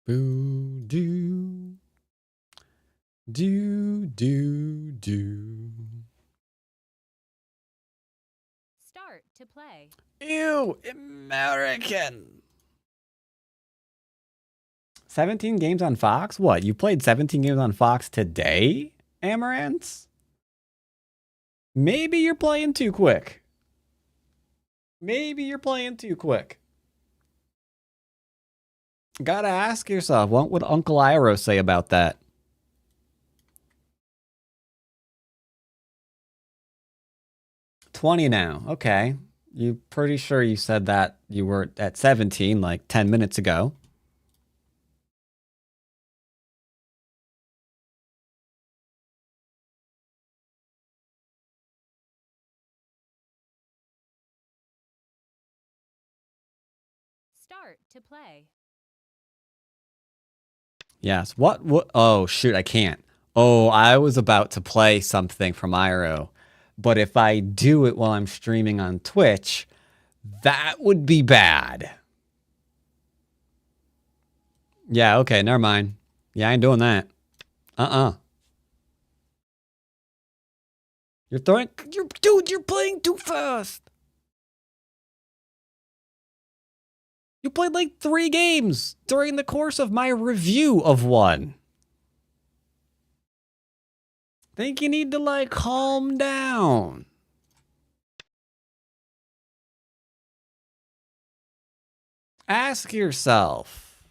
Boo-doo. Do-do-do. Start to play. Ew, American. 17 games on Fox? What, you played 17 games on Fox today, Amaranth? Maybe you're playing too quick. Maybe you're playing too quick. Gotta ask yourself, what would Uncle Iro say about that? $20 now. Okay. You pretty sure you said that you were at 17 like 10 minutes ago. Start to play. Yes. What? Oh, shoot. I can't. Oh, I was about to play something from Iro. But if I do it while I'm streaming on Twitch, that would be bad. Yeah, okay. Never mind. Yeah, I ain't doing that. You're throwing... Dude, you're playing too fast. You played like 3 games during the course of my review of one. Think you need to like calm down. Ask yourself,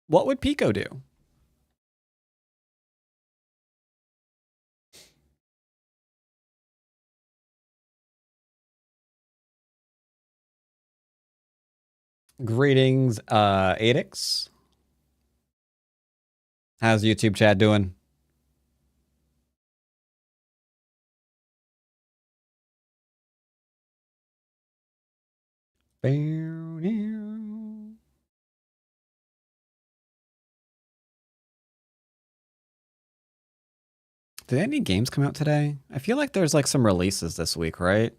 what would Pico do? Greetings, Adix. How's YouTube chat doing? Did any games come out today? I feel like there's like some releases this week, right?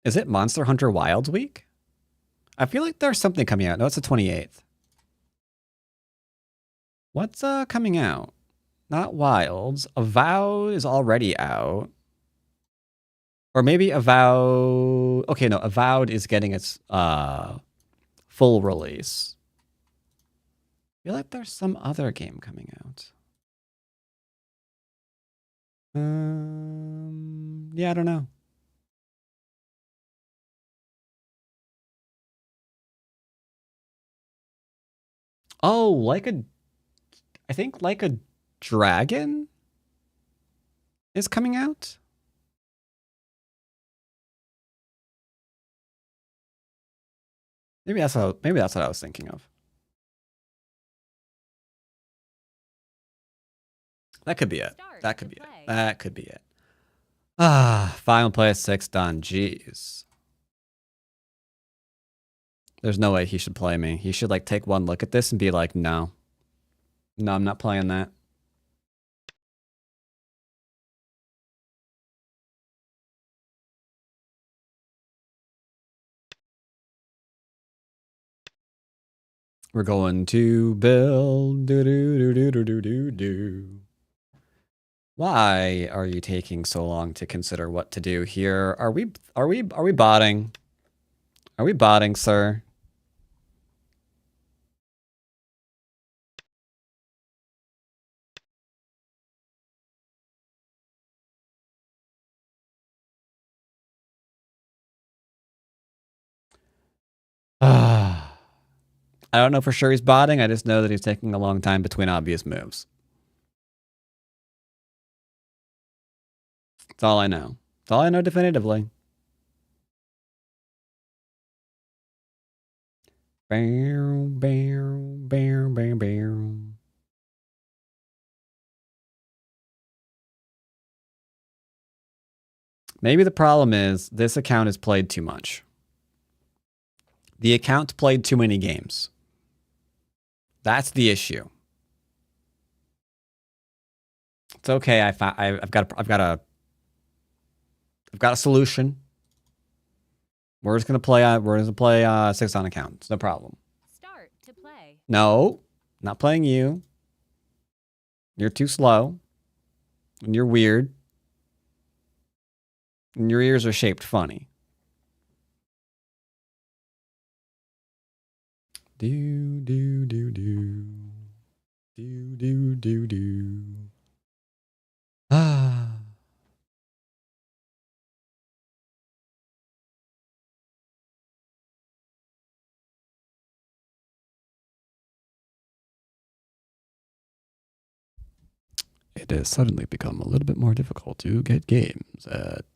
Is it Monster Hunter Wilds week? I feel like there's something coming out. No, it's the 28th. What's coming out? Not Wilds. Avowed is already out. Or maybe Avowed... Okay, no. Avowed is getting its full release. I feel like there's some other game coming out. Yeah, I don't know. Oh, I think Like a Dragon is coming out. Maybe that's what I was thinking of. That could be it. That could be it. That could be it. Final Play 6 done. Jeez. There's no way he should play me. He should like take one look at this and be like, no. No, I'm not playing that. We're going to build. Do do do do do do do do. Why are you taking so long to consider what to do here? Are we botting? Are we botting, sir? I don't know for sure he's botting. I just know that he's taking a long time between obvious moves. That's all I know. That's all I know definitively. Bow, bow, bow, bow, bow. Maybe the problem is this account is played too much. The account played too many games. That's the issue. It's okay. I've got a solution. We're just gonna play 6 on account. It's no problem. Start to play. No, not playing you. You're too slow. And you're weird. And your ears are shaped funny. Do do do do. Do do do do. Ah. It has suddenly become a little bit more difficult to get games at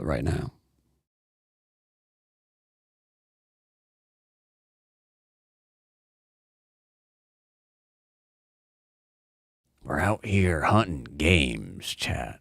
right now. We're out here hunting games, chat.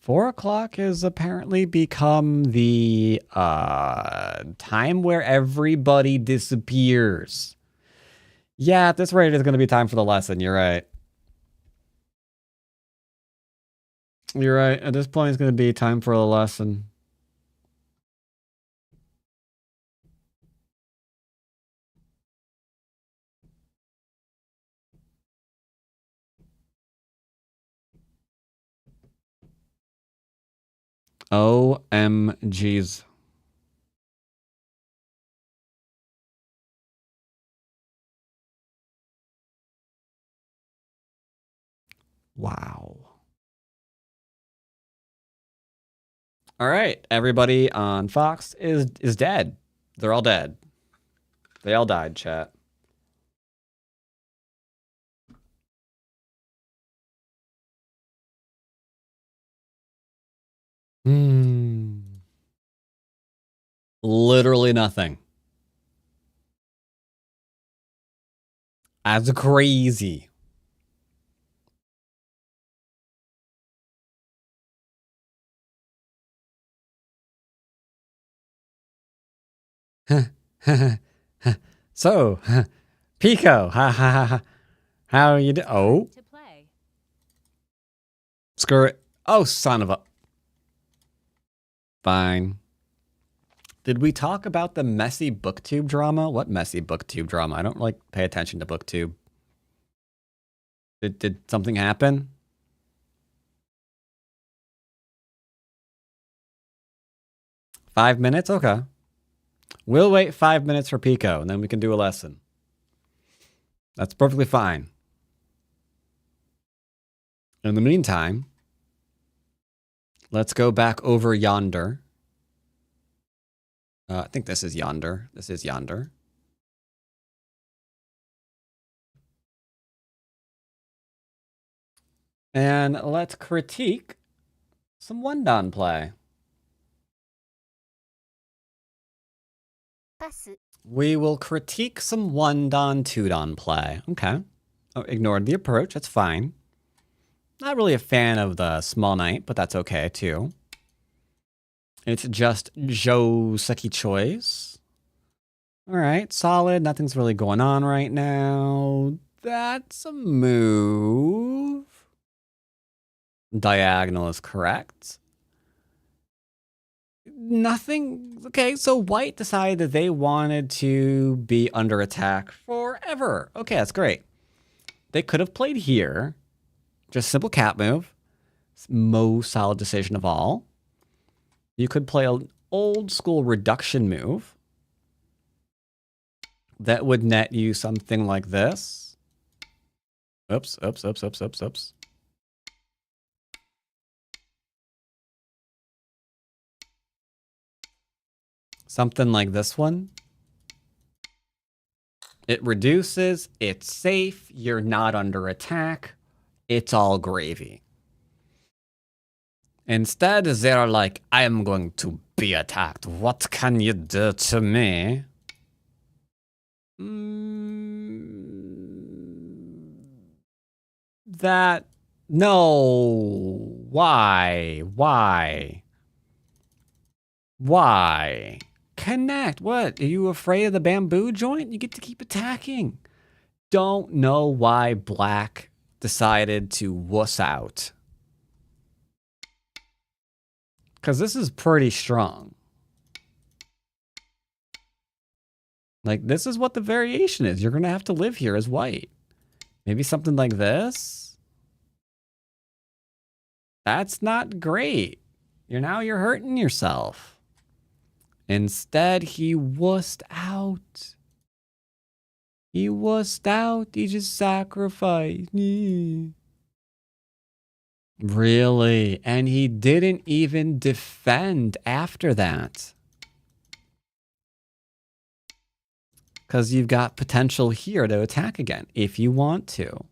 4 o'clock has apparently become the time where everybody disappears. Yeah, at this rate, it's going to be time for the lesson. You're right. You're right. At this point, it's going to be time for the lesson. OMGs. Wow. All right, everybody on Fox is dead. They're all dead. They all died, chat. Literally nothing. As crazy. So, Pico, how you do? Oh, To play. screw it. Oh, son of a. Fine. Did we talk about the messy booktube drama? What messy booktube drama? I don't like pay attention to booktube. Did something happen? Five minutes? Okay. We'll wait 5 minutes for Pico, and then we can do a lesson. That's perfectly fine. In the meantime, let's go back over yonder. I think this is yonder. This is yonder. And let's critique some one-don play. パス We will critique some one-don, two-don play. Okay. Oh, ignored the approach. That's fine. Not really a fan of the small knight, but that's okay too. It's just Joseki choice. All right, solid. Nothing's really going on right now. That's a move. Diagonal is correct. Nothing. Okay, so white decided that they wanted to be under attack forever. Okay, that's great. They could have played here. Just simple cat move. Most solid decision of all. You could play an old school reduction move that would net you something like this. Oops, oops, oops, oops, oops, oops. Something like this one. It reduces, it's safe, you're not under attack, it's all gravy. Instead, they're like, I am going to be attacked. What can you do to me? That, no, why? Connect, what? Are you afraid of the bamboo joint? You get to keep attacking. Don't know why black decided to wuss out. Because this is pretty strong. Like, this is what the variation is. You're going to have to live here as white. Maybe something like this. That's not great. You're hurting yourself. Instead, he wussed out. He wussed out. He just sacrificed. Really? And he didn't even defend after that. Because you've got potential here to attack again, if you want to.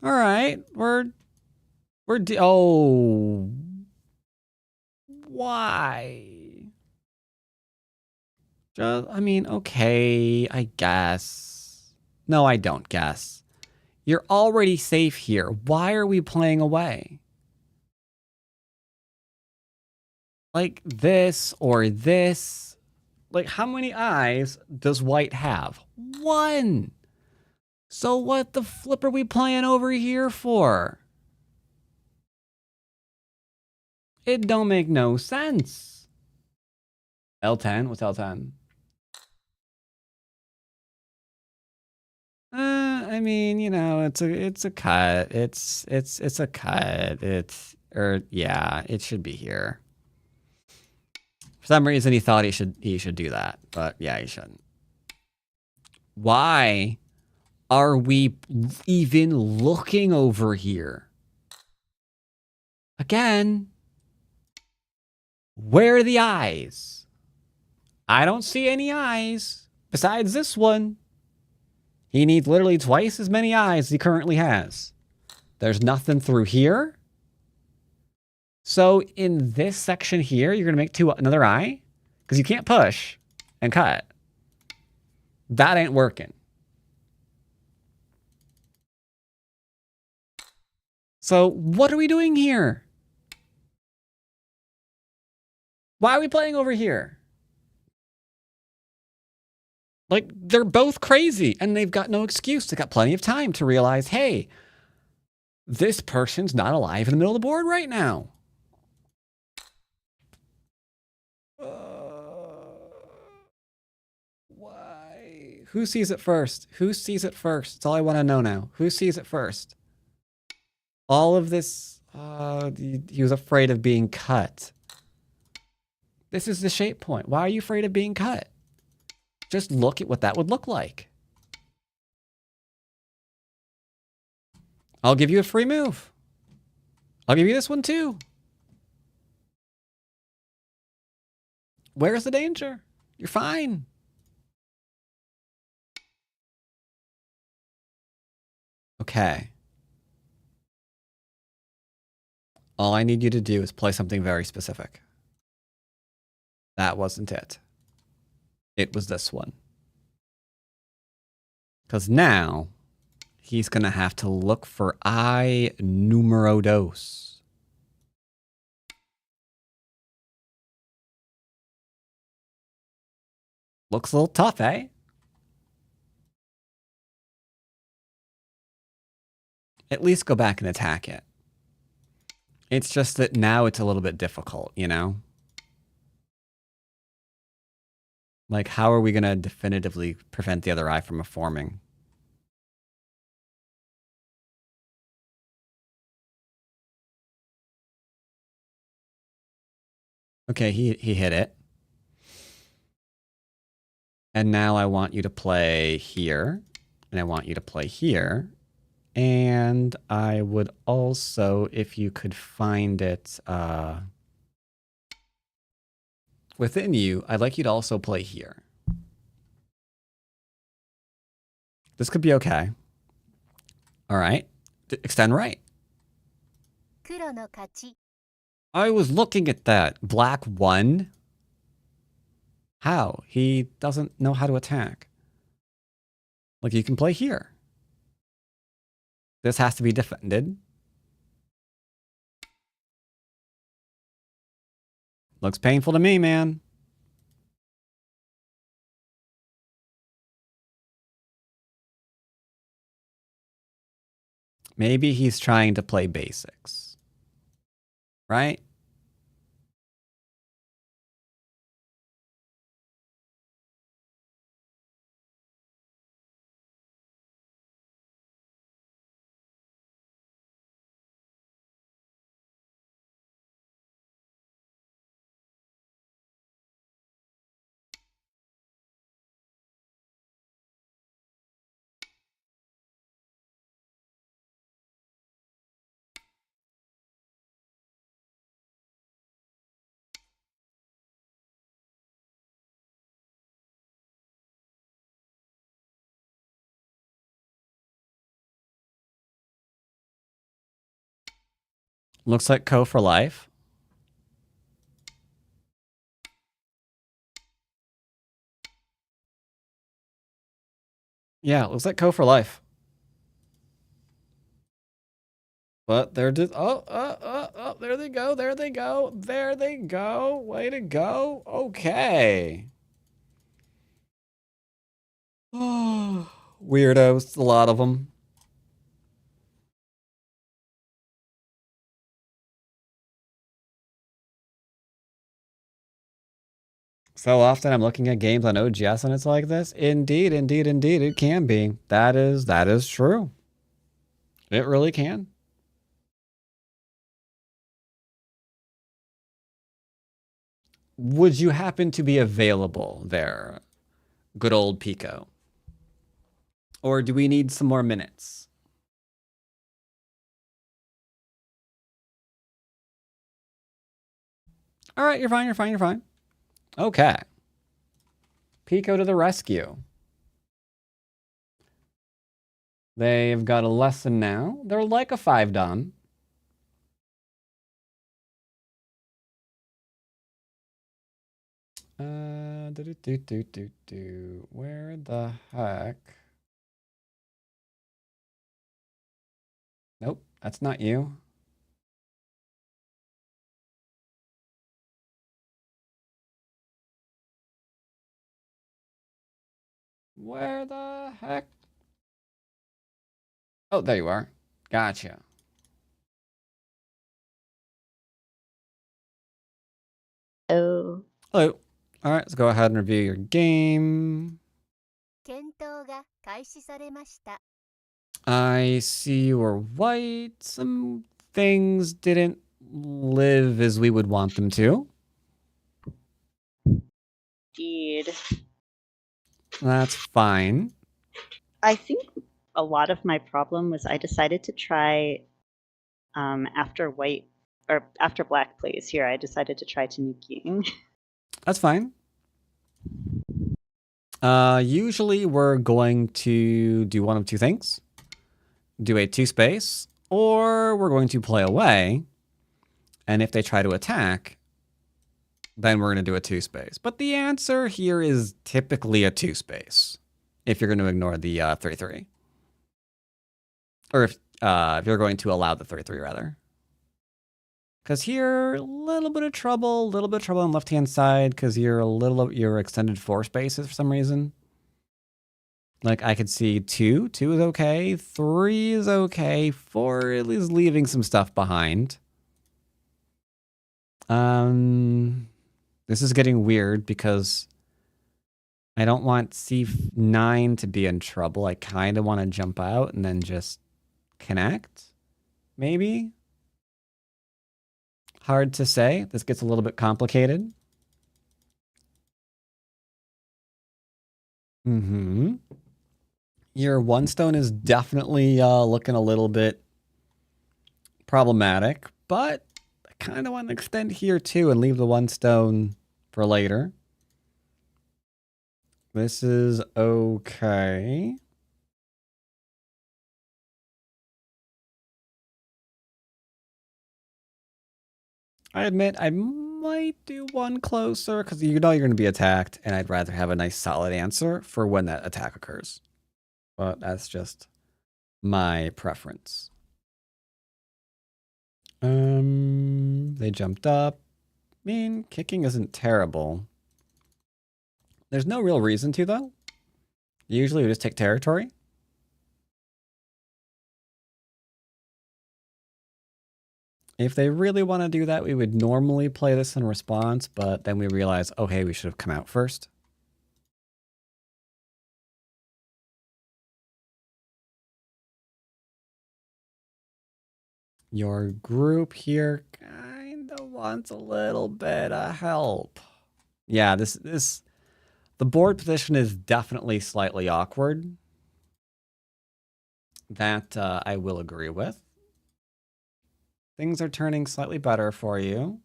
All right, oh, why? I mean, okay, I guess. No, I don't guess. You're already safe here. Why are we playing away? Like this or this. Like, how many eyes does white have? 1. So what the flip are we playing over here for? It don't make no sense. L10? What's L10? I mean, you know, it's a cut. It's a cut. Yeah, it should be here. For some reason, he thought he should do that, but yeah, he shouldn't. Why are we even looking over here? Again, where are the eyes? I don't see any eyes besides this one. He needs literally twice as many eyes as he currently has. There's nothing through here. So in this section here, you're going to make another eye? Because you can't push and cut. That ain't working. So what are we doing here? Why are we playing over here? Like, they're both crazy, and they've got no excuse. They've got plenty of time to realize, hey, this person's not alive in the middle of the board right now. Why? Who sees it first? Who sees it first? That's all I want to know now. Who sees it first? All of this, he was afraid of being cut. This is the shape point. Why are you afraid of being cut? Just look at what that would look like. I'll give you a free move. I'll give you this one too. Where's the danger? You're fine. Okay. All I need you to do is play something very specific. That wasn't it. It was this one. Because now he's going to have to look for I numero dos. Looks a little tough, eh? At least go back and attack it. It's just that now it's a little bit difficult, you know? Like, how are we going to definitively prevent the other eye from forming? Okay, he hit it. And now I want you to play here. And I want you to play here. And I would also, if you could find it within you, I'd like you to also play here. This could be okay. All right. Extend right. 黒の勝ち。 I was looking at that. Black 1? How? He doesn't know how to attack. Like, you can play here. This has to be defended. Looks painful to me, man. Maybe he's trying to play basics. Right? Looks like Co for life. Yeah, looks like Co for life. But they're just oh, there they go, there they go, there they go. Way to go. Okay. Oh, weirdos, a lot of them. So often I'm looking at games on OGS and it's like this. Indeed, indeed, indeed, it can be. That is true. It really can. Would you happen to be available there, good old Pico? Or do we need some more minutes? All right, you're fine, you're fine, you're fine. Okay. Pico to the rescue. They've got a lesson now. They're like a 5 done. Where the heck? Nope, that's not you. Where the heck? Oh, there you are. Gotcha. Oh. Hello. All right, let's go ahead and review your game. 検討が開始されました。 I see you were white. Some things didn't live as we would want them to. Indeed. That's fine. I think a lot of my problem was I decided to try after white or after black plays here. I decided to try Tanukiing. That's fine. Usually we're going to do one of two things. Do a 2-space, or we're going to play away. And if they try to attack, then we're going to do a 2-space. But the answer here is typically a 2-space, if you're going to ignore the 3-3. Or if you're going to allow the 3-3, rather. Because here, a little bit of trouble on left-hand side, because you're extended 4 spaces for some reason. Like, I could see 2. 2 is okay. 3 is okay. 4 is leaving some stuff behind. This is getting weird because I don't want C9 to be in trouble. I kind of want to jump out and then just connect, maybe? Hard to say. This gets a little bit complicated. Your 1 stone is definitely looking a little bit problematic, but I kind of want to extend here too and leave the 1 stone for later. This is okay. I admit I might do 1 closer because you know you're going to be attacked, and I'd rather have a nice solid answer for when that attack occurs. But that's just my preference. They jumped up. I mean, kicking isn't terrible. There's no real reason to, though. Usually we just take territory. If they really want to do that, we would normally play this in response, but then we realize, okay, we should have come out first. Your group here kind of wants a little bit of help. Yeah, the board position is definitely slightly awkward. That I will agree with. Things are turning slightly better for you.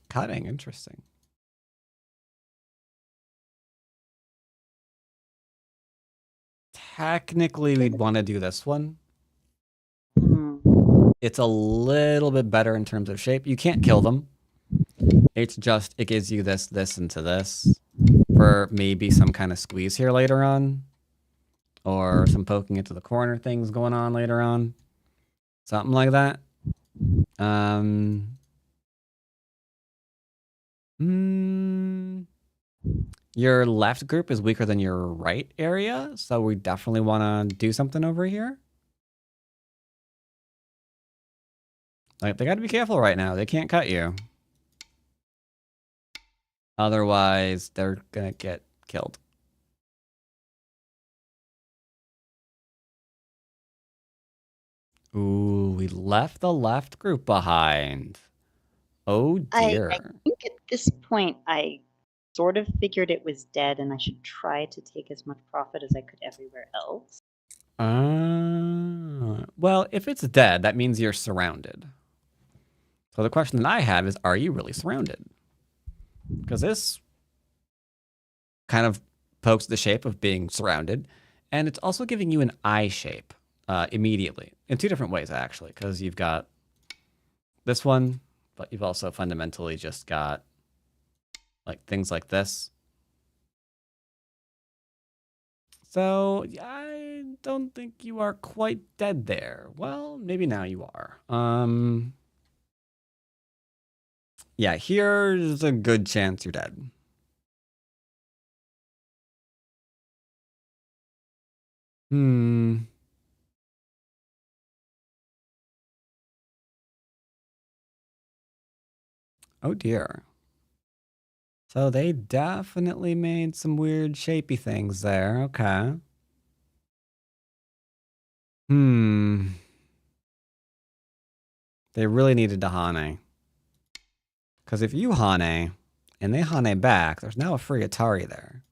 Cutting, interesting. Technically, we'd want to do this one. It's a little bit better in terms of shape. You can't kill them. It's just, it gives you this, this, and to this for maybe some kind of squeeze here later on. Or some poking into the corner things going on later on. Something like that. Your left group is weaker than your right area, so we definitely want to do something over here. Like, they got to be careful right now. They can't cut you. Otherwise, they're going to get killed. Ooh, we left the left group behind. Oh dear. I think at this point I sort of figured it was dead and I should try to take as much profit as I could everywhere else. Well, if it's dead, that means you're surrounded. So the question that I have is, are you really surrounded? Because this kind of pokes the shape of being surrounded, and it's also giving you an eye shape immediately in two different ways, actually, because you've got this one, but you've also fundamentally just got like things like this. So I don't think you are quite dead there. Well, maybe now you are. Yeah, here's a good chance you're dead. Oh dear. So they definitely made some weird shapey things there. Okay. They really needed to Hane. Because if you Hane, and they Hane back, there's now a free Atari there.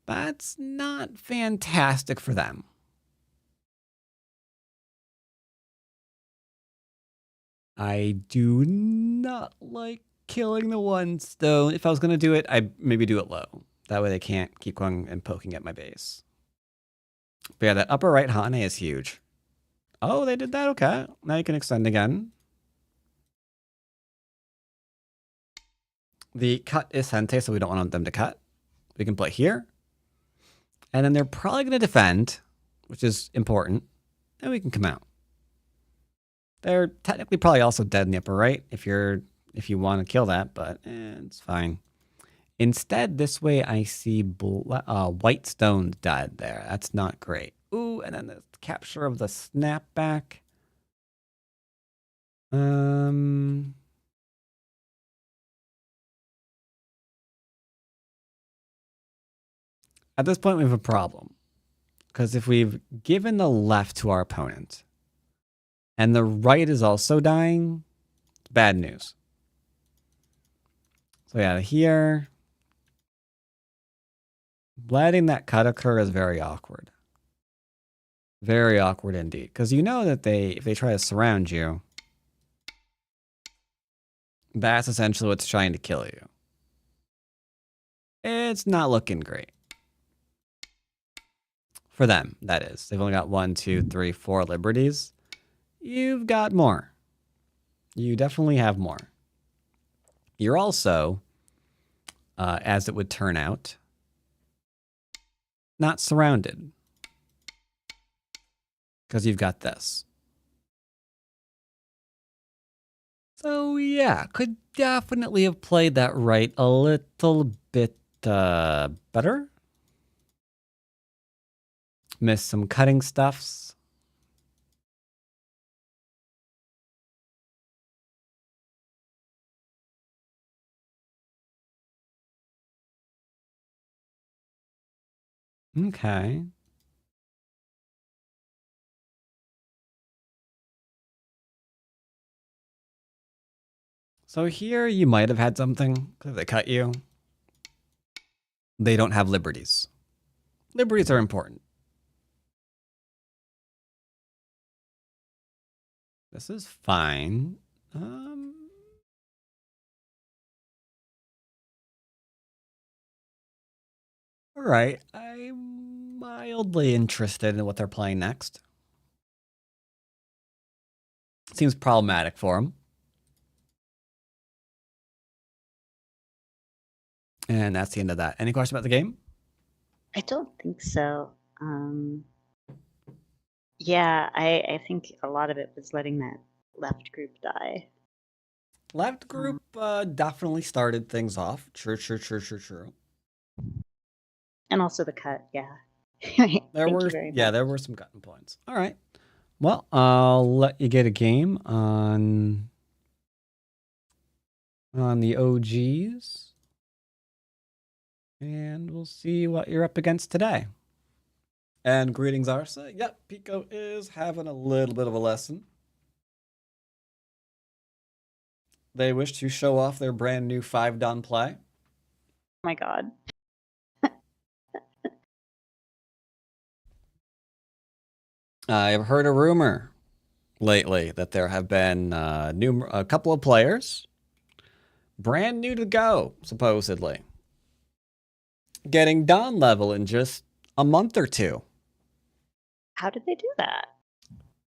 That's not fantastic for them. I do not like killing the one stone. If I was going to do it, I'd maybe do it low. That way they can't keep going and poking at my base. But yeah, that upper right Hane is huge. Oh, they did that? Okay. Now you can extend again. The cut is Hente, so we don't want them to cut. We can play here. And then they're probably going to defend, which is important. And we can come out. They're technically probably also dead in the upper right if you want to kill that, but it's fine. Instead, this way I see white stones died there. That's not great. Ooh, and then the capture of the snapback. At this point, we have a problem. Because if we've given the left to our opponent, and the right is also dying, it's bad news. So yeah, here, letting that cut occur is very awkward. Very awkward indeed. Because you know that if they try to surround you, that's essentially what's trying to kill you. It's not looking great. For them, that is. They've only got 1, 2, 3, 4 liberties. You've got more. You definitely have more. You're also, as it would turn out, not surrounded. Because you've got this. So yeah, could definitely have played that right a little bit better. Missed some cutting stuffs. Okay. So here you might have had something because they cut you. They don't have liberties. Liberties are important. This is fine. All right, I'm mildly interested in what they're playing next. Seems problematic for him. And that's the end of that. Any question about the game? I don't think so. Yeah, I think a lot of it was letting that left group die. Left group definitely started things off. True. And also the cut, yeah. There Thank were you very much. there were some cutting points. All right. Well, I'll let you get a game on the OGs. And we'll see what you're up against today. And greetings, Arsa. Yep, Pico is having a little bit of a lesson. They wish to show off their brand new 5-don play. Oh my god. I've heard a rumor lately that there have been a couple of players brand new to Go, supposedly, getting Don level in just a month or two. How did they do that?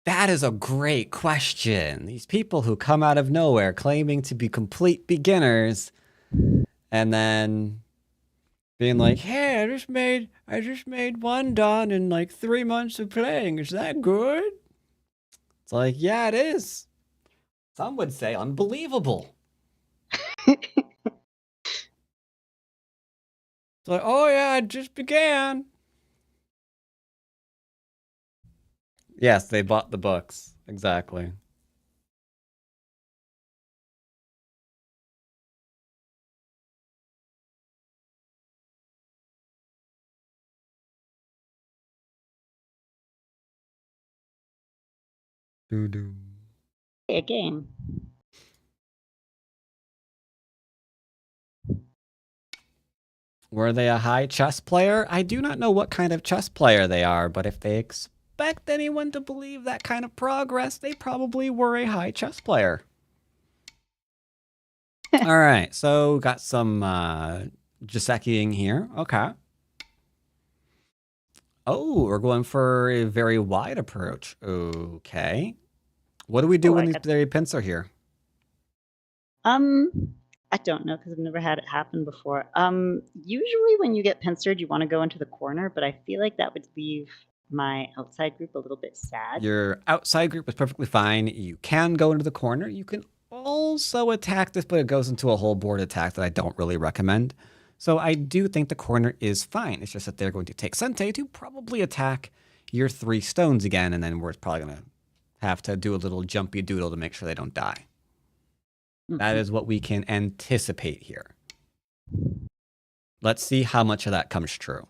That is a great question. These people who come out of nowhere claiming to be complete beginners and then being like, hey, I just made 1 Don in like 3 months of playing. Is that good? It's like, yeah, it is. Some would say unbelievable. It's like, oh yeah, I just began. Yes, they bought the books. Exactly. Doo-doo. A game. Were they a high chess player? I do not know what kind of chess player they are, but if they expect anyone to believe that kind of progress, they probably were a high chess player. All right, so got some Gisekiing here. Okay. Oh, we're going for a very wide approach. Okay. What do we do Oh, when I these got- very pins are here? I don't know because I've never had it happen before. Usually when you get pincered, you want to go into the corner, but I feel like that would leave my outside group a little bit sad. Your outside group is perfectly fine. You can go into the corner. You can also attack this, but it goes into a whole board attack that I don't really recommend. So I do think the corner is fine. It's just that they're going to take Sente to probably attack your 3 stones again, and then we're probably going to have to do a little jumpy doodle to make sure they don't die. That is what we can anticipate here. Let's see how much of that comes true.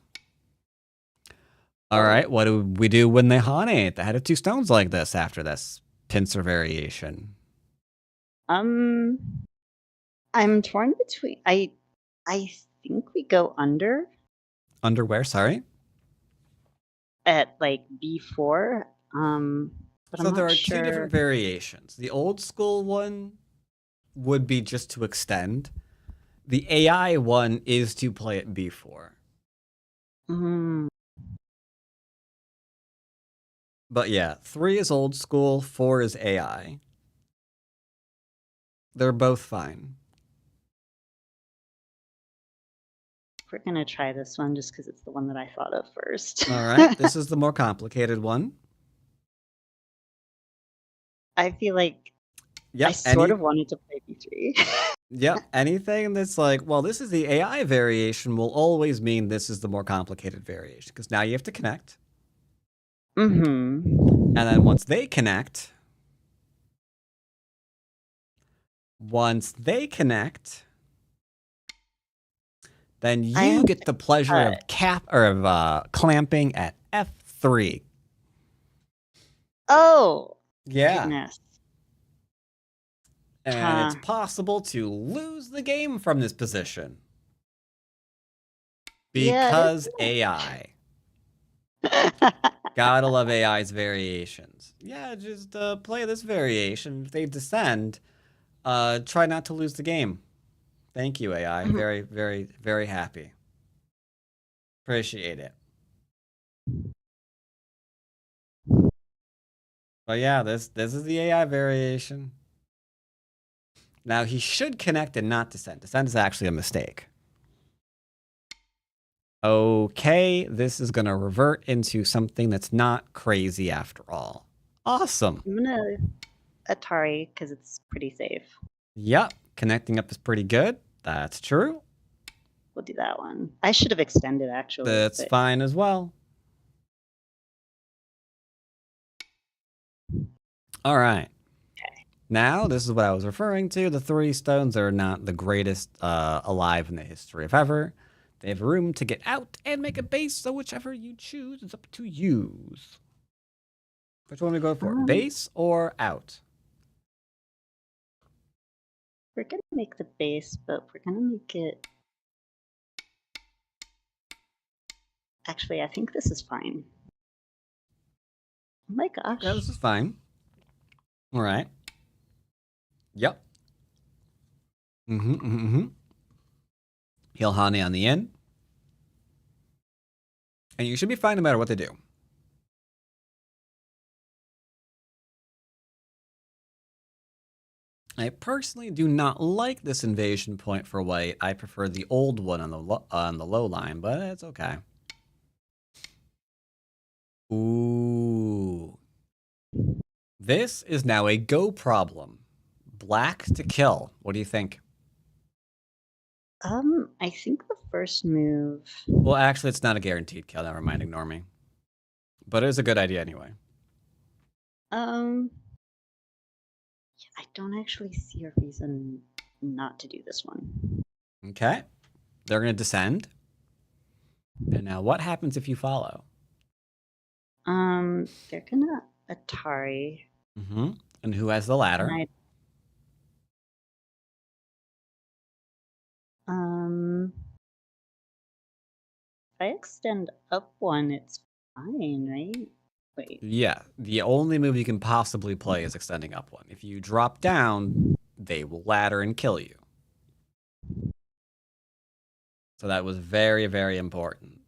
All right, what do we do when they haunate the head of 2 stones like this after this pincer variation? I'm torn between. I think we go under Underwear, sorry. at like B4. But So I'm there not are sure. 2 different variations. The old school one would be just to extend. The AI one is to play at B4. But yeah, 3 is old school, 4 is AI. They're both fine. We're gonna try this one just because it's the one that I thought of first. All right, this is the more complicated one. I feel like Yep, I sort of wanted to play B3. Yep, anything that's like, well, this is the AI variation will always mean this is the more complicated variation because now you have to connect. Mm-hmm. And then once they connect, then you get the pleasure of clamping at F3. Oh, Yeah. goodness. And it's possible to lose the game from this position. Because AI. Gotta love AI's variations. Yeah, just play this variation. If they descend, try not to lose the game. Thank you, AI. Very, very, very happy. Appreciate it. But yeah, this is the AI variation. Now he should connect and not descend. Descend is actually a mistake. Okay, this is gonna revert into something that's not crazy after all. Awesome. I'm gonna Atari because it's pretty safe. Yep, connecting up is pretty good. That's true. We'll do that one. I should have extended actually. That's but- fine as well. All right. Now, this is what I was referring to. The 3 stones are not the greatest alive in the history of ever. They have room to get out and make a base, so whichever you choose is up to use. Which one do we go for? Base or out? We're gonna make the base, but we're gonna make it. Actually, I think this is fine. Oh my gosh. Yeah, this is fine. All right. Yep. Heal Hani on the end. And you should be fine no matter what they do. I personally do not like this invasion point for white. I prefer the old one on the low line, but it's okay. Ooh. This is now a go problem. Black to kill. What do you think? I think the first move. Well, actually, it's not a guaranteed kill. Never mind, ignore me. But it is a good idea anyway. I don't actually see a reason not to do this one. Okay. They're going to descend. And now what happens if you follow? They're gonna Atari. And who has the ladder? And if I extend up one, it's fine, right? Wait. Yeah. The only move you can possibly play is extending up one. If you drop down, they will ladder and kill you. So that was very, very important.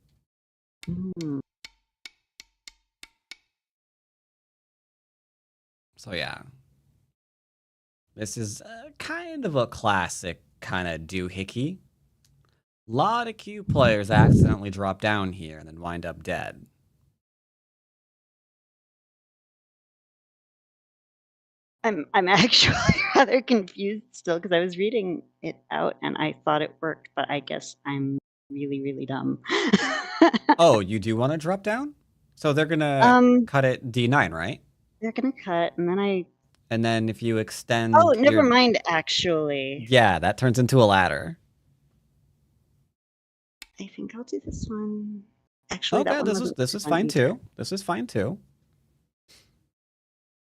So yeah. This is kind of a classic kind of doohickey. A lot of Q players accidentally drop down here and then wind up dead. I'm actually rather confused still because I was reading it out and I thought it worked, but I guess I'm really, really dumb. Oh, you do want to drop down? So they're gonna cut it D9, right? They're gonna cut, and then And then if you extend. Oh, never mind. Actually, Yeah, that turns into a ladder. I think I'll do this one. Actually, Okay, this is fine too. This is fine too.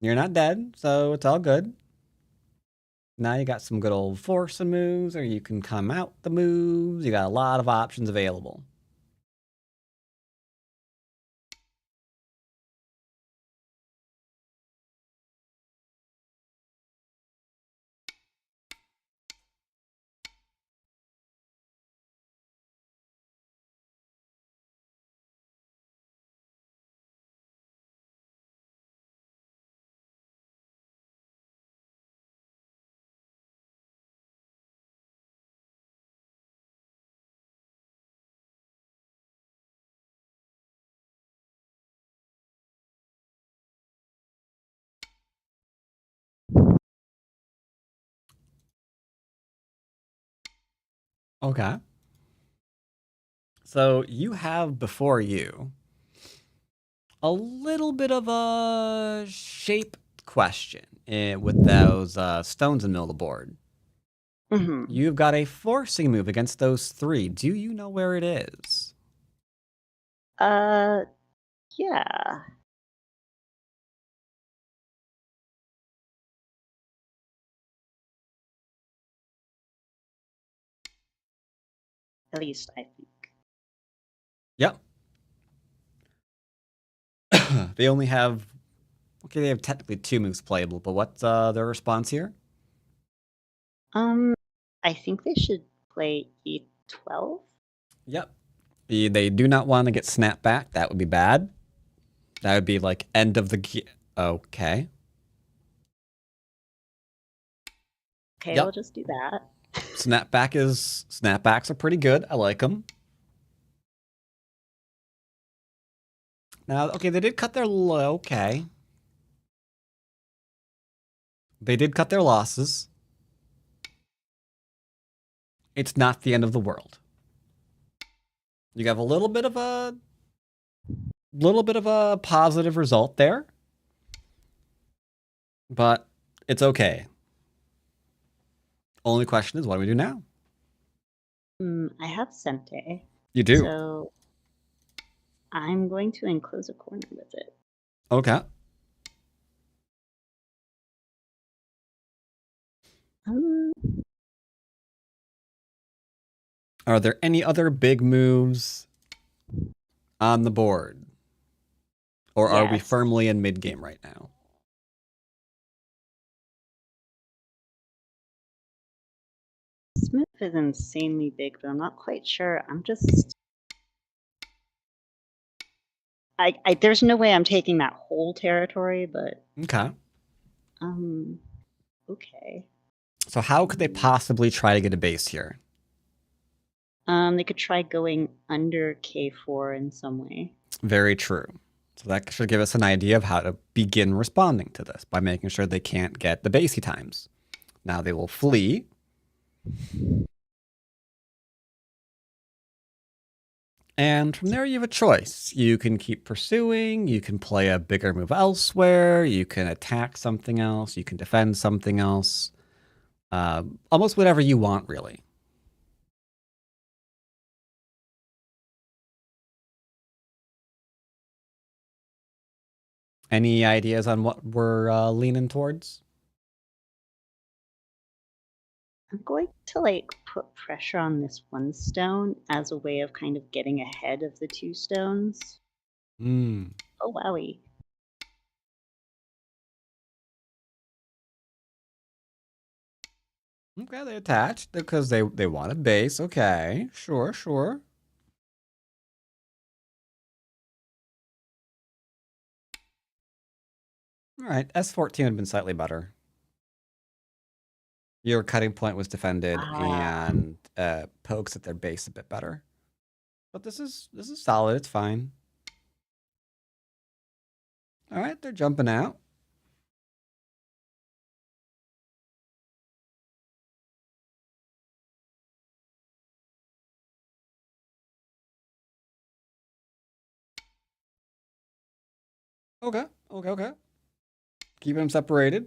You're not dead, so it's all good. Now you got some good old force and moves, or you can come out the moves. You got a lot of options available. Okay. So you have before you a little bit of a shape question with those stones in the middle of the board. You've got a forcing move against those 3. Do you know where it is? Yeah. At least I think. Yep. They only have. Okay, they have technically 2 moves playable, but what's their response here? I think they should play E12. Yep. They do not want to get snapped back. That would be bad. That would be like end of the Okay. Okay, Yep. we'll just do that. Snapbacks are pretty good. I like them. Now, okay, they did cut their okay. They did cut their losses. It's not the end of the world. You have a little bit of a positive result there. But it's okay. Only question is, what do we do now? I have Sente. You do. So I'm going to enclose a corner with it. Okay. Are there any other big moves on the board? Or are we Yes. firmly in mid-game right now? Smith is insanely big, but I'm not quite sure. I'm just... there's no way I'm taking that whole territory, but... Okay. Okay. So how could they possibly try to get a base here? They could try going under K4 in some way. Very true. So that should give us an idea of how to begin responding to this by making sure they can't get the basey times. Now they will flee. And from there, you have a choice. You can keep pursuing. You can play a bigger move elsewhere. You can attack something else. You can defend something else. Almost whatever you want, really. Any ideas on what we're leaning towards? I'm going to put pressure on this one stone as a way of kind of getting ahead of the two stones. Oh, wowie. Okay, they attached because they want a base. Okay, sure. All right, S14 would have been slightly better. Your cutting point was defended and pokes at their base a bit better. But this is solid. It's fine. All right, they're jumping out. Okay. Keeping them separated.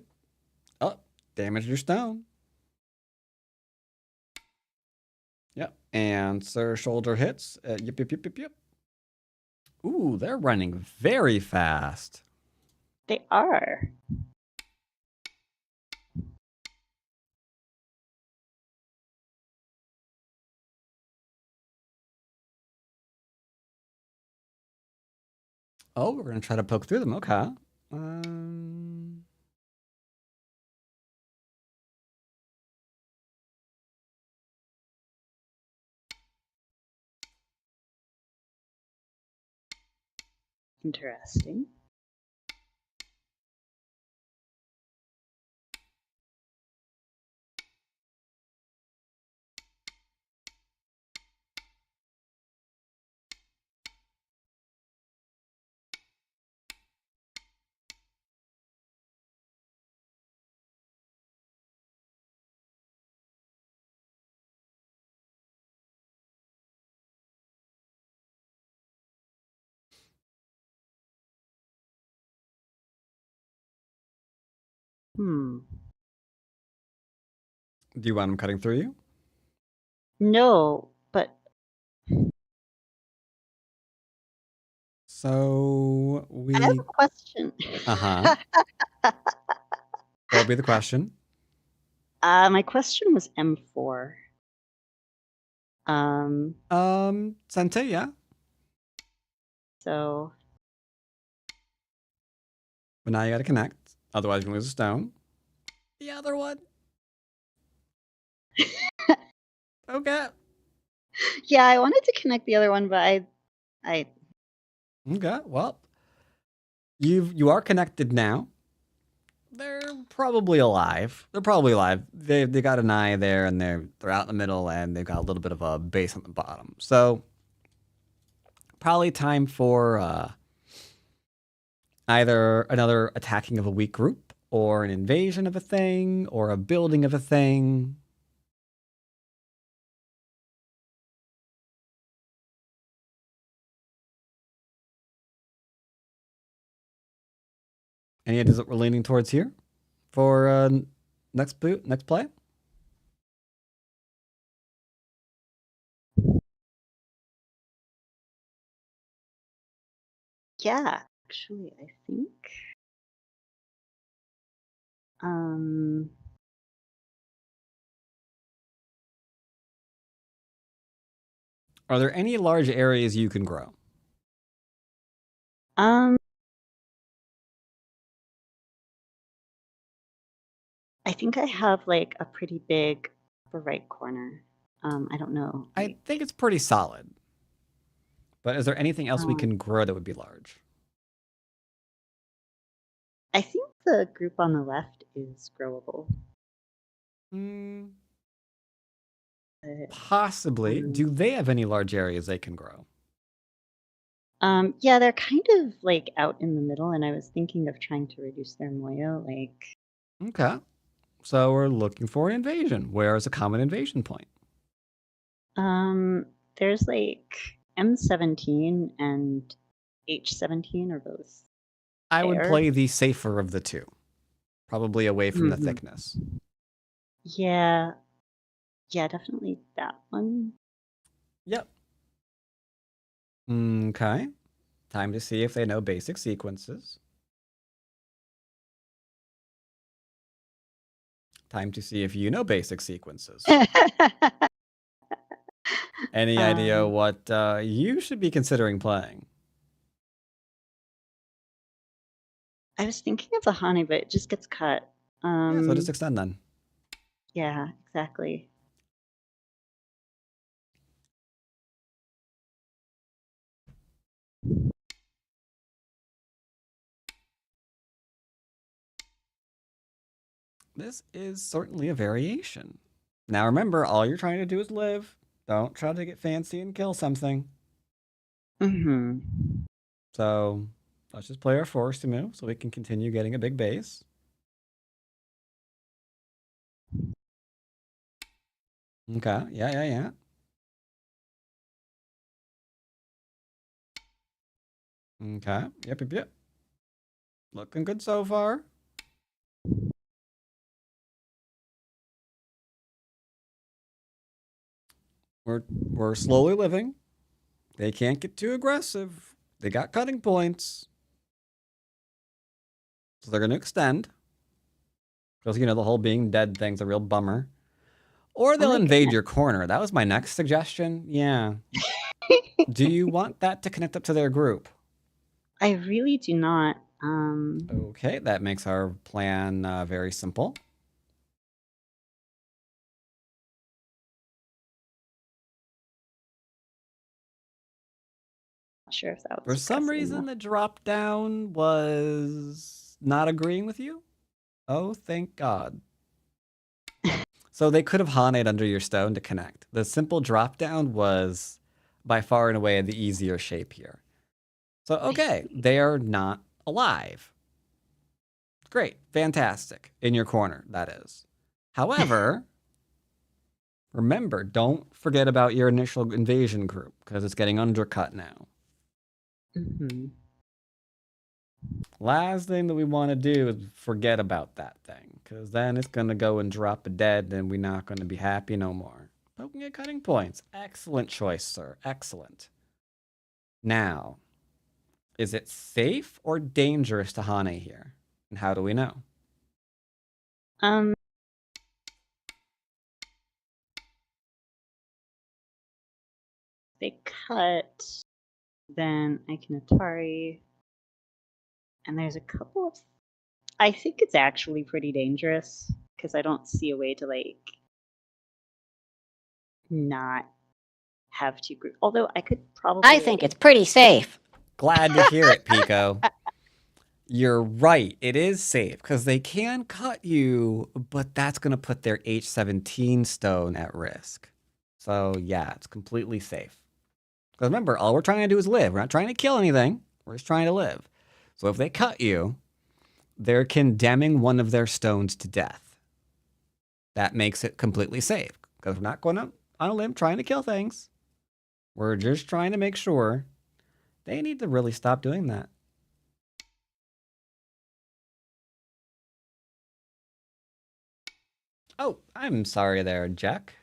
Oh, damaged your stone. Yep. And Sir Shoulder hits. Yep. Ooh, they're running very fast. They are. Oh, we're going to try to poke through them. Okay. Interesting. Do you want them cutting through you? No, but... So we... I have a question. Uh-huh. What would be the question? My question was M4. Sente, yeah. So... But now you got to connect. Otherwise, you can lose a stone. The other one. Okay. Yeah, I wanted to connect the other one, but I... Okay, well. You are connected now. They're probably alive. They got an eye there, and they're out in the middle, and they've got a little bit of a base on the bottom. So probably time for either another attacking of a weak group, or an invasion of a thing, or a building of a thing. Any ideas that we're leaning towards here for next play? Yeah, actually, I think. Um, Are there any large areas you can grow? um, I think I have like a pretty big upper right corner. I don't know. I think it's pretty solid. But is there anything else we Um, can grow that would be large? I think the group on the left is growable. But, Possibly. Do they have any large areas they can grow? yeah, they're kind of like out in the middle, and I was thinking of trying to reduce their moyo. Like, Okay. So we're looking for an invasion. Where is a common invasion point? there's like M17 and H17 are both. I would Fair. play the safer of the two. Probably away from the Mhm. thickness. Yeah, yeah, definitely that one. Yep. Okay. Time to see if they know basic sequences. Time to see if you know basic sequences. Any idea what you should be considering playing? I was thinking of the honey, but it just gets cut. Yeah, so just extend then. Yeah, exactly. This is certainly a variation. Now remember, all you're trying to do is live. Don't try to get fancy and kill something. Mm-hmm. So let's just play our forest move so we can continue getting a big base. Okay, yeah. Okay, yep. Looking good so far. We're slowly living. They can't get too aggressive. They got cutting points. So they're going to extend. Because, the whole being dead thing's a real bummer. Or they'll my invade goodness. your corner. That was my next suggestion. Yeah. Do you want that to connect up to their group? I really do not. Okay, that makes our plan very simple. Not sure if that For was some aggressive reason, enough. the drop down was not agreeing with you. Oh, thank God. So they could have Haned under your stone to connect. The simple drop down was by far and away the easier shape here. So, okay, they are not alive. Great, fantastic. In your corner, that is. However, remember, don't forget about your initial invasion group because it's getting undercut now. Mm-hmm. Last thing that we want to do is forget about that thing because then it's going to go and drop a dead and we're not going to be happy no more. Poking at cutting points. Excellent choice, sir. Excellent. Now, is it safe or dangerous to Hane here? And how do we know? They cut, then I can Atari, and there's a couple of. I think it's actually pretty dangerous because I don't see a way to like not have two groups. Although I could probably. I think it's pretty safe. Glad to hear it, Pico. You're right. It is safe because they can cut you, but that's going to put their H17 stone at risk. So yeah, it's completely safe. Because remember, all we're trying to do is live. We're not trying to kill anything. We're just trying to live. So if they cut you, they're condemning one of their stones to death. That makes it completely safe because we're not going out on a limb trying to kill things. We're just trying to make sure. They need to really stop doing that. Oh, I'm sorry there, Jack.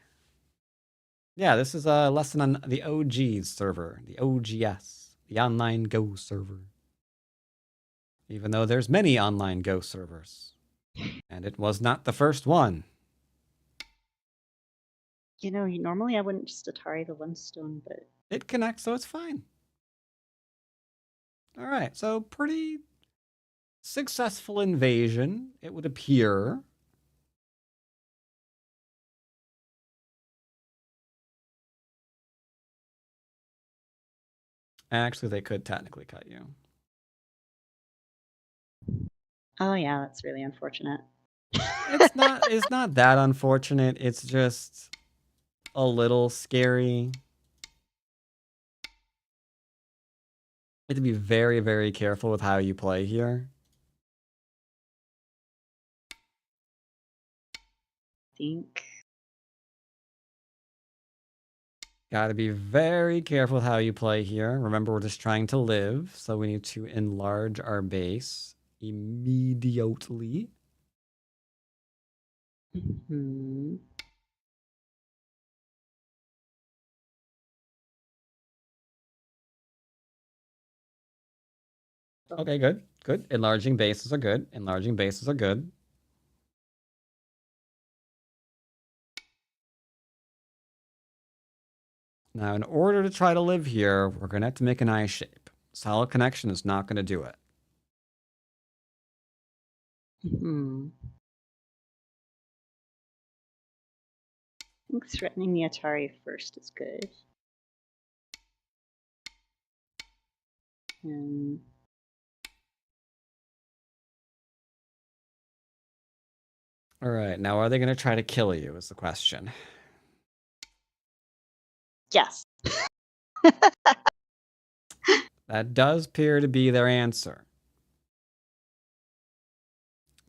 Yeah, this is a lesson on the OG's server, the OGS, the online Go server. Even though there's many online Go servers. And it was not the first one. You know, normally I wouldn't just Atari the one stone, but It connects, so it's fine. All right, so pretty successful invasion, it would appear. Actually, they could technically cut you. oh yeah, that's really unfortunate. It's not that unfortunate. It's just a little scary. You have to be very, very careful with how you play here. Think. Got to be very careful with how you play here. Remember, we're just trying to live, so we need to enlarge our base immediately. Hmm. Okay, good. Good. Enlarging bases are good. Enlarging bases are good. Now, in order to try to live here, we're going to have to make an eye shape. Solid connection is not going to do it. Hmm. I think threatening the Atari first is good. And All right. Now, are they going to try to kill you is the question. yes. That does appear to be their answer.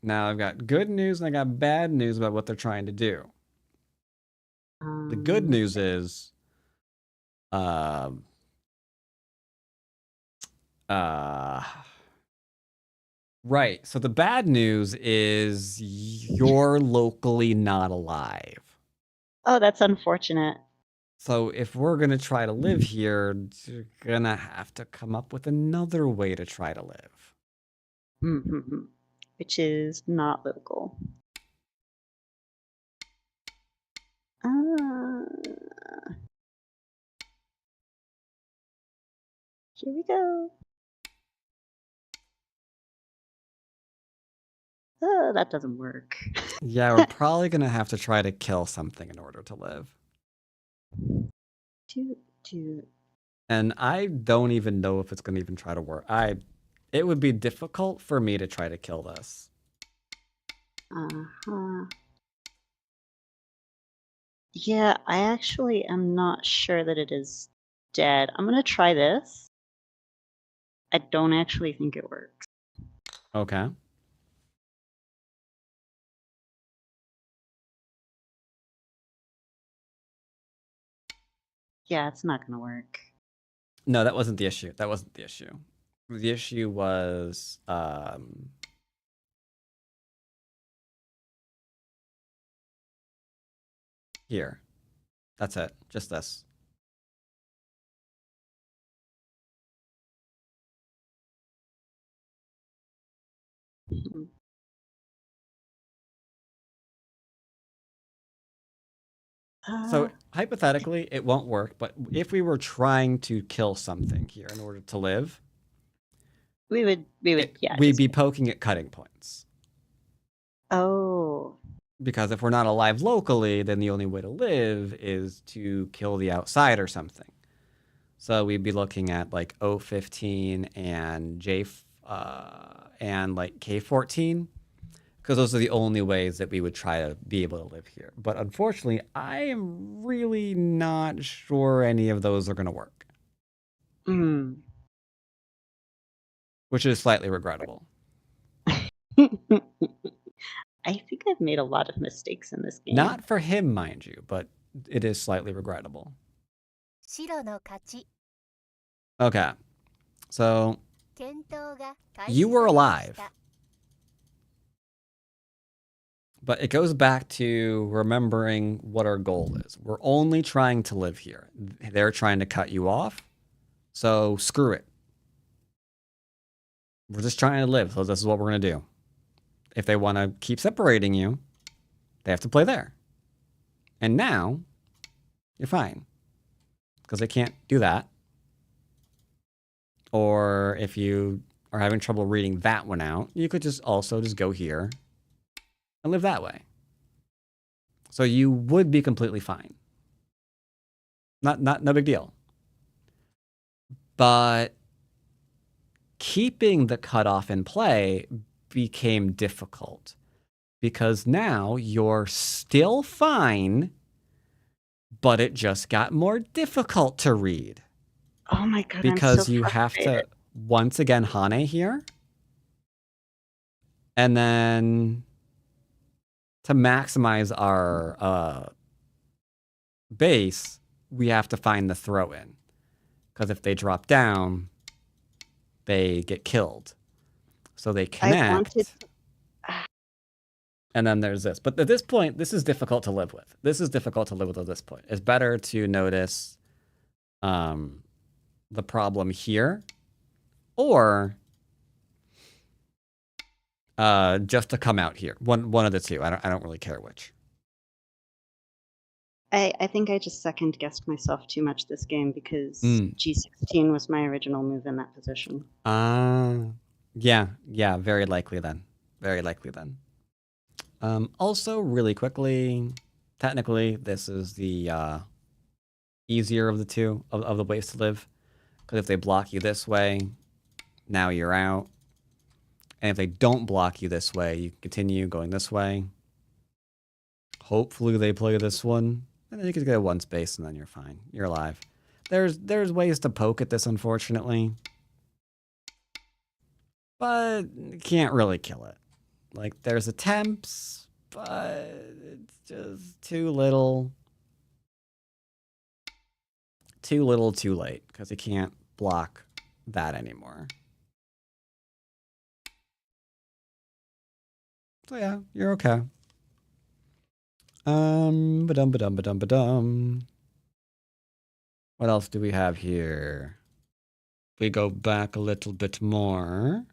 Now, I've got good news and I got bad news about what they're trying to do. The good news is, right. So the bad news is you're locally not alive. Oh, that's unfortunate. So if we're going to try to live here, you're going to have to come up with another way to try to live. Mm-hmm. Which is not local. Here we go. Oh, that doesn't work. Yeah, we're probably going to have to try to kill something in order to live. And I don't even know if it's going to even try to work. It would be difficult for me to try to kill this. Uh-huh. Yeah, I actually am not sure that it is dead. I'm gonna try this. I don't actually think it works. Okay. Yeah, it's not gonna work. No, that wasn't the issue. That wasn't the issue. The issue was here. That's it. Just this. Mhm. So hypothetically, it won't work. But if we were trying to kill something here in order to live, we would, yeah. we'd be poking at cutting points. Oh. Because if we're not alive locally, then the only way to live is to kill the outside or something. So we'd be looking at like O15 and and like K14, because those are the only ways that we would try to be able to live here. But unfortunately, I am really not sure any of those are going to work, which is slightly regrettable. I think I've made a lot of mistakes in this game. Not for him, mind you, but it is slightly regrettable. 白の勝ち。 Okay, so 検討が開始 you were されまし alive. た。 But it goes back to remembering what our goal is. We're only trying to live here. They're trying to cut you off. So screw it. We're just trying to live. So this is what we're going to do. If they want to keep separating you, they have to play there. And now you're fine. Because they can't do that. Or if you are having trouble reading that one out, you could just also just go here and live that way. So you would be completely fine. No big deal. But keeping the cutoff in play became difficult because now you're still fine, but it just got more difficult to read. Oh my god, Because I'm so you have frustrated. to once again Hane here. And then to maximize our base, we have to find the throw in. Because if they drop down, they get killed. So they I connect. wanted And then there's this. But at this point, this is difficult to live with. This is difficult to live with at this point. It's better to notice the problem here. Or just to come out here. One of the two. I don't really care which. I think I just second guessed myself too much this game because Mm. G16 was my original move in that position. Yeah, very likely then. Very likely then. Also, really quickly, technically, this is the easier of the two of the ways to live. Because if they block you this way, now you're out. And if they don't block you this way, you can continue going this way. Hopefully they play this one. And then you can get one space and then you're fine. You're alive. There's ways to poke at this, unfortunately. But you can't really kill it. Like, there's attempts, but it's just too little. Too little, too late. Because you can't block that anymore. So yeah, you're okay. Ba-dum. What else do we have here? We go back a little bit more.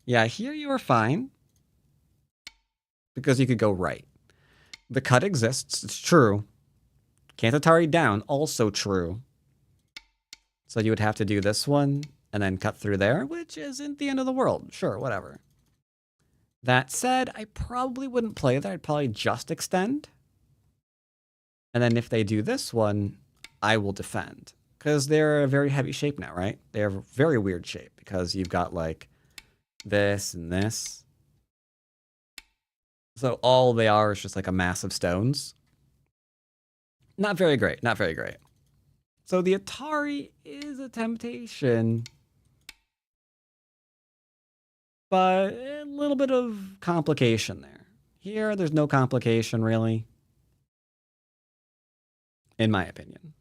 Yeah, here you are fine. Because you could go right. The cut exists, it's true. Can't Atari down, also true. So you would have to do this one and then cut through there, which isn't the end of the world. Sure, whatever. That said, I probably wouldn't play there. I'd probably just extend. And then if they do this one, I will defend. Because they're a very heavy shape now, right? They're a very weird shape because you've got like this and this. So all they are is just like a mass of stones. Not very great. Not very great. So the Atari is a temptation. But a little bit of complication there. Here, there's no complication, really. In my opinion.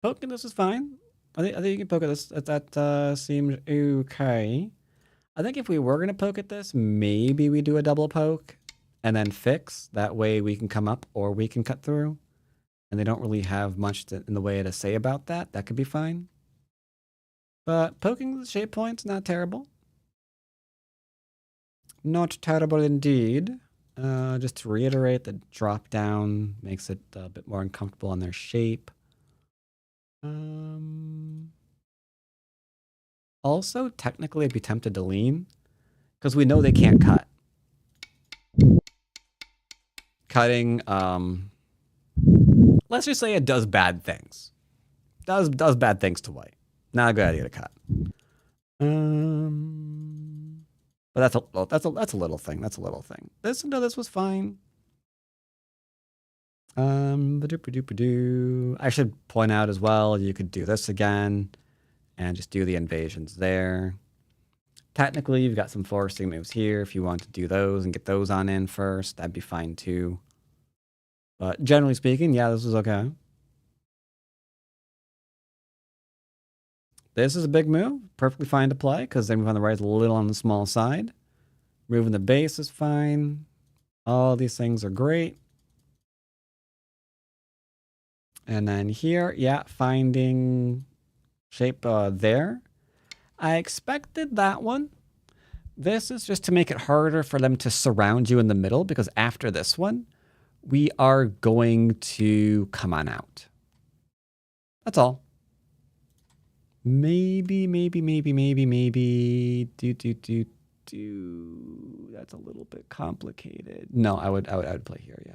Poking this is fine. I think you can poke at this. That seems okay. I think if we were going to poke at this, maybe we do a double poke and then fix. That way we can come up or we can cut through. And they don't really have much in the way to say about that. That could be fine. But poking the shape point's not terrible. Not terrible indeed. Just to reiterate, the drop down makes it a bit more uncomfortable on their shape. Also, technically, I'd be tempted to lean because we know they can't cut. Cutting, let's just say it does bad things. does bad things to white. Not a good idea to cut. But that's a little thing. That's a little thing. This was fine. Ba-doop-a-doop-a-doo. I should point out as well, you could do this again and just do the invasions there. Technically, you've got some forcing moves here. If you want to do those and get those on in first, that'd be fine too. But generally speaking, yeah, this was okay. This is a big move. Perfectly fine to play because the move on the right is a little on the small side. Moving the base is fine. All these things are great. And then here, yeah, finding shape there. I expected that one. This is just to make it harder for them to surround you in the middle because after this one, we are going to come on out. That's all. Maybe. Do. That's a little bit complicated. No, I would play here, yeah.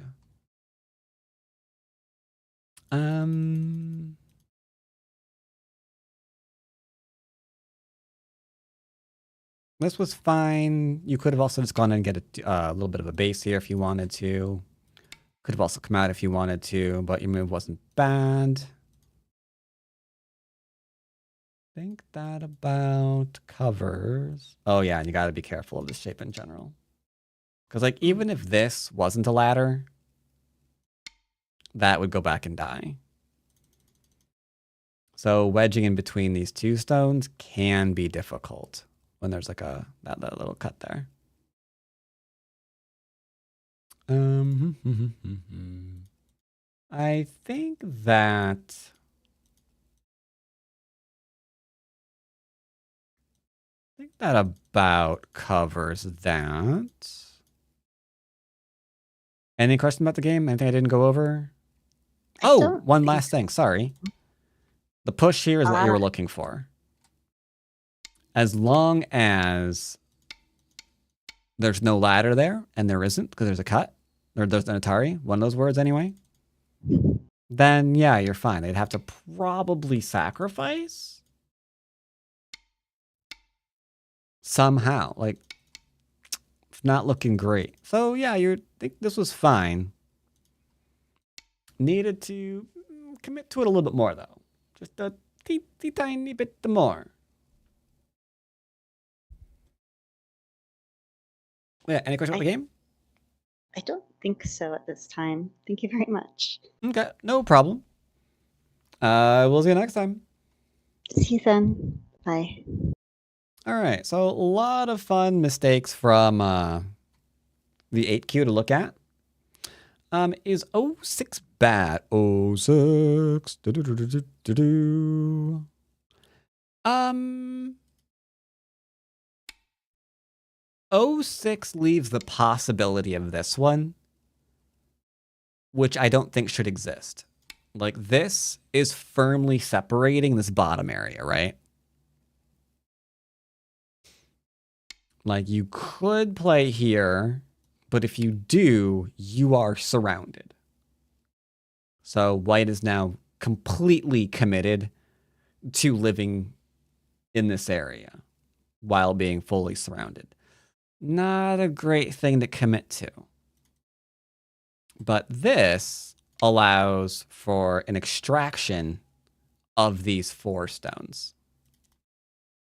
This was fine. You could have also just gone and get a little bit of a base here if you wanted to. Could have also come out if you wanted to, but your move wasn't bad. I think that about covers. Oh yeah, and you got to be careful of this shape in general. Because like even if this wasn't a ladder, that would go back and die. So wedging in between these two stones can be difficult when there's like that little cut there. I think that about covers that. Any question about the game? Anything I didn't go over? Oh, one last thing. Sorry. The push here is what you were looking for. As long as there's no ladder there, and there isn't because there's a cut, or there's an Atari, one of those words anyway, then yeah, you're fine. They'd have to probably sacrifice somehow. Like, it's not looking great. So yeah, you think this was fine. Needed to commit to it a little bit more though. Just a tiny bit more. Yeah, any question about the game? I don't think so at this time. Thank you very much. Okay, no problem. We'll see you next time. See you then. Bye. All right, so a lot of fun mistakes from the 8Q to look at. Is 06 bad? 06. Do-do-do-do-do-do. 06 leaves the possibility of this one, which I don't think should exist. Like, this is firmly separating this bottom area, right? Like, you could play here, but if you do, you are surrounded. So white is now completely committed to living in this area while being fully surrounded. Not a great thing to commit to. But this allows for an extraction of these 4 stones.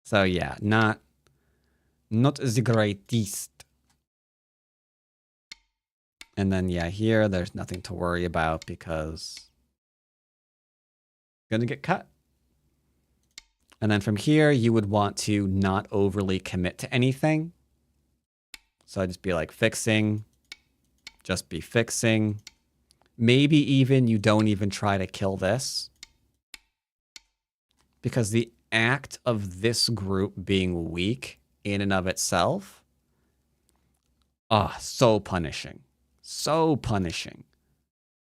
So yeah, not the greatest. And then yeah, here there's nothing to worry about because it's gonna get cut. And then from here, you would want to not overly commit to anything. So I'd just be like fixing, just be fixing. Maybe even you don't even try to kill this. Because the act of this group being weak in and of itself, so punishing. So punishing.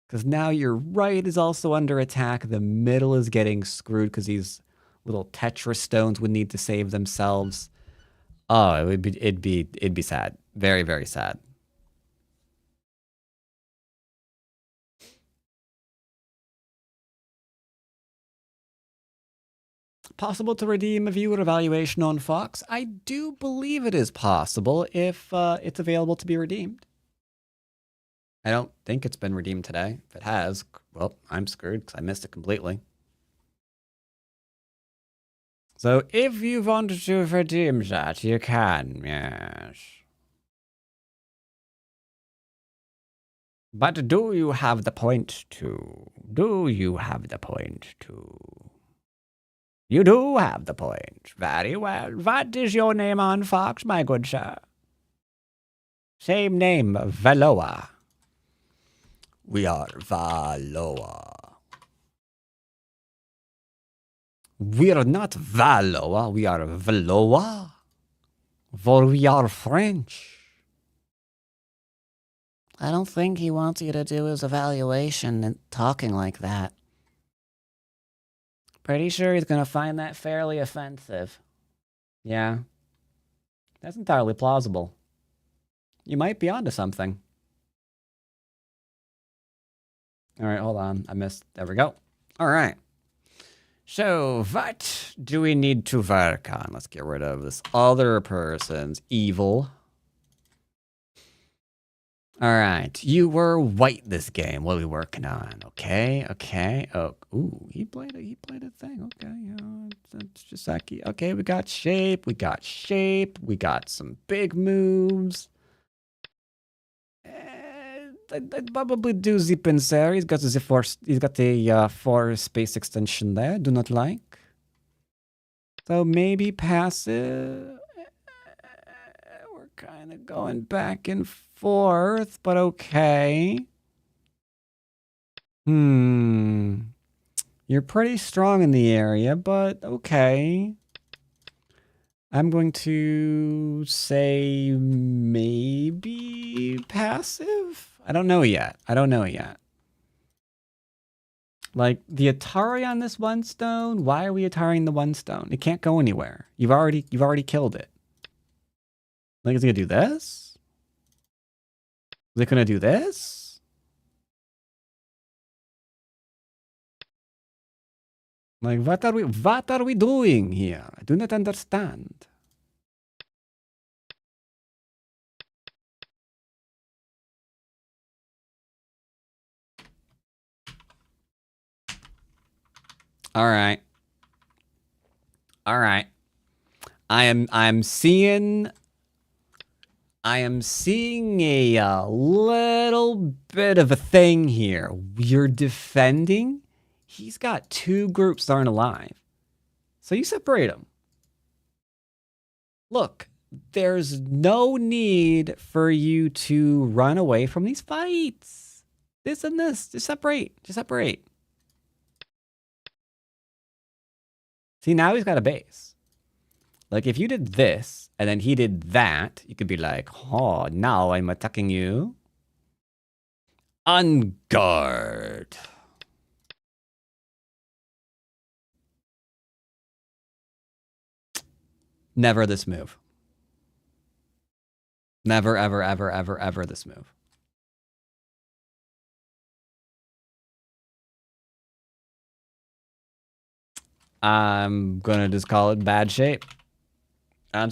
Because now your right is also under attack. The middle is getting screwed because these little Tetris stones would need to save themselves. Oh, it'd be sad. Very, very sad. possible to redeem a viewer evaluation on Fox? I do believe it is possible if it's available to be redeemed. I don't think it's been redeemed today. If it has, well, I'm screwed because I missed it completely. So if you want to redeem that, you can, yes. But do you have the point to? Do you have the point to? You do have the point. Very well. What is your name on Fox, my good sir? Same name, Valoa. We are Valoa. We are not Valoa, we are Valoa. For we are French. I don't think he wants you to do his evaluation and talking like that. Pretty sure he's gonna find that fairly offensive. Yeah. That's entirely plausible. You might be onto something. Alright, hold on. I missed. There we go. Alright. So, what do we need to work on? Let's get rid of this other person's evil. Alright, you were white this game. What are we working on? Okay. Oh, ooh, he played a thing. Okay, it's just like, okay, we got shape. We got some big moves. I'd probably do the pincer. He's got the force space extension there. Do not like. So maybe passive. We're kind of going back and forth, but okay. You're pretty strong in the area, but okay. I'm going to say maybe passive? I don't know yet. Like, the Atari on this one stone, why are we Atariing the one stone? It can't go anywhere. You've already killed it. Like, is it gonna do this? Is it gonna do this? Like, what are we doing here? I do not understand. All right. I am seeing a little bit of a thing here. You're defending. He's got two groups that aren't alive. So you separate them. Look, there's no need for you to run away from these fights. This and this. Just separate. See, now he's got a base. Like, if you did this, and then he did that, you could be like, oh, now I'm attacking you. On guard. Never this move. Never, ever this move. I'm gonna just call it bad shape. I'm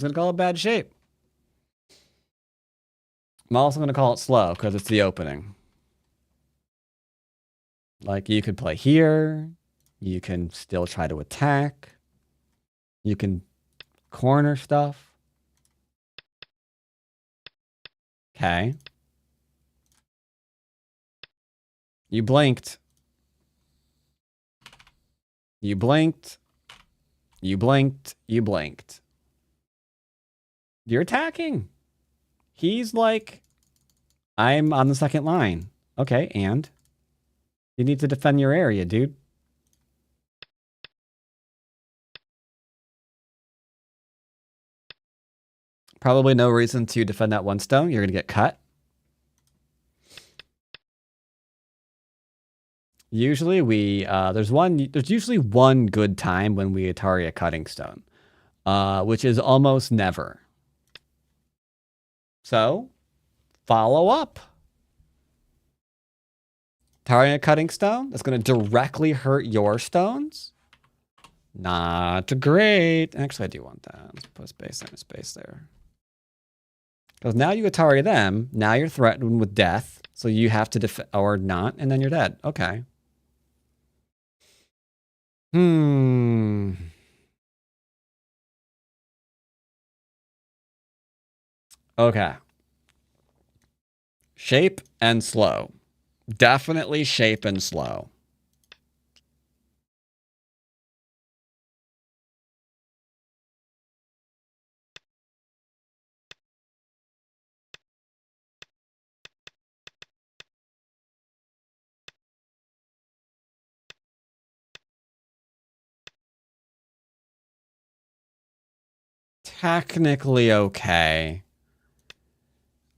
also gonna call it slow because it's the opening. Like, you could play here. You can still try to attack. You can corner stuff. Okay. You blinked. You're attacking. He's like, I'm on the second line. Okay, and? You need to defend your area, dude. Probably no reason to defend that one stone. You're going to get cut. Usually there's usually one good time when we Atari a cutting stone, which is almost never. So, follow up. Atari a cutting stone, that's going to directly hurt your stones. Not great. Actually, I do want that. Let's put a space and a space there. Because now you Atari them. Now you're threatened with death. So you have to defend, or not, and then you're dead. Okay. Okay. Shape and slow. Definitely shape and slow. Technically okay.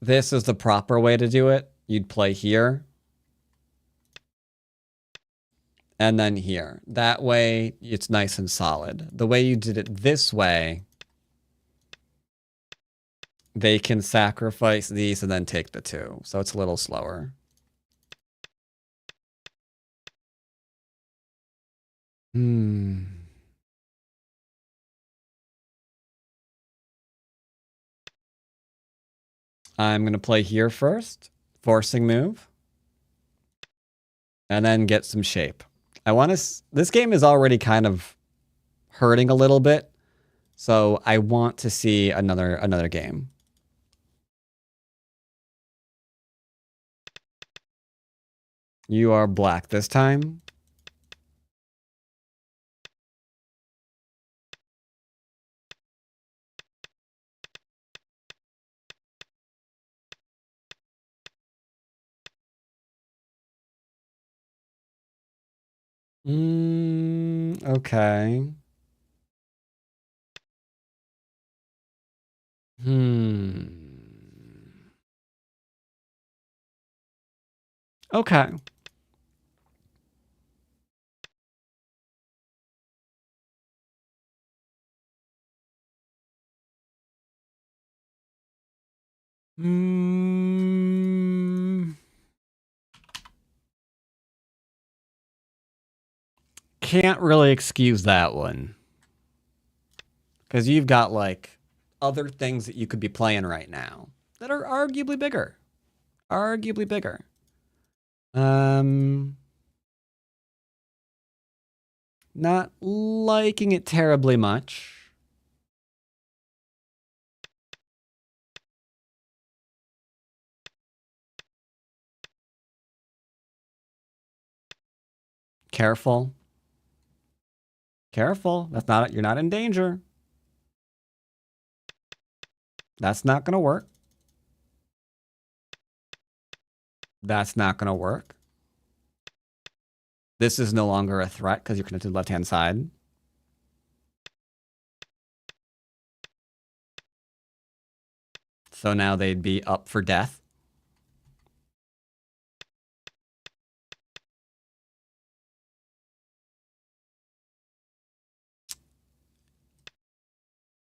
This is the proper way to do it. You'd play here. And then here. That way, it's nice and solid. The way you did it this way, they can sacrifice these and then take the 2. So it's a little slower. I'm going to play here first. Forcing move. And then get some shape. I want to... This game is already kind of hurting a little bit. So I want to see another game. You are black this time. Okay. Okay. Can't really excuse that one. Because you've got, like, other things that you could be playing right now that are arguably bigger. Arguably bigger. Not liking it terribly much. Careful. Careful. That's not... You're not in danger. That's not going to work. That's not going to work. This is no longer a threat because you're connected to the left-hand side. So now they'd be up for death.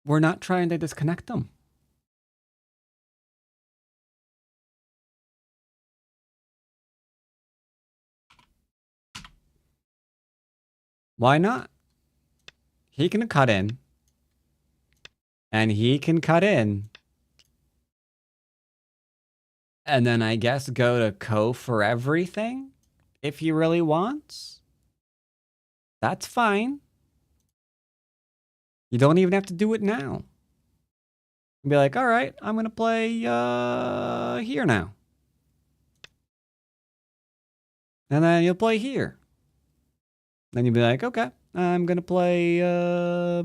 We're not trying to disconnect them. Why not? He can cut in. And he can cut in. And then I guess go to Ko for everything? If he really wants? That's fine. You don't even have to do it now. Be like, all right, I'm going to play here now. And then you'll play here. Then you'll be like, okay, I'm going to play, I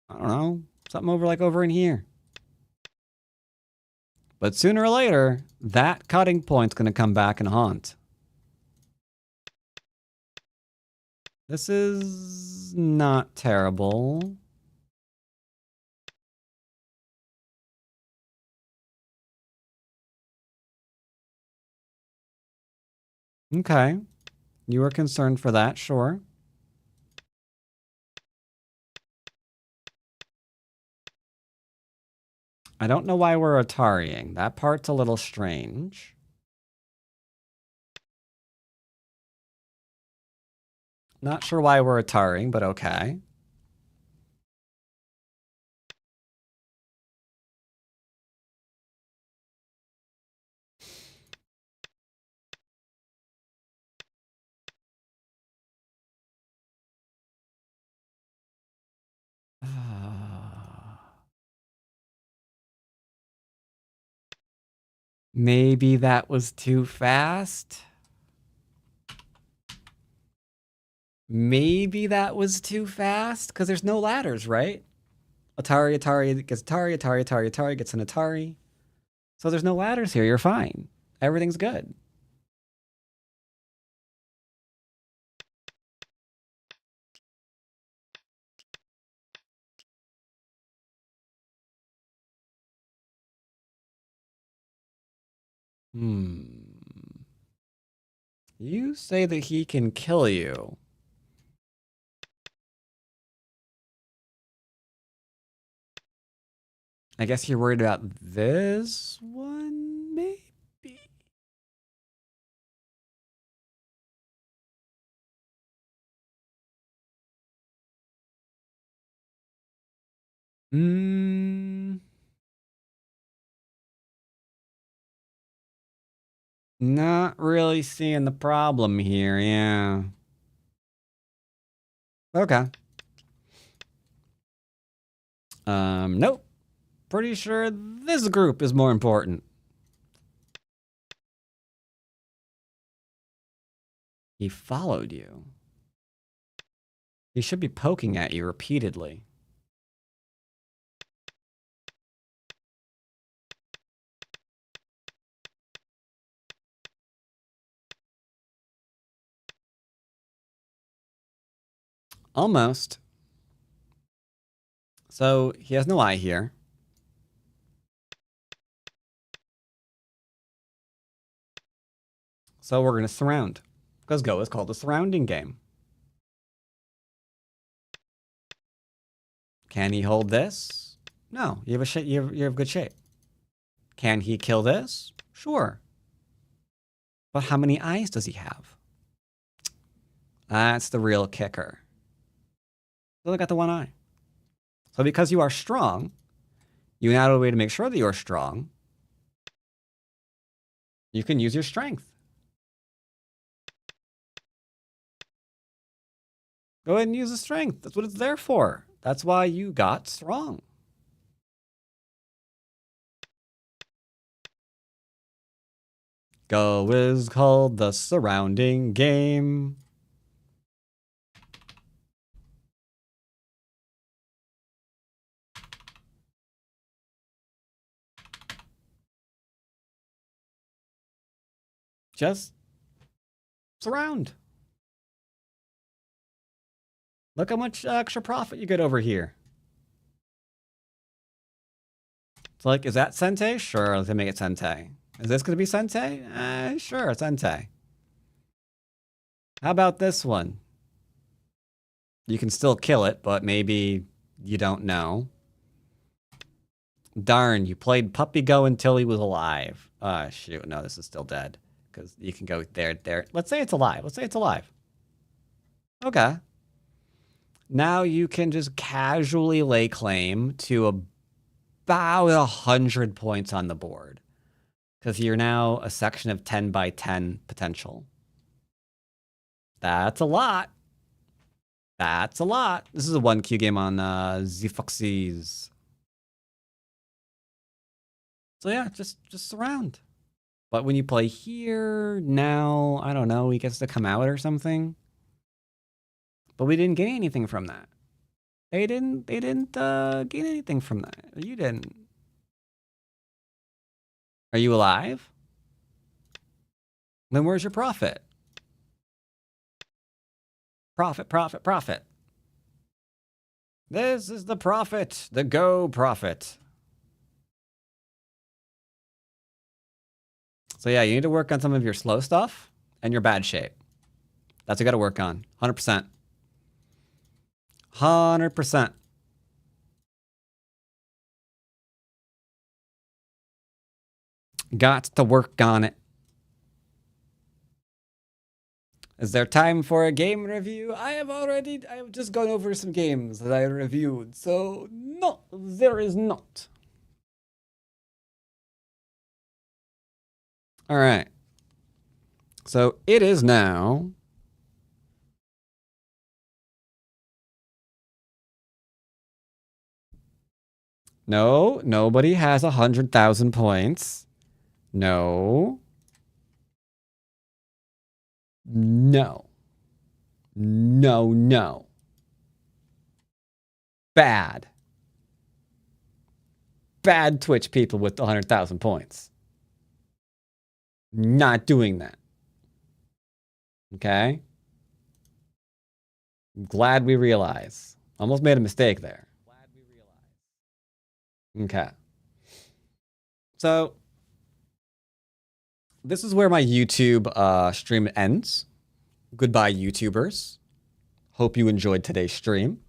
don't know, something over in here. But sooner or later, that cutting point's going to come back and haunt. This is not terrible. Okay. You were concerned for that, sure. I don't know why we're Atarying. That part's a little strange. Not sure why we're Ataring, but okay. Maybe that was too fast. Maybe that was too fast because there's no ladders, right? Atari gets Atari, Atari gets an Atari. So there's no ladders here. You're fine. Everything's good. You say that he can kill you. I guess you're worried about this one, maybe? Not really seeing the problem here, yeah. Okay. Nope. Pretty sure this group is more important. He followed you. He should be poking at you repeatedly. Almost. So he has no eye here. So we're going to surround. Because Go is called a surrounding game. Can he hold this? No, you have you have good shape. Can he kill this? Sure. But how many eyes does he have? That's the real kicker. He only got the one eye. So because you are strong, you now have a way to make sure that you are strong. You can use your strength. Go ahead and use the strength. That's what it's there for. That's why you got strong. Go is called the surrounding game. Just surround. Look how much extra profit you get over here. It's like, is that Sente? Sure, let's make it Sente. Is this going to be Sente? Sure, Sente. How about this one? You can still kill it, but maybe you don't know. Darn, you played Puppy Go until he was alive. Shoot, no, this is still dead. Because you can go there. Let's say it's alive. Let's say it's alive. Okay. Now you can just casually lay claim to about 100 points on the board. Because you're now a section of 10 by 10 potential. That's a lot. That's a lot. This is a 1Q game on the Foxes. So yeah, just surround. But when you play here, now, I don't know, he gets to come out or something. But we didn't gain anything from that. They didn't gain anything from that. You didn't. Are you alive? Then where's your profit? Profit, profit, profit. This is the profit, the Go profit. So yeah, you need to work on some of your slow stuff and your bad shape. That's what you got to work on. 100%. 100%. Got to work on it. Is there time for a game review? I have just gone over some games that I reviewed, so no, there is not. All right. So it is now. No, nobody has 100,000 points. No. No. No, no. Bad. Bad Twitch people with 100,000 points. Not doing that. Okay? I'm glad we realize. Almost made a mistake there. Okay. So, this is where my YouTube stream ends. Goodbye, YouTubers. Hope you enjoyed today's stream.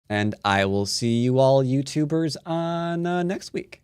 And I will see you all YouTubers on next week.